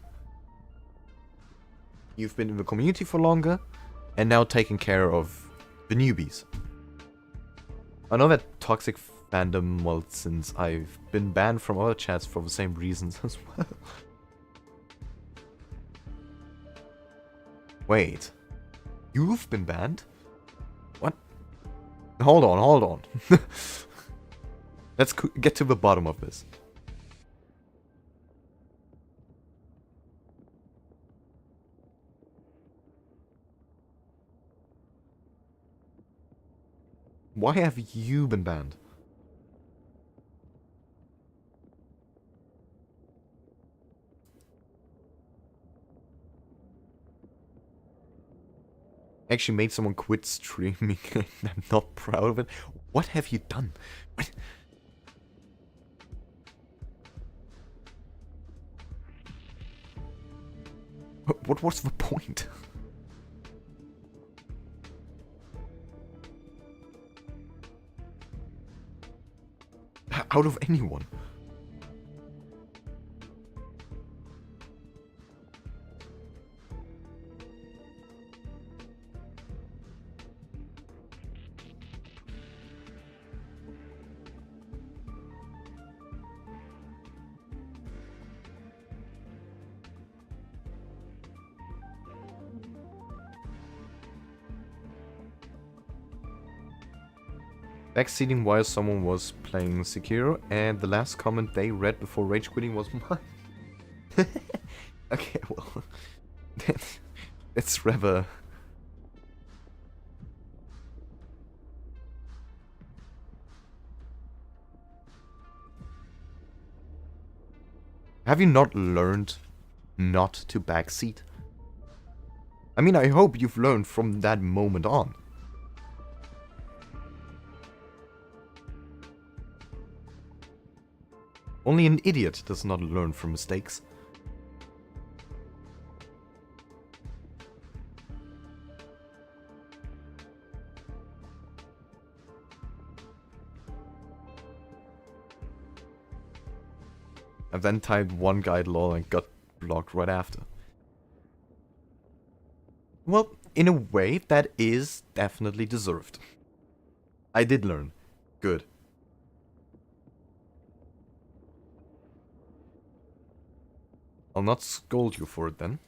You've been in the community for longer and now taking care of the newbies. I know that toxic fandom, well, since I've been banned from other chats for the same reasons as well. Wait. You've been banned? What? Hold on, hold on. Let's get to the bottom of this. Why have you been banned? Actually made someone quit streaming and I'm not proud of it. What have you done? What? What was the point? Out of anyone. Backseating while someone was playing Sekiro, and the last comment they read before rage quitting was mine. Okay, well, it's rather. Have you not learned not to backseat? I mean, I hope you've learned from that moment on. Only an idiot does not learn from mistakes. I then typed one guide lol and got blocked right after. Well, in a way, that is definitely deserved. I did learn. Good. I'll not scold you for it then.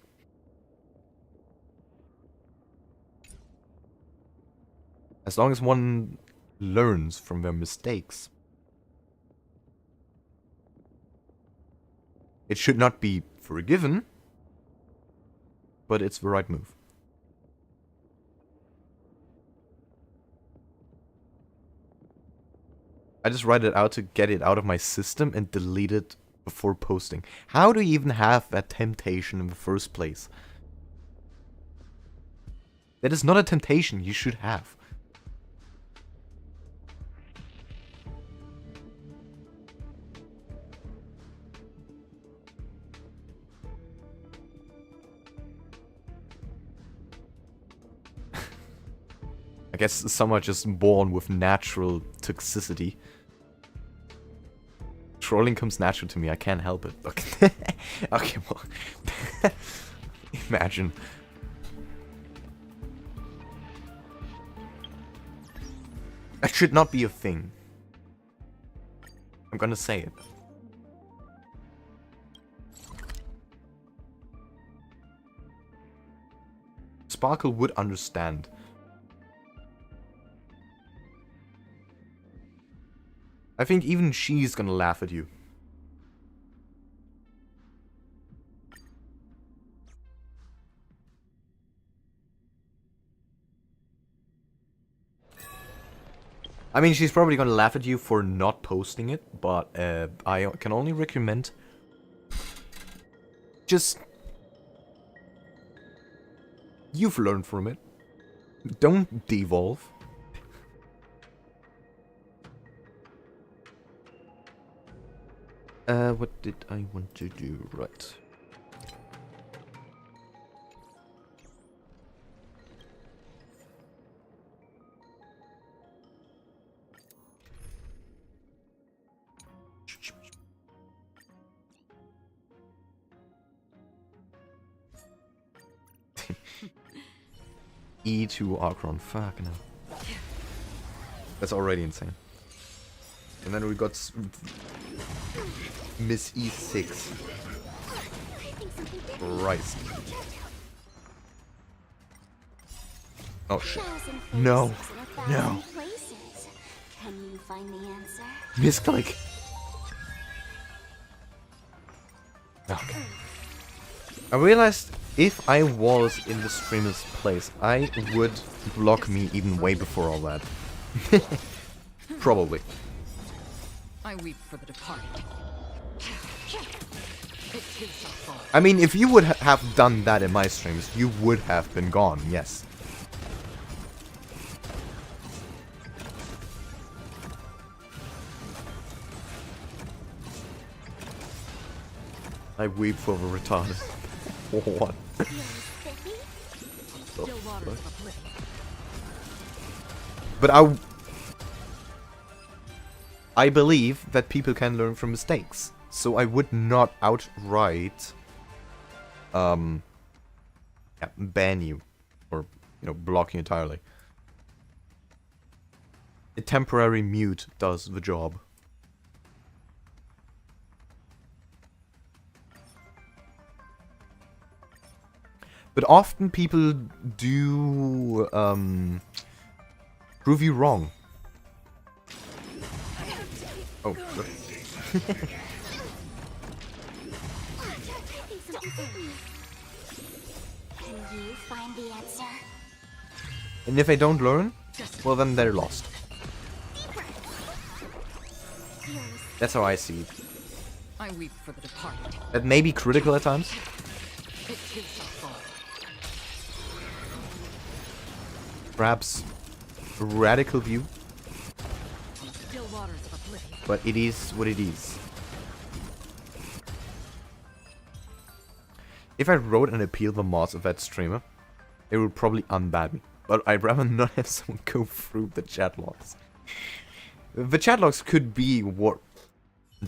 As long as one learns from their mistakes. It should not be forgiven, but it's the right move. I just write it out to get it out of my system and delete it before posting. How do you even have that temptation in the first place? That is not a temptation you should have. I guess some are just born with natural toxicity. Trolling comes natural to me, I can't help it. Okay, okay, well... Imagine. That should not be a thing. I'm gonna say it. Sparkle would understand. I think even she's gonna laugh at you. I mean, she's probably gonna laugh at you for not posting it, but I can only recommend just... You've learned from it. Don't devolve. What did I want to do? Right. E2 Archon. Fuck no. That's already insane. And then we got Miss E6. Christ. Oh shit. No. No. Can you find the answer? Misclick. Okay. I realized if I was in the streamer's place, I would block me even way before all that. Probably. I weep for the departed. It is a fall. I mean, if you would have done that in my streams, you would have been gone, yes. I weep for the retarded. What? Still waters of oblivion. But I believe that people can learn from mistakes. So I would not outright ban you or block you entirely. A temporary mute does the job. But often people do prove you wrong. Oh, look. Can you find the answer? And if they don't learn, well then they're lost. That's how I see it. I weep for the departed. That may be critical at times. It is a fall. Perhaps a radical view, Still waters of oblivion. but it is what it is. If I wrote an appeal the mods of that streamer, it would probably unban me. But I'd rather not have someone go through the chat logs. The chat logs could be what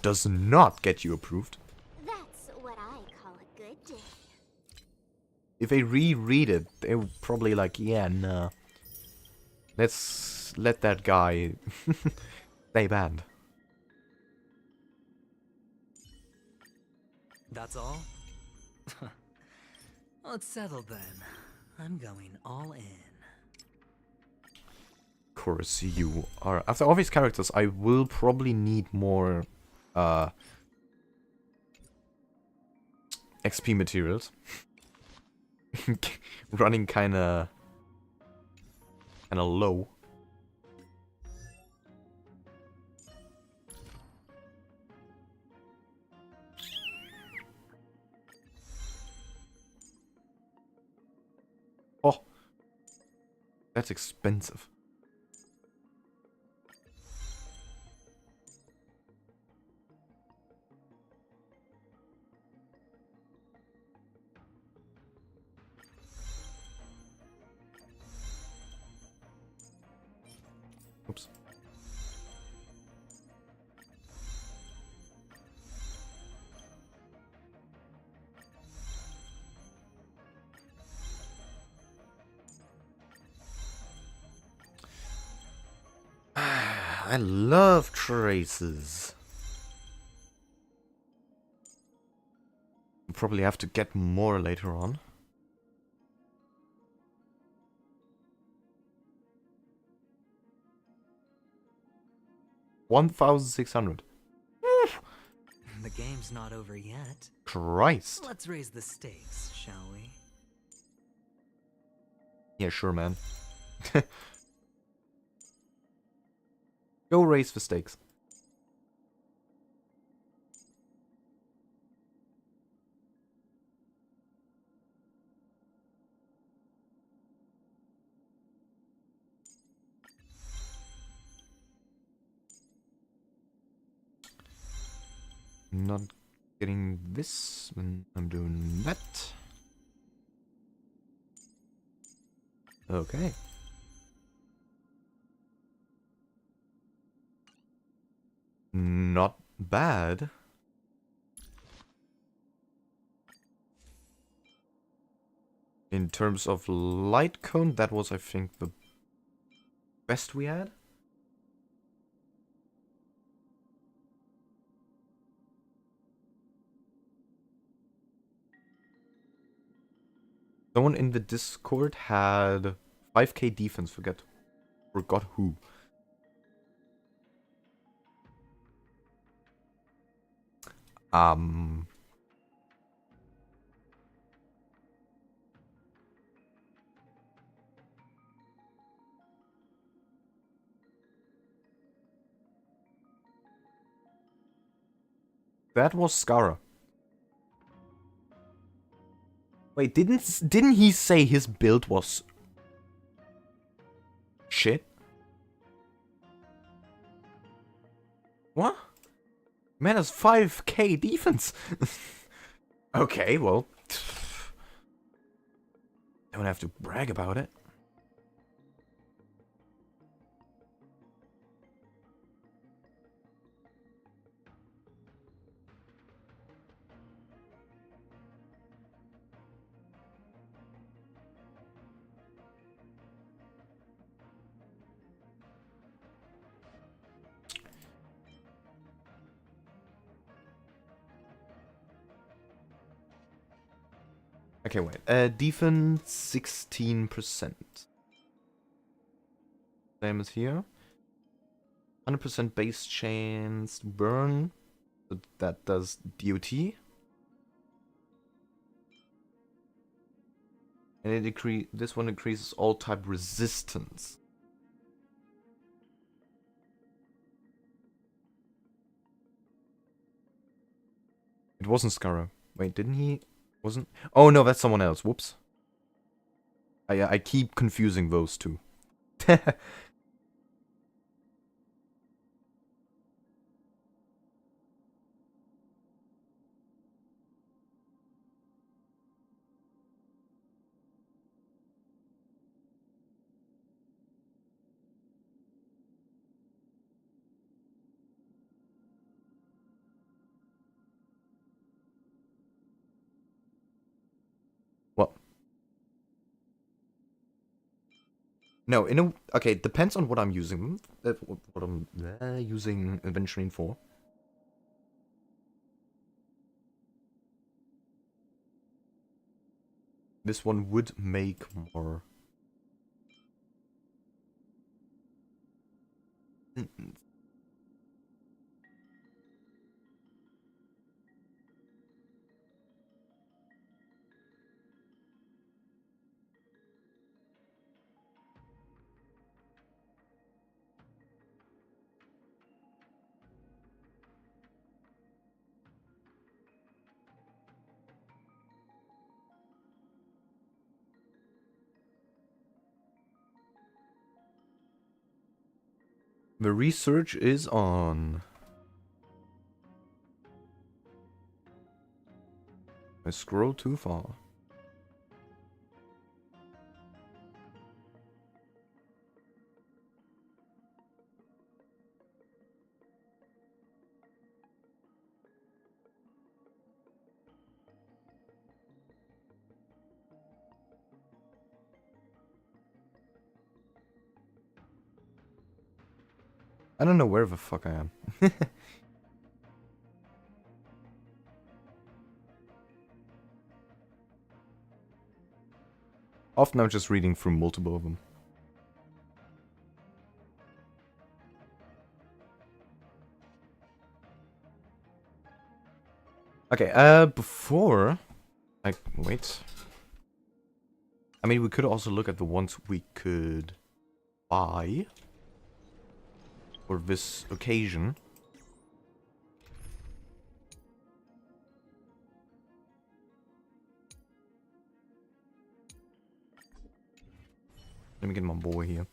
does not get you approved. That's what I call a good day. If they reread it, they would probably like, yeah, nah. Let's let that guy stay banned. That's all? Well, it's settled then. I'm going all in. Of course, you are. After all these characters, I will probably need more XP materials. Running kinda low. Oh, that's expensive. Oops. I love traces. We'll probably have to get more later on. $1,600. The game's not over yet. Christ. Let's raise the stakes, shall we? Yeah, sure, man. Go raise the stakes. not getting this when I'm doing that. Okay. Not bad. In terms of light cone, that was, I think, the best we had. Someone in the Discord had 5k defense, forgot who. That was Skara. Wait, didn't he say his build was shit? What? Man has 5k defense. Okay, well, don't have to brag about it. Okay, wait. Defense 16%. Same as here. 100% base chance burn. So that does DOT. And this one increases all type resistance. It wasn't Skara. Wait, didn't he? Wasn't? Oh no, that's someone else. Whoops. I keep confusing those two. What? No, okay, it depends on what I'm using. What I'm using Aventurine for. This one would make more. The research is on. I scroll too far. I don't know where the fuck I am. Often I'm just reading through multiple of them. Okay, before wait. I mean, we could also look at the ones we could buy for this occasion. Let me get my boy here.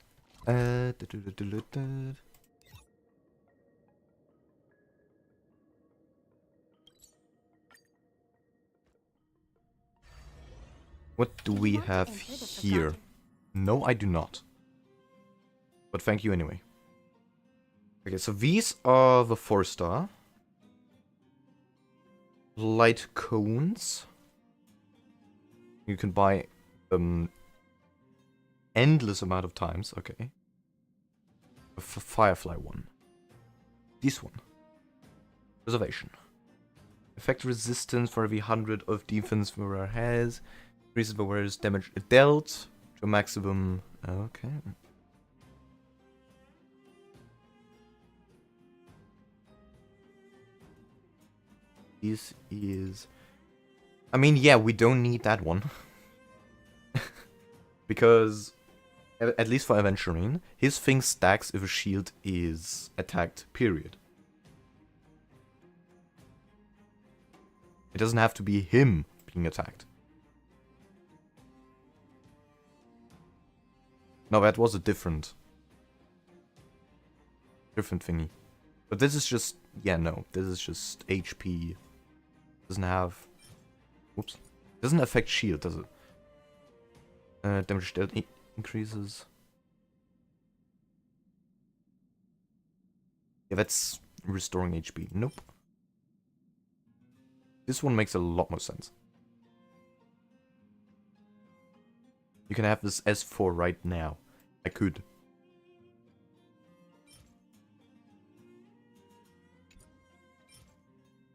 What do we want to have enter the here? facade? No, I do not. But thank you anyway. Okay, so these are the 4-star. Light cones. You can buy them endless amount of times. Okay. The Firefly one. This one. Preservation. Effect resistance for every 100 of defense the wearer has. Increases the wearer's damage dealt to a maximum. Okay. This is... I mean, yeah, we don't need that one. Because, at least for Aventurine, his thing stacks if a shield is attacked, period. It doesn't have to be him being attacked. No, that was a different thingy. But this is just... Yeah, no. This is just HP. Doesn't have... Whoops. Doesn't affect shield, does it? Damage dealt increases. Yeah, that's restoring HP. Nope. This one makes a lot more sense. You can have this S4 right now. I could.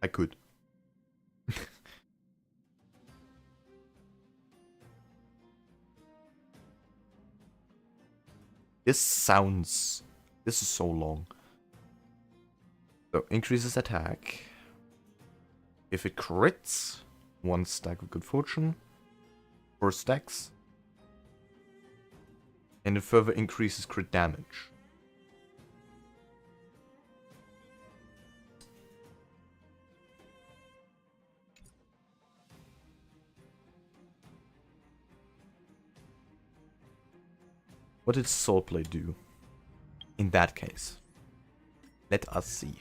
I could. This sounds... This is so long. So, increases attack. If it crits, 1 stack of good fortune. 4 stacks. And it further increases crit damage. What did Swordblade do in that case? Let us see.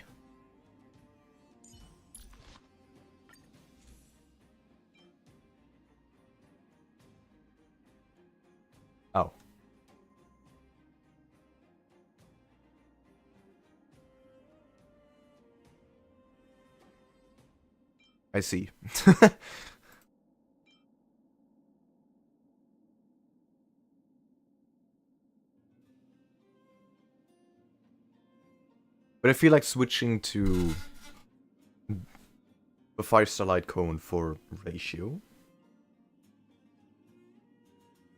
Oh. I see. But I feel like switching to a 5-star light cone for ratio.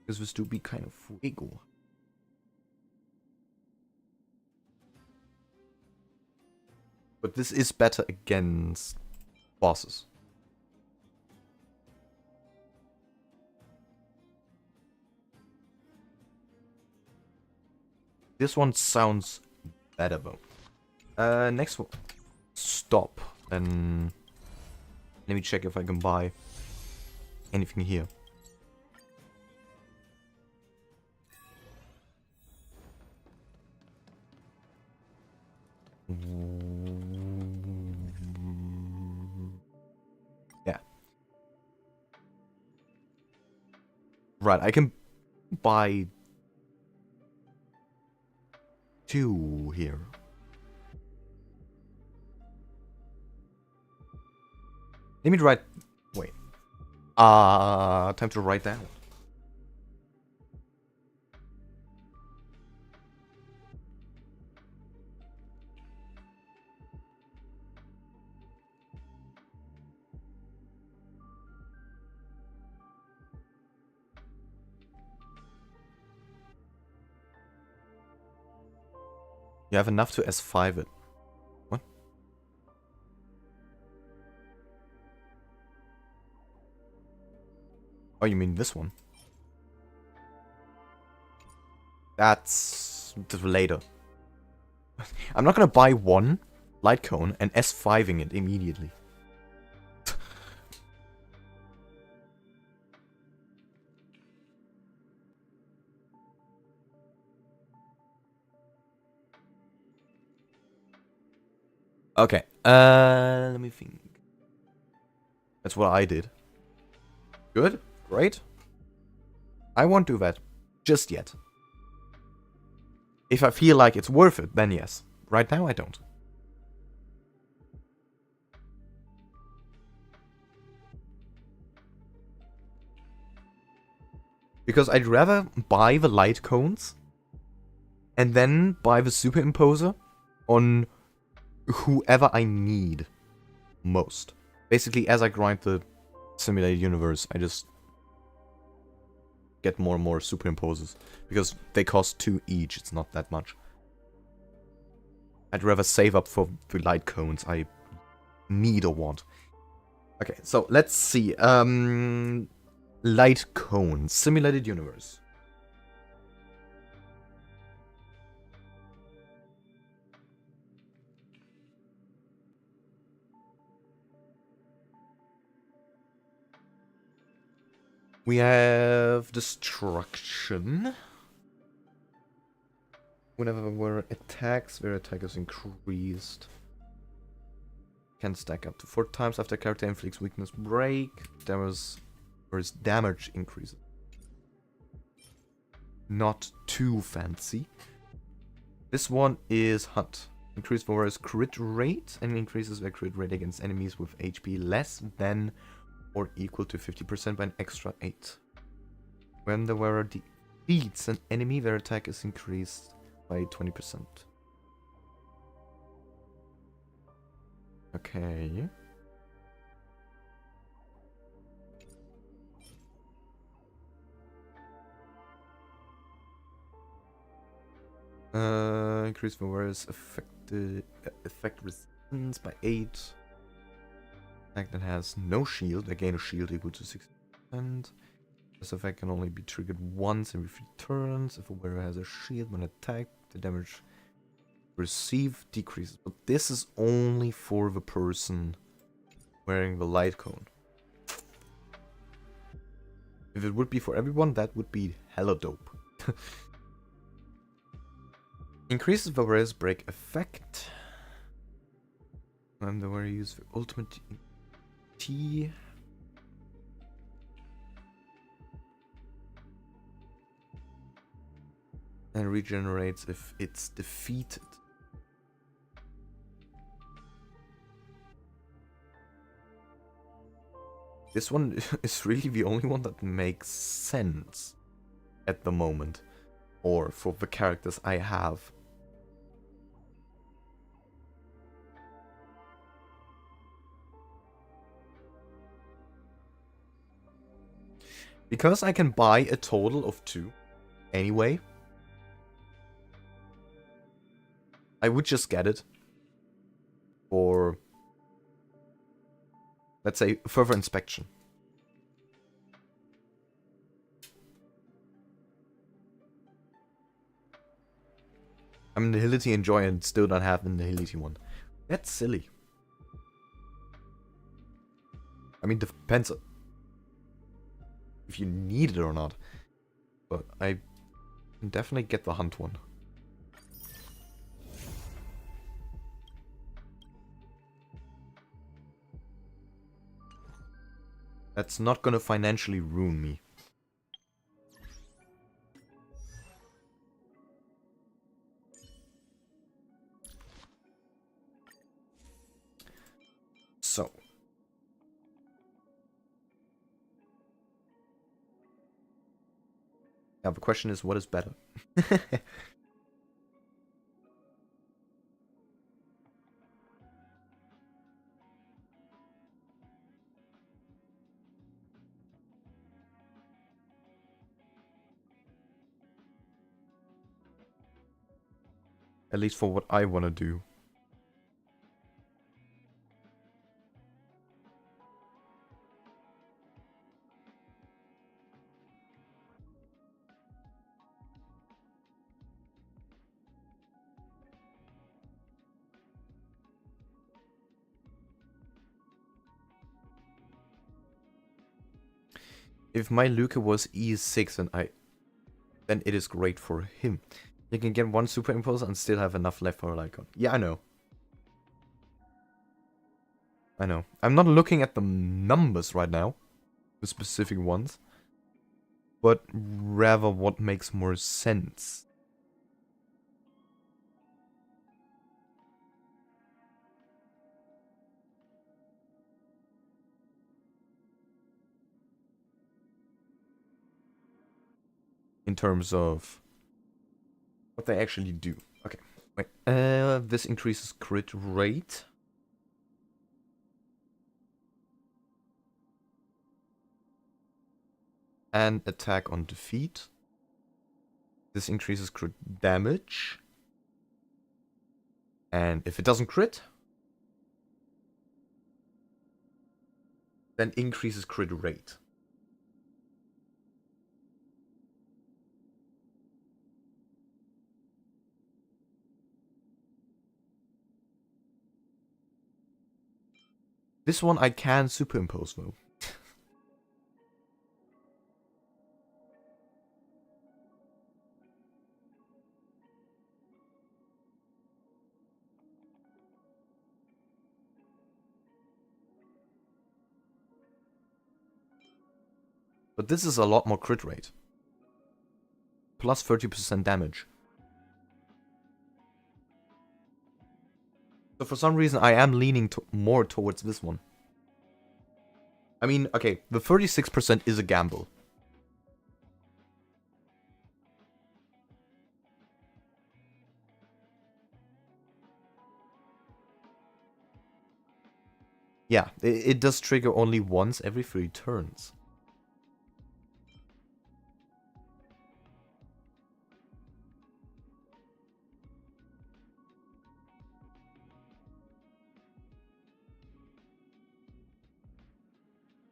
Because this do be kind of fuego. But this is better against bosses. This one sounds better though. Next one. Stop. And let me check if I can buy anything here. Yeah. Right, I can buy 2 here. Let me write... Wait. Time to write down. You have enough to S5 it. What? Oh, you mean this one? That's later. I'm not gonna buy 1 light cone and S5ing it immediately. Okay, let me think. That's what I did. Good, great. I won't do that. Just yet. If I feel like it's worth it, then yes. Right now, I don't. Because I'd rather buy the light cones and then buy the superimposer on whoever I need most. Basically, as I grind the simulated universe, I just get more and more superimposers. Because they cost 2 each, it's not that much. I'd rather save up for the light cones I need or want. Okay, so let's see. Light cones, simulated universe. We have destruction. Whenever there attacks, their attack is increased. Can stack up to 4 times after character inflicts weakness break. Whereas damage increases. Not too fancy. This one is Hunt. Increase Warrior's crit rate and increases their crit rate against enemies with HP less than or equal to 50% by an extra 8. When the wearer defeats an enemy, their attack is increased by 20%. Okay. Increase the wearer's effect resistance by 8. Attack that has no shield. They gain a shield equal to 60%. This effect can only be triggered once every 3 turns. If a wearer has a shield when attacked, the damage received decreases. But this is only for the person wearing the light cone. If it would be for everyone, that would be hella dope. Increases the wearer's break effect. When the wearer uses the ultimate T. And regenerates if it's defeated. This one is really the only one that makes sense at the moment. Or for the characters I have. Because I can buy a total of 2 anyway, I would just get it for, let's say, further inspection. I'm Nihility Enjoy and still don't have the Nihility one. That's silly. I mean, depends if you need it or not. But I can definitely get the Hunt one. That's not gonna financially ruin me. So. Now the question is, what is better? At least for what I want to do. If my Luca was E6 then it is great for him. You can get 1 superimpulse and still have enough left for a Lycon. Yeah, I know. I know. I'm not looking at the numbers right now. The specific ones. but rather what makes more sense. In terms of what they actually do. Okay, wait. This increases crit rate. And attack on defeat. This increases crit damage. And if it doesn't crit, then increases crit rate. This one I can superimpose though. But this is a lot more crit rate. Plus 30% damage. So for some reason I am leaning more towards this one. I mean, okay, the 36% is a gamble. Yeah, it does trigger only once every 3 turns.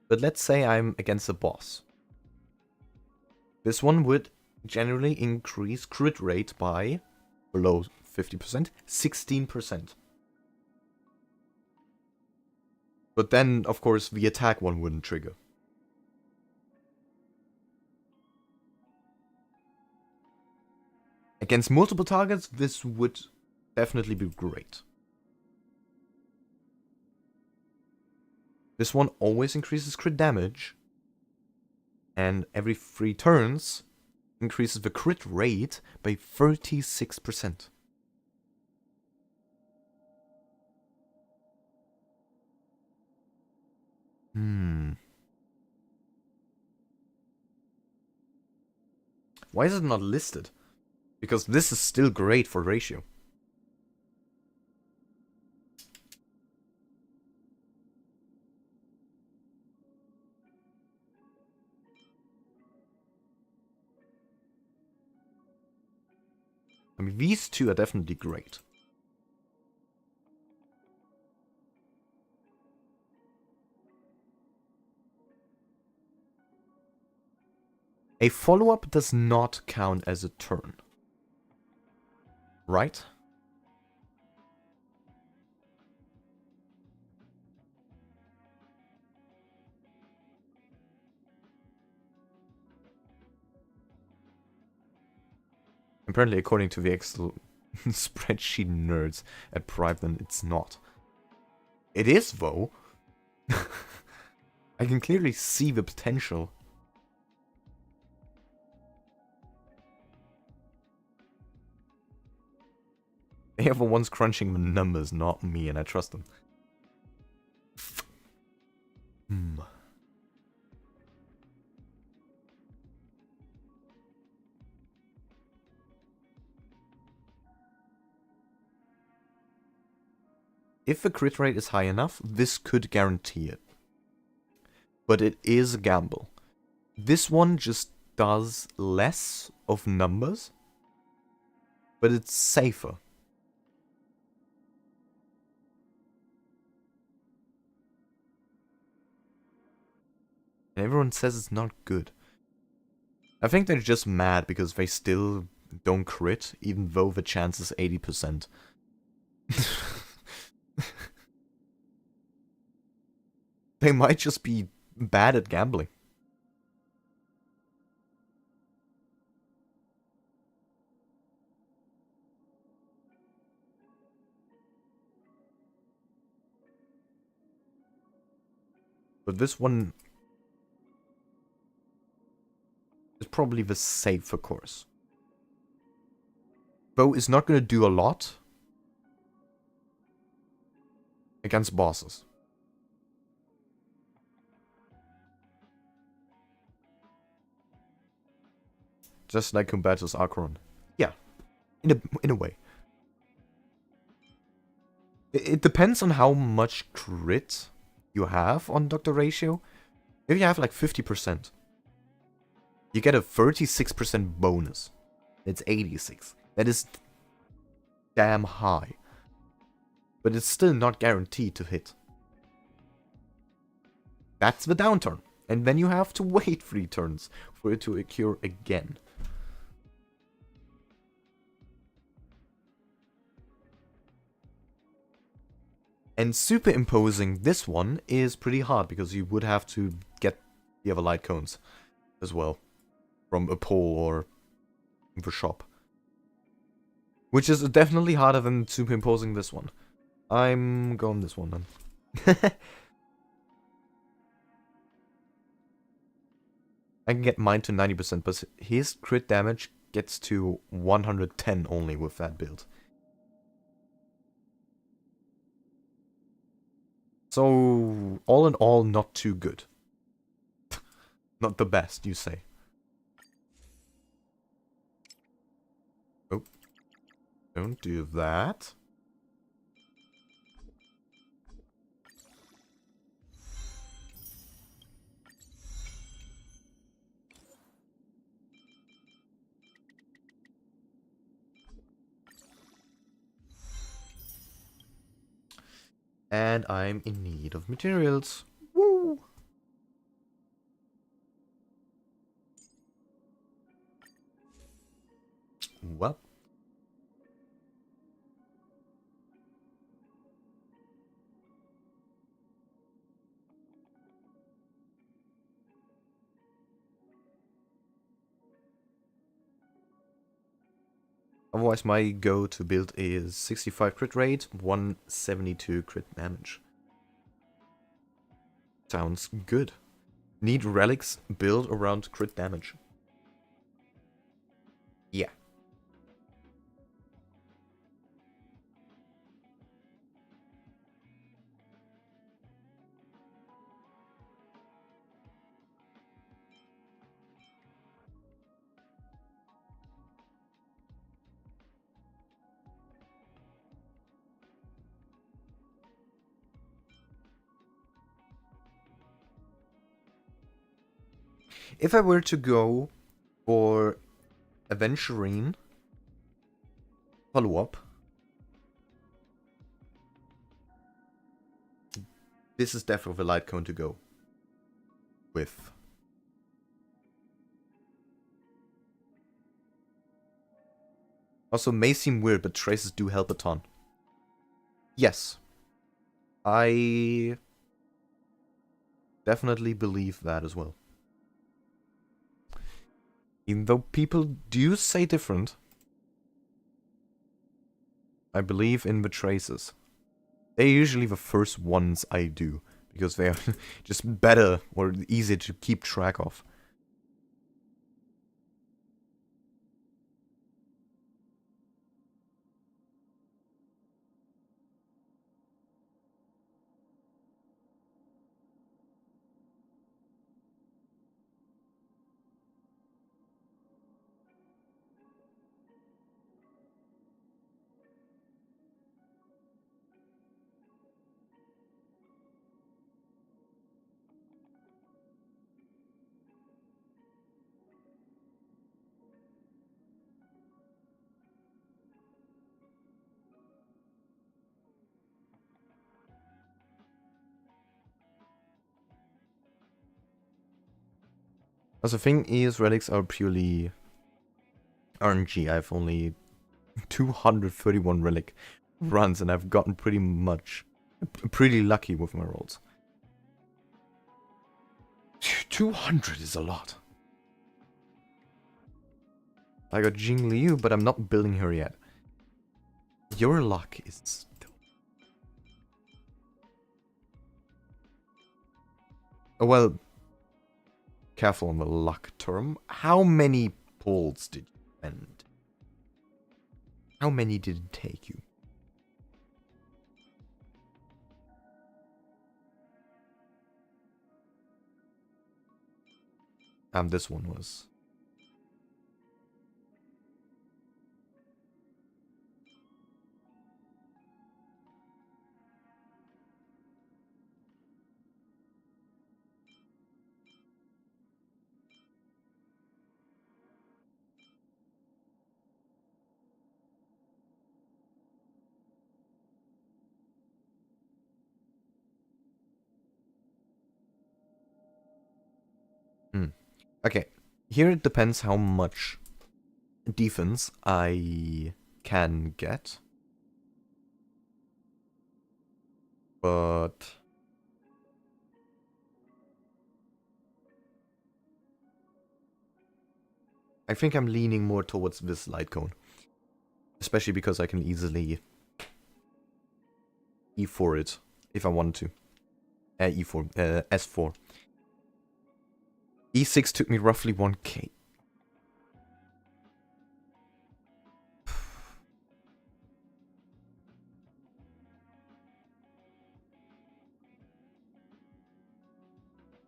But let's say I'm against a boss. This one would generally increase crit rate by below 50%, 16%. But then, of course, the attack one wouldn't trigger. Against multiple targets, this would definitely be great. This one always increases crit damage. And every 3 turns, increases the crit rate by 36%. Why is it not listed? Because this is still great for ratio. I mean, these two are definitely great. A follow-up does not count as a turn. Right? Apparently, according to the Excel spreadsheet nerds at Priveton, it's not. It is, though. I can clearly see the potential. They are the ones crunching the numbers, not me, and I trust them. If the crit rate is high enough, this could guarantee it. But it is a gamble. This one just does less of numbers, but it's safer. And everyone says it's not good. I think they're just mad because they still don't crit, even though the chance is 80%. They might just be bad at gambling. But this one probably the safer course. Bow is not going to do a lot against bosses. Just like Combatus Acheron. Yeah, in a way. It depends on how much crit you have on Doctor Ratio. If you have like 50%, you get a 36% bonus. It's 86. That is damn high. But it's still not guaranteed to hit. That's the downturn. And then you have to wait 3 turns for it to occur again. And superimposing this one is pretty hard, because you would have to get the other light cones as well from a pole or the shop. Which is definitely harder than superimposing this one. I'm going this one then. I can get mine to 90%, but his crit damage gets to 110 only with that build. So, all in all, not too good. Not the best, you say. Oh. Don't do that. And I'm in need of materials. Woo! Well. Otherwise, my go to build is 65 crit rate, 172 crit damage. Sounds good. Need relics build around crit damage. Yeah. If I were to go for Aventurine follow-up, this is definitely the light cone to go with. Also, may seem weird, but traces do help a ton. Yes. I definitely believe that as well. Even though people do say different, I believe in the traces. They're usually the first ones I do, because they are just better or easier to keep track of. As the thing is, relics are purely RNG. I have only 231 relic runs, and I've gotten pretty lucky with my rolls. 200 is a lot. I got Jing Liu, but I'm not building her yet. Your luck is still... Oh, well... Careful on the luck term. How many pulls did you spend? How many did it take you? And this one was. Okay, here it depends how much defense I can get. But I think I'm leaning more towards this light cone. Especially because I can easily E4 it if I wanted to. E4, S4. E6 took me roughly 1k.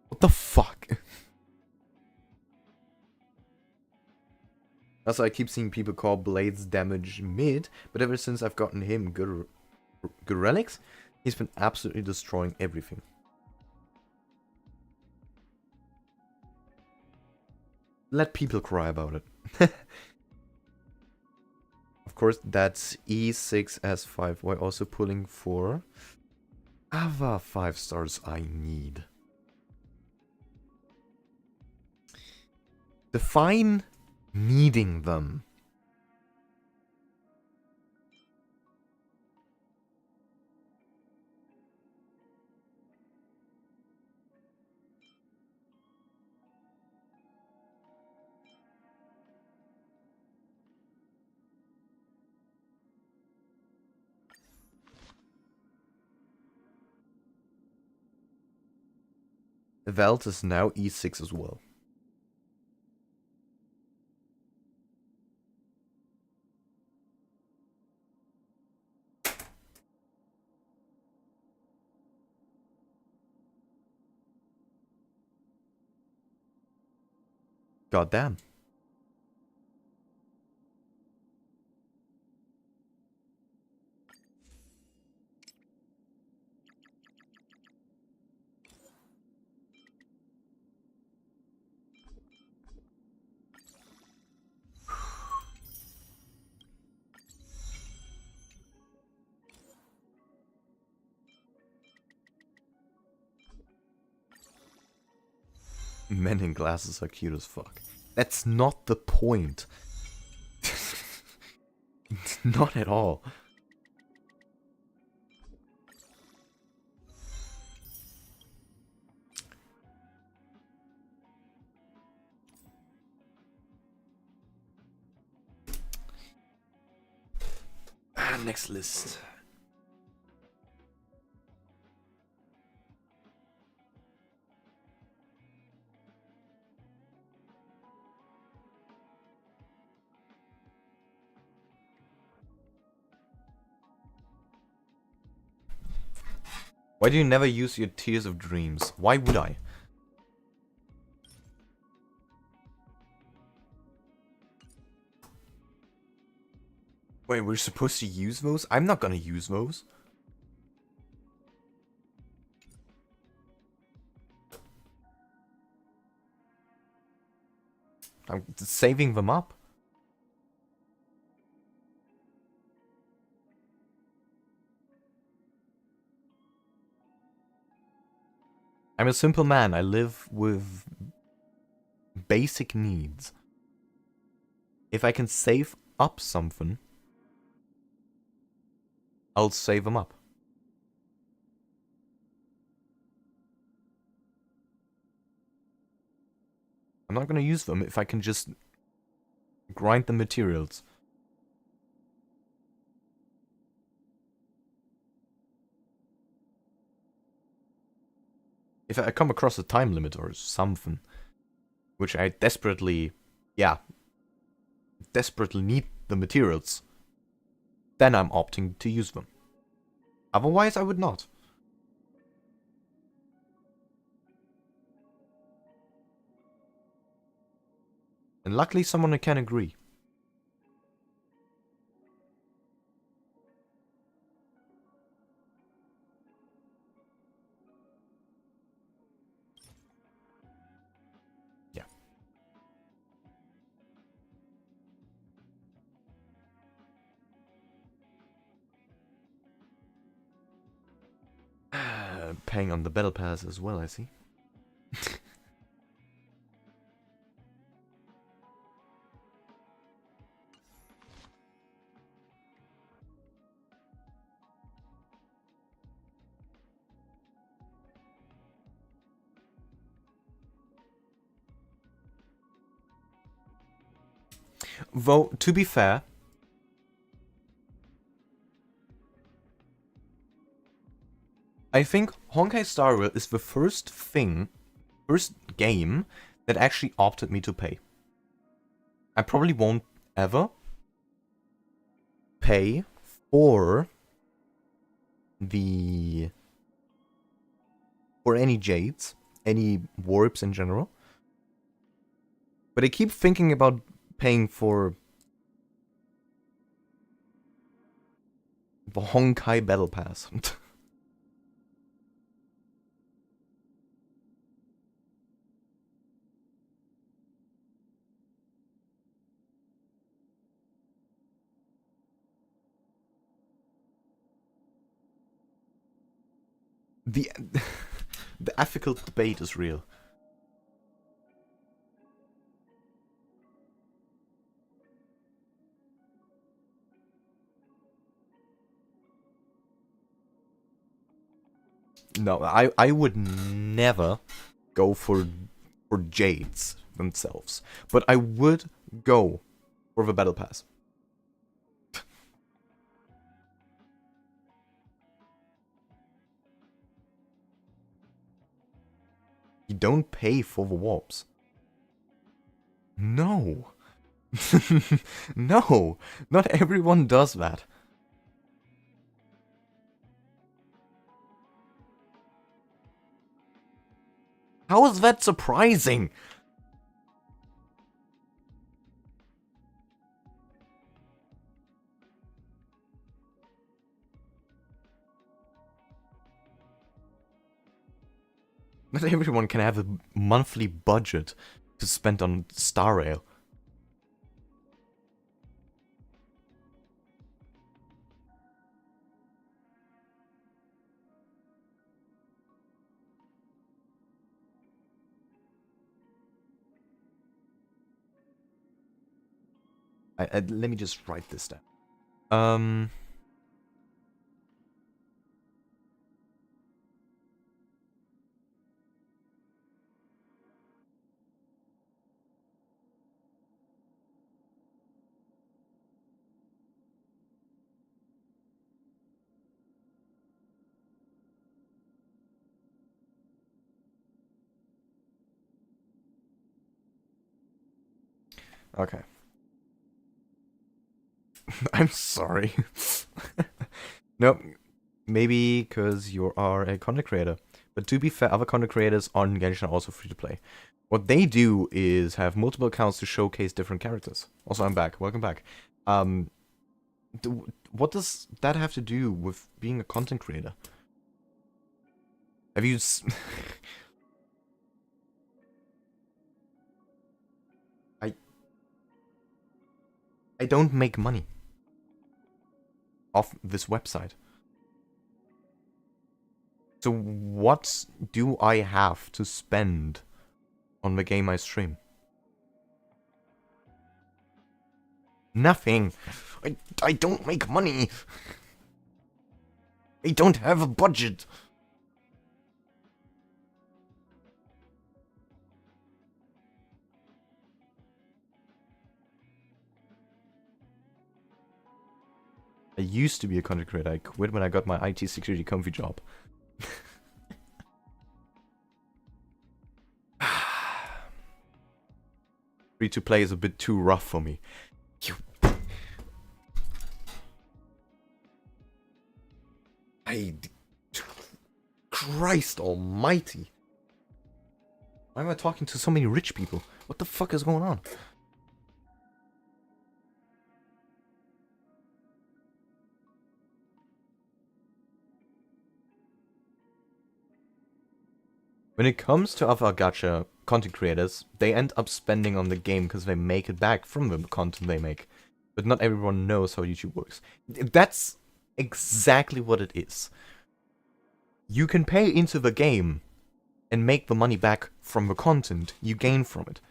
What the fuck? Also, I keep seeing people call Blade's damage mid, but ever since I've gotten him good relics, he's been absolutely destroying everything. Let people cry about it. Of course, that's E6 S5. We're also pulling for other 5 stars I need. Define needing them. Velt is now E6 as well. God damn. Men in glasses are cute as fuck. That's not the point. Not at all. Next list. Why do you never use your Tears of Dreams? Why would I? Wait, we're supposed to use those? I'm not gonna use those. I'm saving them up. I'm a simple man. I live with basic needs. If I can save up something, I'll save them up. I'm not gonna use them if I can just grind the materials. If I come across a time limit or something, which I desperately, yeah, desperately need the materials, then I'm opting to use them. Otherwise, I would not. And luckily, someone can agree. Yeah. Paying on the battle pass as well, I see. Though, to be fair, I think Honkai Star Rail is the first game that actually opted me to pay. I probably won't ever pay for any jades, any warps in general. But I keep thinking about paying for the Honkai Battle Pass. the the ethical debate is real. No, I would never go for jades themselves, but I would go for the battle pass. You don't pay for the warps. No. No, not everyone does that. How is that surprising? Not everyone can have a monthly budget to spend on starrail. Let me just write this down. Okay. I'm sorry. Nope. Maybe because you are a content creator. But to be fair, other content creators on Genshin are also free to play. What they do is have multiple accounts to showcase different characters. Also, I'm back. Welcome back. What does that have to do with being a content creator? Have you... I don't make money off this website. So what do I have to spend on the game I stream? Nothing. I don't make money. I don't have a budget. I used to be a content creator. I quit when I got my IT security comfy job. Free to play is a bit too rough for me. You... Christ almighty. Why am I talking to so many rich people? What the fuck is going on? When it comes to other gacha content creators, they end up spending on the game because they make it back from the content they make. But not everyone knows how YouTube works. That's exactly what it is. You can pay into the game and make the money back from the content you gain from it.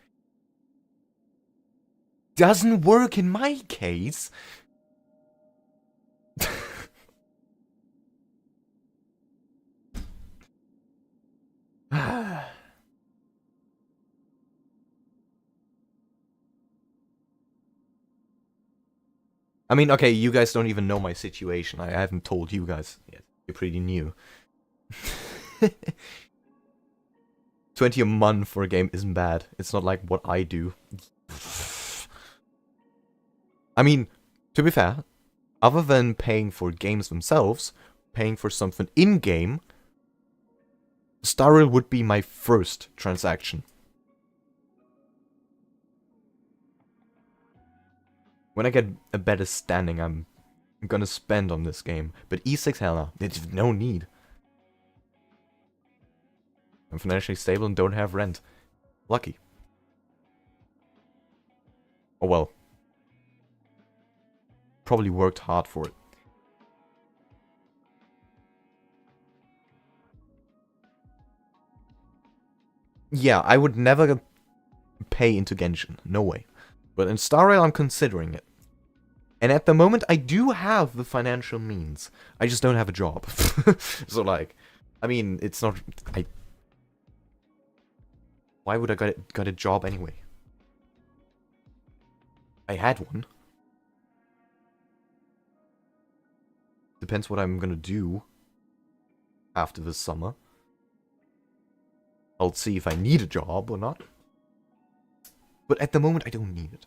Doesn't work in my case. I mean, okay, you guys don't even know my situation. I haven't told you guys yet. You're pretty new. 20 a month for a game isn't bad. It's not like what I do. I mean, to be fair, other than paying for games themselves, paying for something in-game, starrail would be my first transaction. When I get a better standing, I'm gonna spend on this game. But E6, hell no. There's no need. I'm financially stable and don't have rent. Lucky. Oh well. Probably worked hard for it. Yeah, I would never pay into Genshin. No way. But in starrail, I'm considering it. And at the moment, I do have the financial means. I just don't have a job. So, like, I mean, it's not... Why would I got a job anyway? I had one. Depends what I'm gonna do after this summer. I'll see if I need a job or not. But at the moment, I don't need it.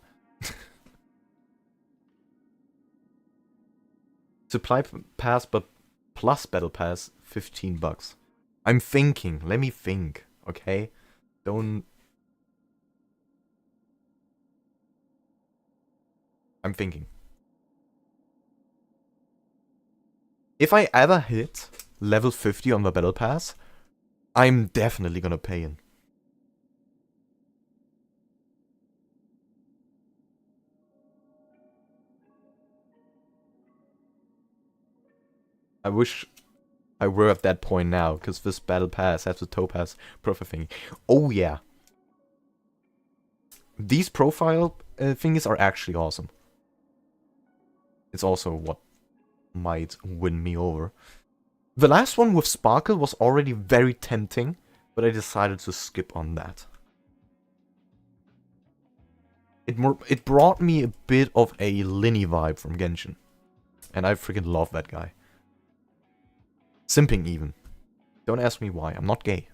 Supply pass, but plus battle pass, $15. I'm thinking. Let me think, okay? Don't... I'm thinking. If I ever hit level 50 on the battle pass, I'm definitely gonna pay in. I wish I were at that point now, because this battle pass has the topaz profile thing. Oh yeah. These profile thingies are actually awesome. It's also what might win me over. The last one with Sparkle was already very tempting, but I decided to skip on that. It brought me a bit of a Linny vibe from Genshin. And I freaking love that guy. Simping even. Don't ask me why, I'm not gay.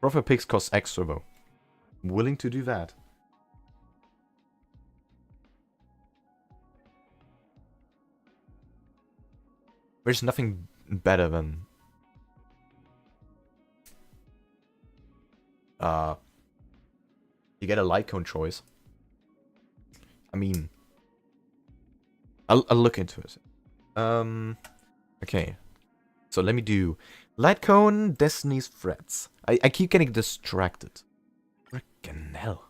Profile picks cost extra though. I'm willing to do that. There's nothing better than... You get a Lycone choice. I mean... I'll look into it. Okay. So let me do... Lightcone, Destiny's Threats. I keep getting distracted. Frickin' hell.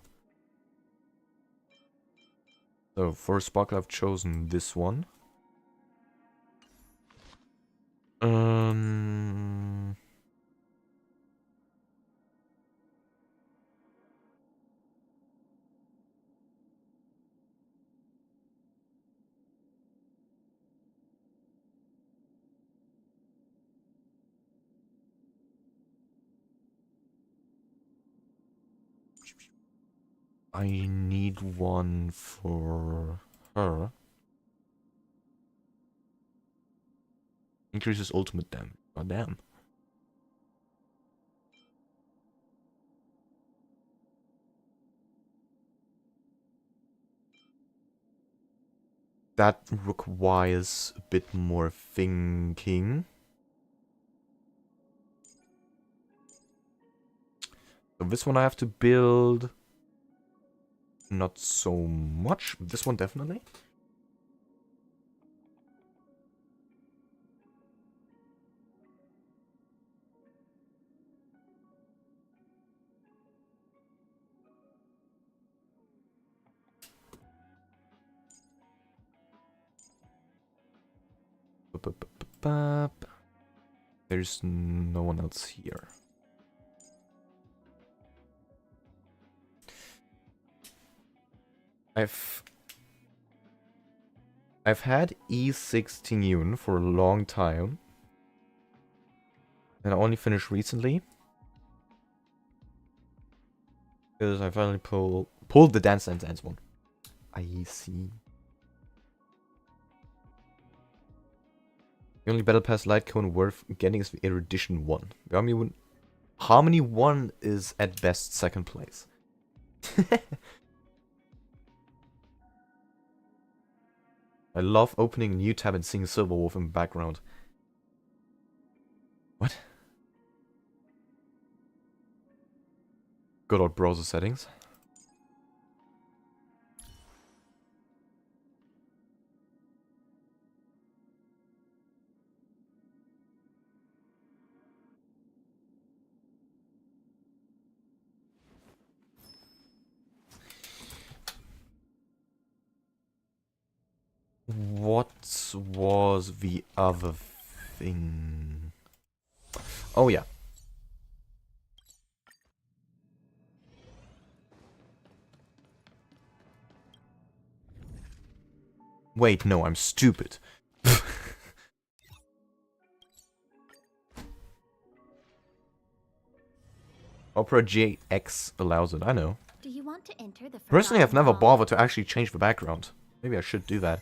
So for Sparkle I've chosen this one. I need one for her. Increases ultimate damage. God damn. that requires a bit more thinking. So this one I have to build. Not so much. This one definitely. There's no one else here. I've had E16 for a long time. And I only finished recently. Because I finally pulled the Dance Dance Dance one. I see. The only Battle Pass light cone worth getting is the Erudition 1. Harmony 1 is at best second place. I love opening a new tab and seeing Silverwolf in the background. What? Good old browser settings. What was the other thing? Oh yeah. Wait, no, I'm stupid. Opera GX allows it, I know. Do you want to enter the Personally, I've Forgotten never Hall? bothered to actually change the background. Maybe I should do that.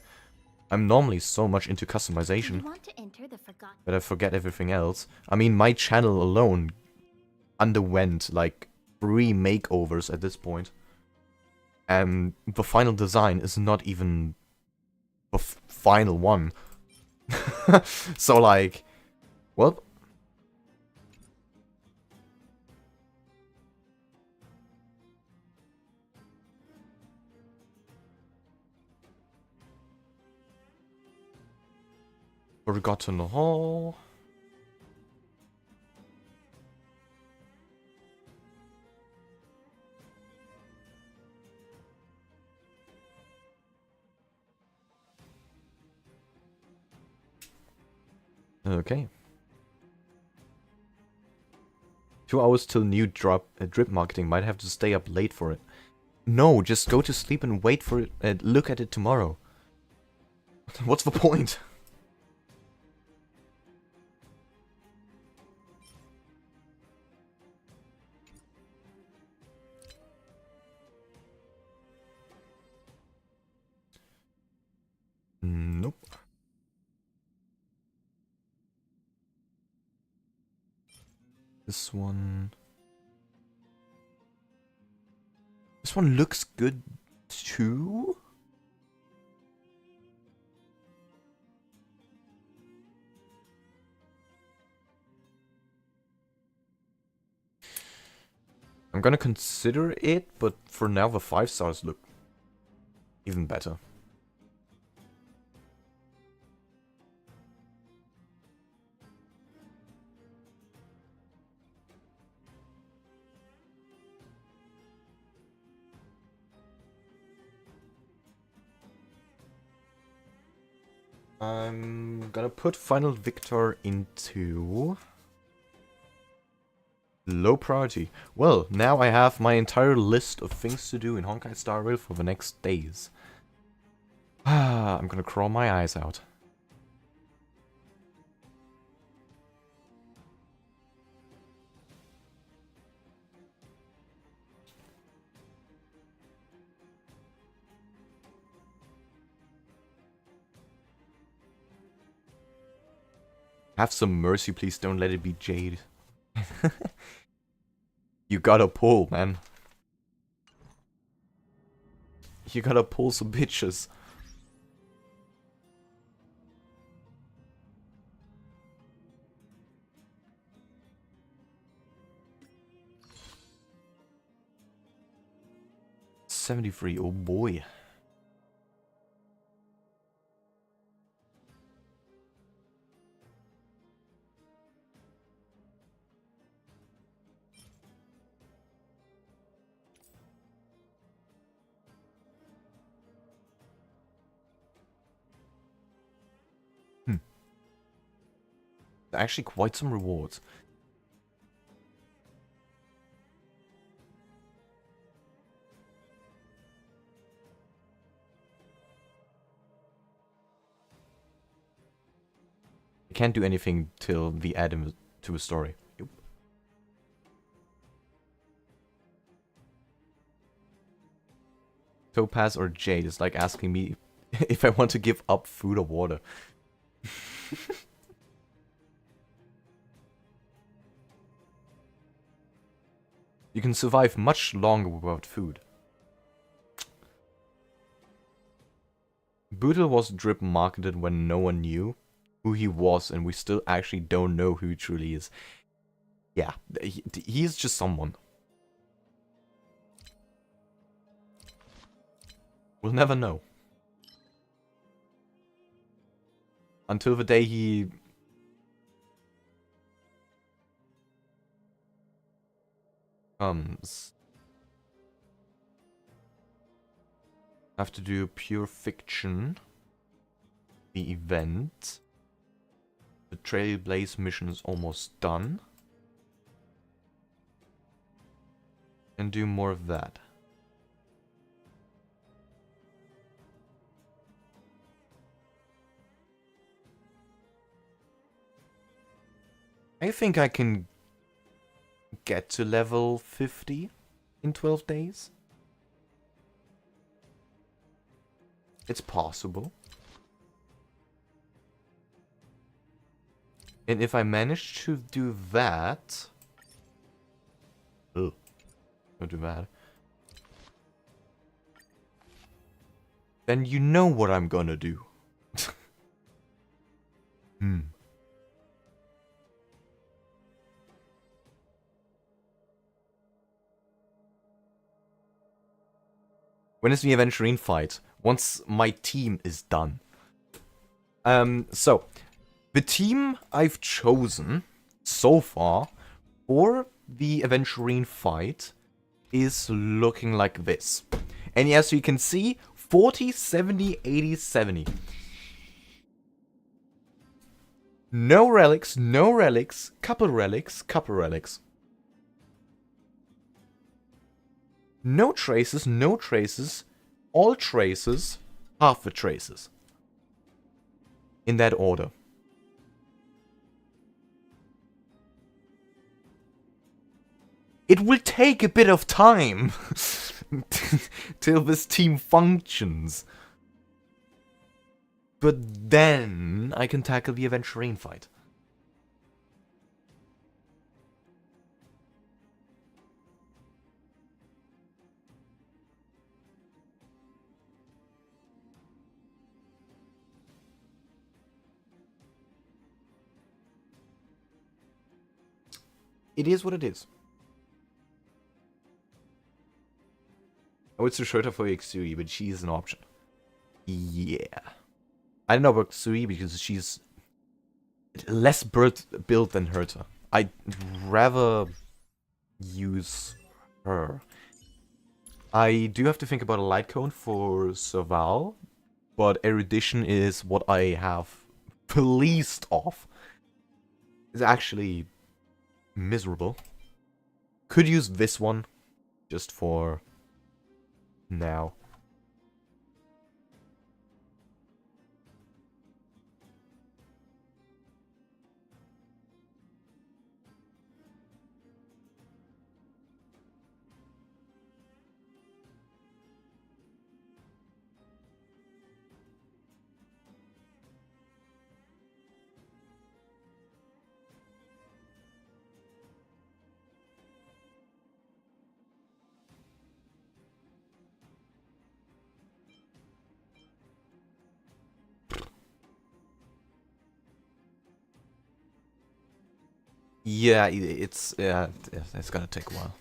I'm normally so much into Do customization you want to enter the Forgotten? that I forget everything else. I mean, my channel alone underwent like 3 makeovers at this point. And the final design is not even the final one. So like, well... Forgotten Hall. Okay. 2 hours till new drip marketing. Might have to stay up late for it. No, just go to sleep and wait for it and look at it tomorrow. What's the point? Nope. This one... This one looks good too? I'm gonna consider it, but for now the 5 stars look even better. I'm gonna put Final Victor into low priority. Well, now I have my entire list of things to do in Honkai Star Rail for the next days. I'm gonna crawl my eyes out. Have some mercy, please don't let it be Jade. You gotta pull, man. You gotta pull some bitches. 73, oh boy. Actually quite some rewards. I can't do anything till the add to a story. Yep. Topaz or Jade is like asking me if I want to give up food or water. You can survive much longer without food. Boodle was drip marketed when no one knew who he was, and we still actually don't know who he truly is. Yeah, he's just someone. We'll never know. Until the day he... comes. I have to do pure fiction. The event. The Trailblaze mission is almost done. And do more of that. I think I can get to level 50 in 12 days. It's possible. And if I manage to do that... Oh, don't do that. Then you know what I'm gonna do. When is the Aventurine fight? Once my team is done. So, the team I've chosen so far for the Aventurine fight is looking like this. And as you can see, 40, 70, 80, 70. No relics, couple relics, couple relics. No traces, all traces, half the traces. In that order. It will take a bit of time till this team functions. But then I can tackle the Aventurine fight. It is what it is. I would search her for Xui, but she is an option. Yeah. I don't know about Xui because she's less built than Herta. I'd rather use her. I do have to think about a light cone for Serval, but erudition is what I have the least of. It's actually miserable. Could use this one just for now. Yeah, it's gonna take a while.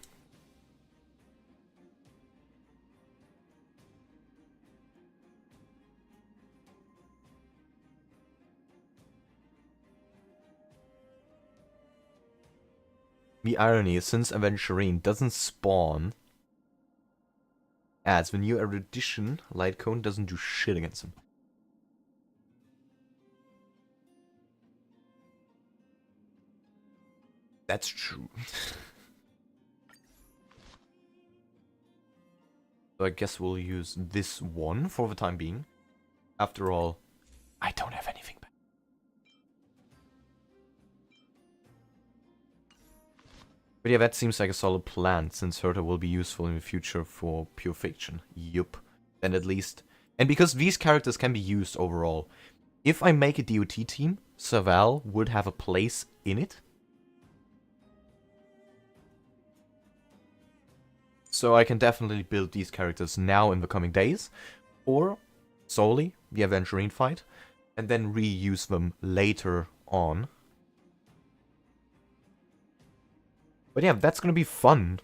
The irony is, since Aventurine doesn't spawn as the new erudition, light cone doesn't do shit against him. That's true. So I guess we'll use this one for the time being. After all, I don't have anything back. But yeah, that seems like a solid plan, since Herta will be useful in the future for pure fiction. Yup. Then at least. And because these characters can be used overall. If I make a DOT team, Serval would have a place in it. So I can definitely build these characters now in the coming days. Or solely the Aventurine fight. And then reuse them later on. But yeah, that's gonna be fun.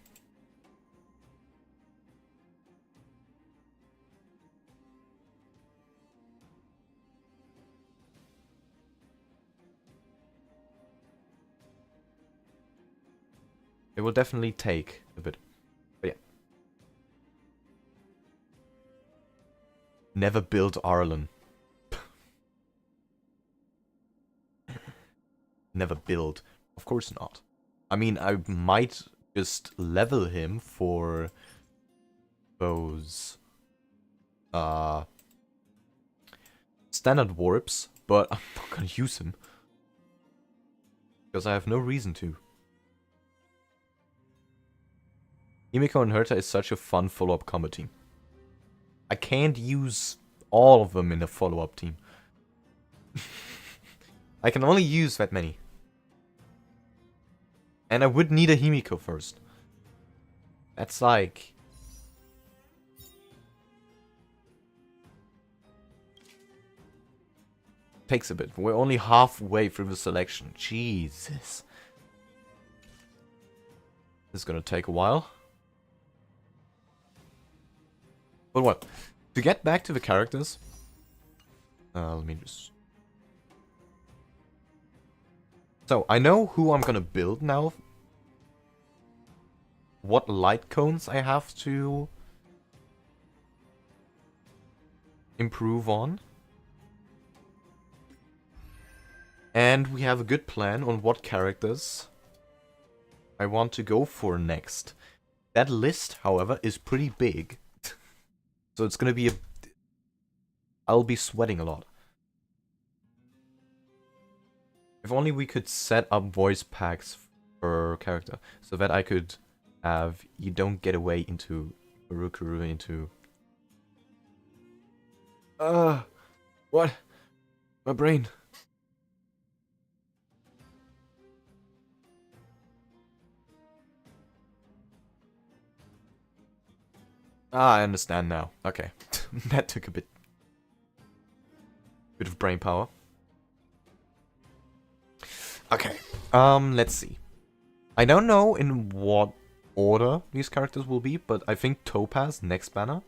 It will definitely take a bit. But yeah. Never build Arlen. Never build. Of course not. I mean, I might just level him for those standard warps, but I'm not gonna use him. Because I have no reason to. Himiko and Herta is such a fun follow-up combo team. I can't use all of them in a follow-up team. I can only use that many. And I would need a Himiko first. That's like... Takes a bit. We're only halfway through the selection. Jesus. This is gonna take a while. But what? To get back to the characters... let me just... So, I know who I'm gonna build now. What light cones I have to improve on. And we have a good plan on what characters I want to go for next. That list, however, is pretty big. So it's gonna be a... I'll be sweating a lot. If only we could set up voice packs per character, so that I could have you don't get away into Urukuru into... What? My brain. I understand now. Okay. That took a bit of brain power. Okay, let's see. I don't know in what order these characters will be, but I think Topaz next banner.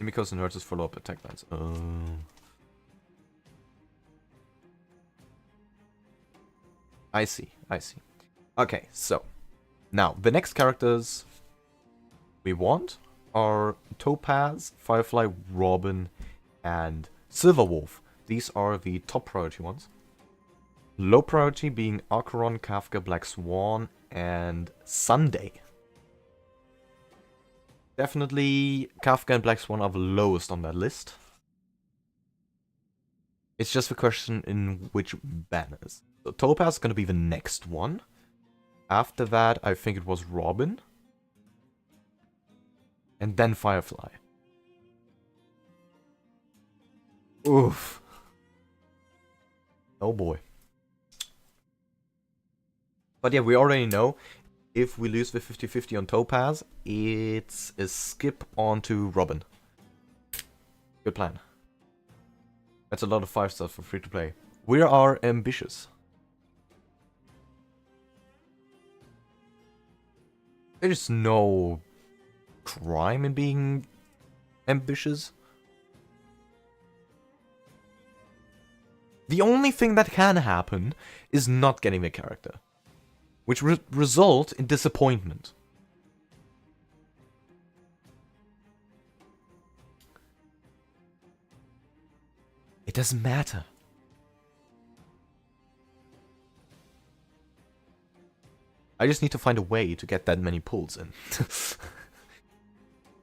Himiko's and Herta's follow-up attack lines. I see, I see. Okay, so. Now, the next characters we want are Topaz, Firefly, Robin, and Silverwolf. These are the top priority ones. Low priority being Acheron, Kafka, Black Swan, and Sunday. Definitely Kafka and Black Swan are the lowest on that list. It's just the question in which banners. So Topaz is going to be the next one. After that, I think it was Robin. And then Firefly. Oof. Oh boy. But yeah, we already know if we lose the 50-50 on Topaz, it's a skip on to Robin. Good plan. That's a lot of 5-stars for free to play. We are ambitious. There's no crime in being ambitious. The only thing that can happen is not getting the character, which result in disappointment. It doesn't matter. I just need to find a way to get that many pulls in.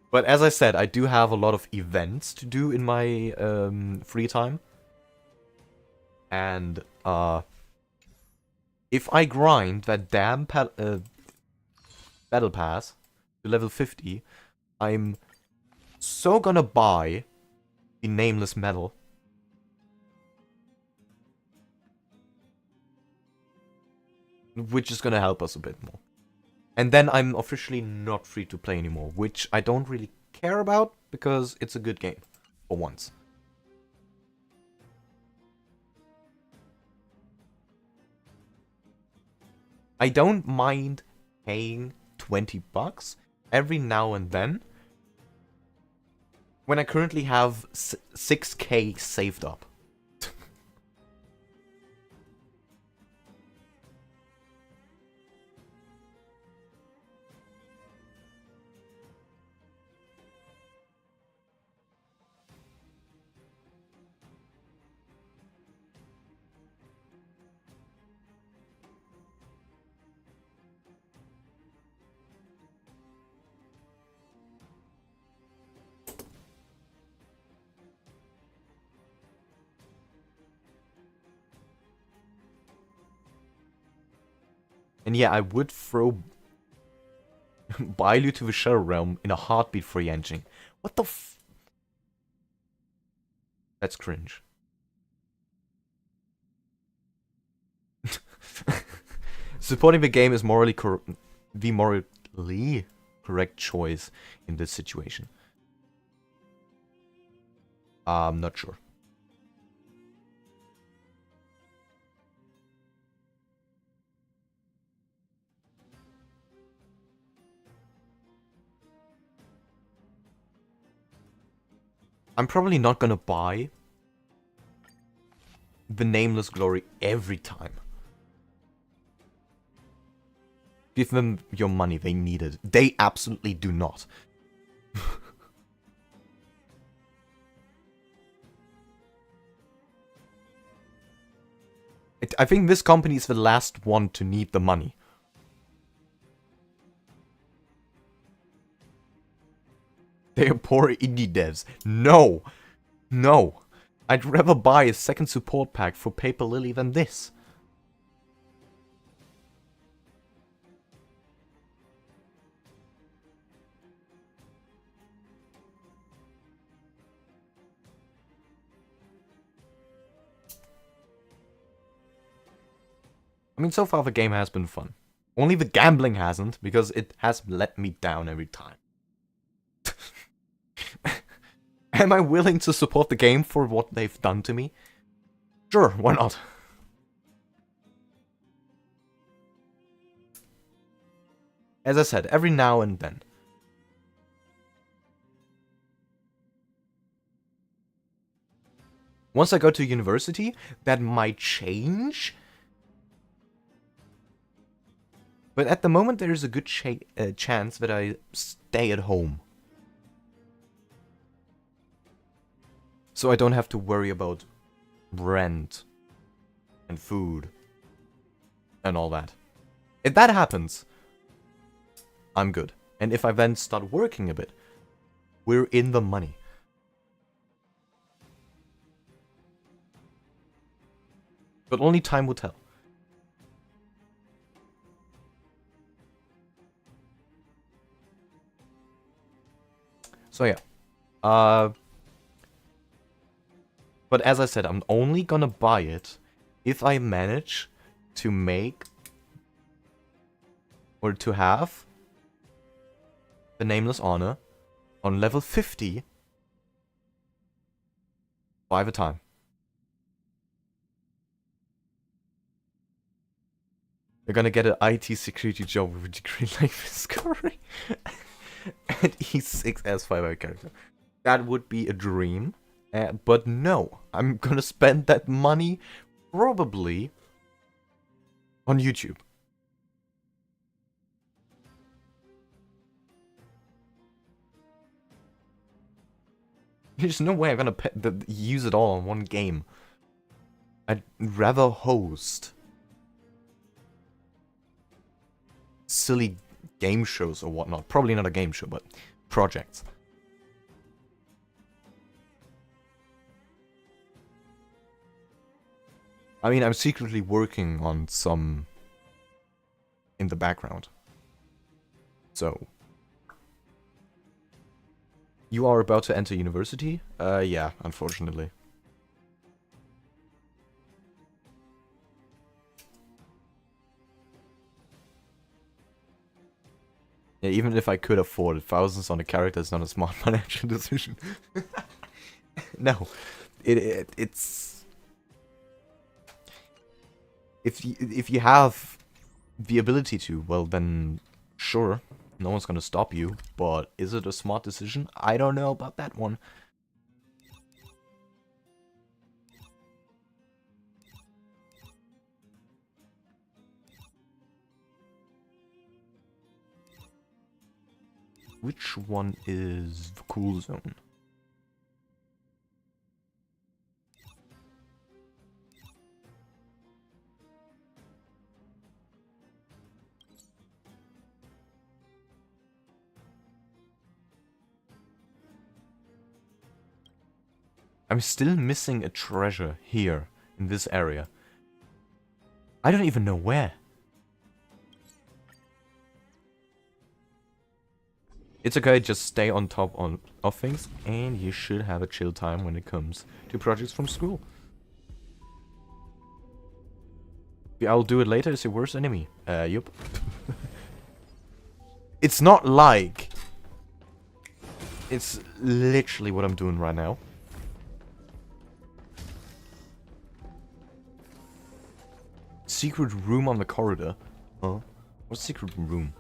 But as I said, I do have a lot of events to do in my free time. And if I grind that damn battle pass to level 50, I'm so gonna buy the nameless medal. Which is gonna help us a bit more. And then I'm officially not free to play anymore, which I don't really care about, because it's a good game, for once. I don't mind paying $20 every now and then, when I currently have 6k saved up. And yeah, I would throw Bailu to the Shadow Realm in a heartbeat for Yanjing. What the f... That's cringe. Supporting the game is the morally correct choice in this situation. I'm not sure. I'm probably not gonna buy the Nameless Glory every time. Give them your money, they need it. They absolutely do not. I think this company is the last one to need the money. They are poor indie devs. No! No! I'd rather buy a second support pack for Paper Lily than this. I mean, so far the game has been fun. Only the gambling hasn't, because it has let me down every time. Am I willing to support the game for what they've done to me? Sure, why not? As I said, every now and then. Once I go to university, that might change. But at the moment, there is a good chance that I stay at home. So I don't have to worry about rent and food and all that. If that happens, I'm good. And if I then start working a bit, we're in the money. But only time will tell. So yeah. But as I said, I'm only gonna buy it if I manage to make or to have the Nameless Honor on level 50 by the time. You're gonna get an IT security job with a degree like this, Corey. And E6 as 5 character. That would be a dream. But no, I'm gonna spend that money probably on YouTube. There's no way I'm gonna use it all on one game. I'd rather host silly game shows or whatnot. Probably not a game show, but projects. I mean, I'm secretly working on some in the background. So. You are about to enter university? Yeah, unfortunately. Yeah, even if I could afford it, thousands on a character is not a smart financial decision. No, it's if you have the ability to, well then sure, no one's gonna stop you. But is it a smart decision? I don't know about that one. Which one is the cool zone? I'm still missing a treasure here in this area. I don't even know where. It's okay, just stay on top of things, and you should have a chill time when it comes to projects from school. I'll do it later, is your worst enemy. Yup. It's not like... It's literally what I'm doing right now. Secret room on the corridor. Huh? What secret room?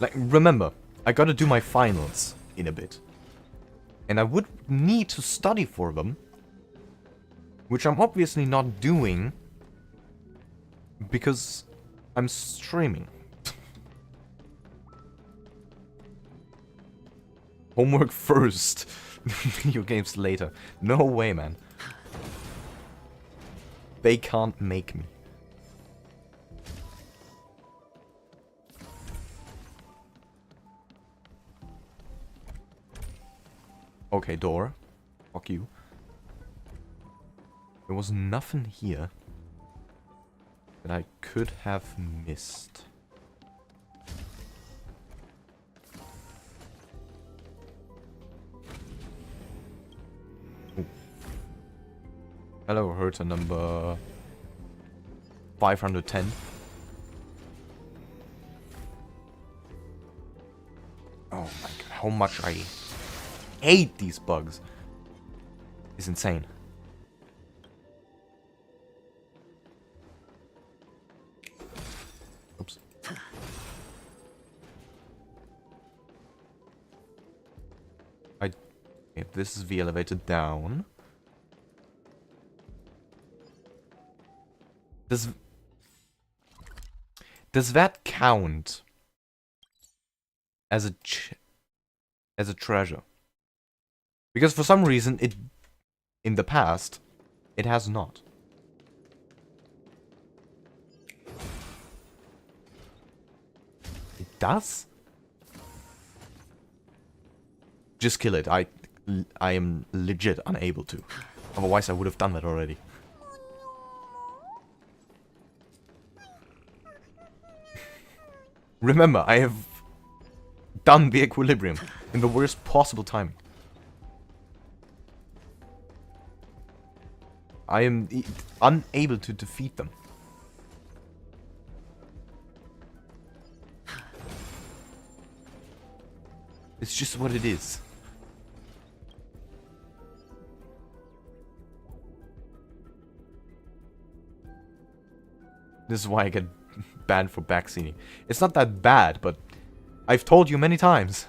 Like, remember, I gotta do my finals in a bit. And I would need to study for them. Which I'm obviously not doing. Because I'm streaming. Homework first. Video games later. No way, man. They can't make me. Okay, door. Fuck you. There was nothing here that I could have missed. Ooh. Hello, Herta number 510. Oh my god, how much I hate these bugs. It's insane. Oops. If this is the elevator down. Does that count as a treasure? Because for some reason it in the past it has not. It does? Just kill it. I am legit unable to. Otherwise I would have done that already. Remember, I have done the equilibrium in the worst possible timing. I am unable to defeat them. It's just what it is. This is why I get banned for backseating. It's not that bad, but I've told you many times.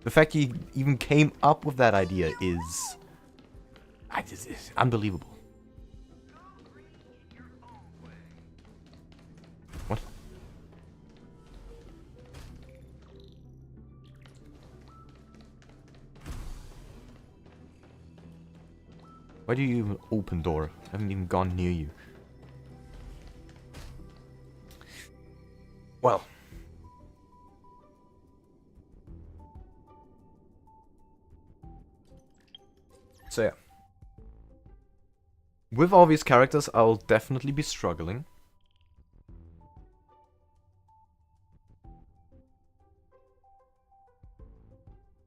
The fact he even came up with that idea is... it's unbelievable. What? Why do you even open door? I haven't even gone near you. Well. So yeah. With all these characters, I'll definitely be struggling.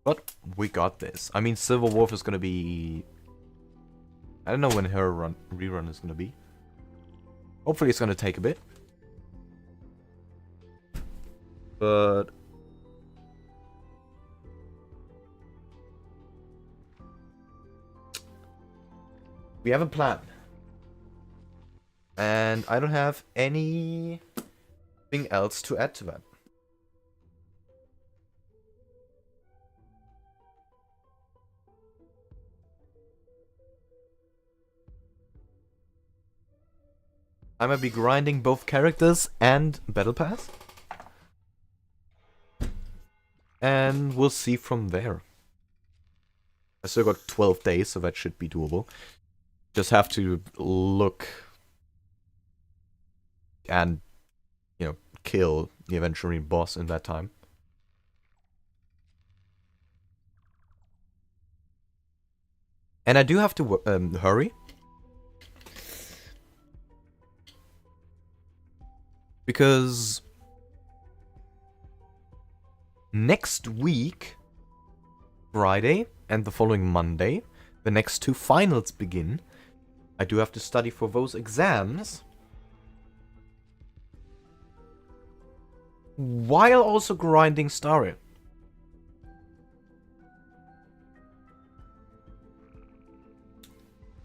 But we got this. I mean, Silver Wolf is gonna be... I don't know when her rerun is gonna be. Hopefully it's gonna take a bit. But... we have a plan. And I don't have anything else to add to that. I might be grinding both characters and Battle Pass. And we'll see from there. I still got 12 days, so that should be doable. Just have to look and, you know, kill the Aventurine boss in that time. And I do have to hurry. Because next week, Friday and the following Monday, the next two finals begin. I do have to study for those exams. While also grinding starrail.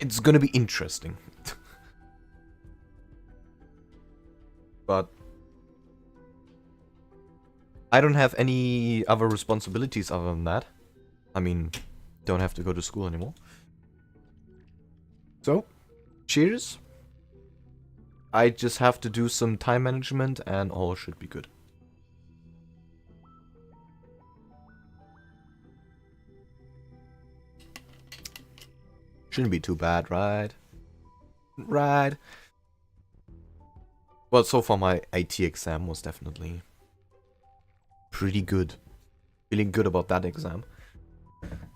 It's gonna be interesting. But I don't have any other responsibilities other than that. I mean, don't have to go to school anymore. So, cheers. I just have to do some time management and all should be good. Shouldn't be too bad, right? Right. Well, so far my IT exam was definitely pretty good. Feeling good about that exam.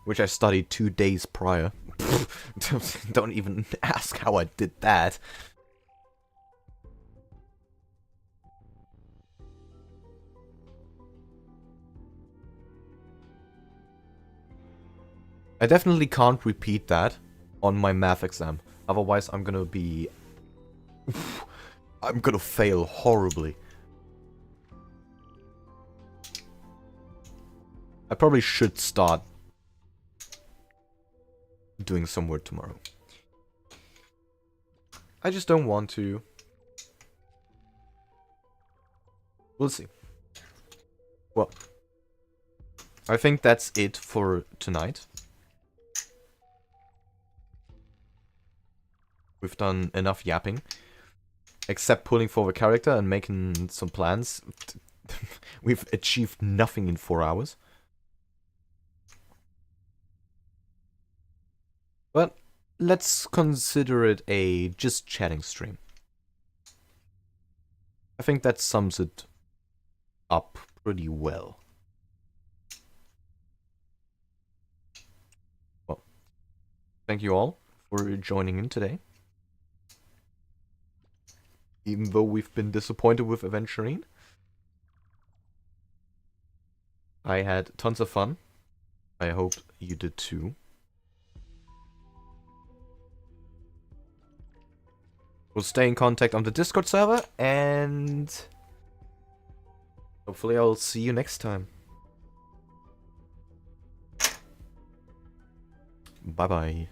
Which I studied 2 days prior. Don't even ask how I did that. I definitely can't repeat that on my math exam. Otherwise I'm gonna be... I'm gonna fail horribly. I probably should start doing some work tomorrow. I just don't want to. We'll see. Well, I think that's it for tonight. We've done enough yapping. Except pulling for the character and making some plans. We've achieved nothing in 4 hours. But let's consider it a just chatting stream. I think that sums it up pretty well. Well, thank you all for joining in today. Even though we've been disappointed with Aventurine. I had tons of fun. I hope you did too. We'll stay in contact on the Discord server, and hopefully I'll see you next time. Bye bye.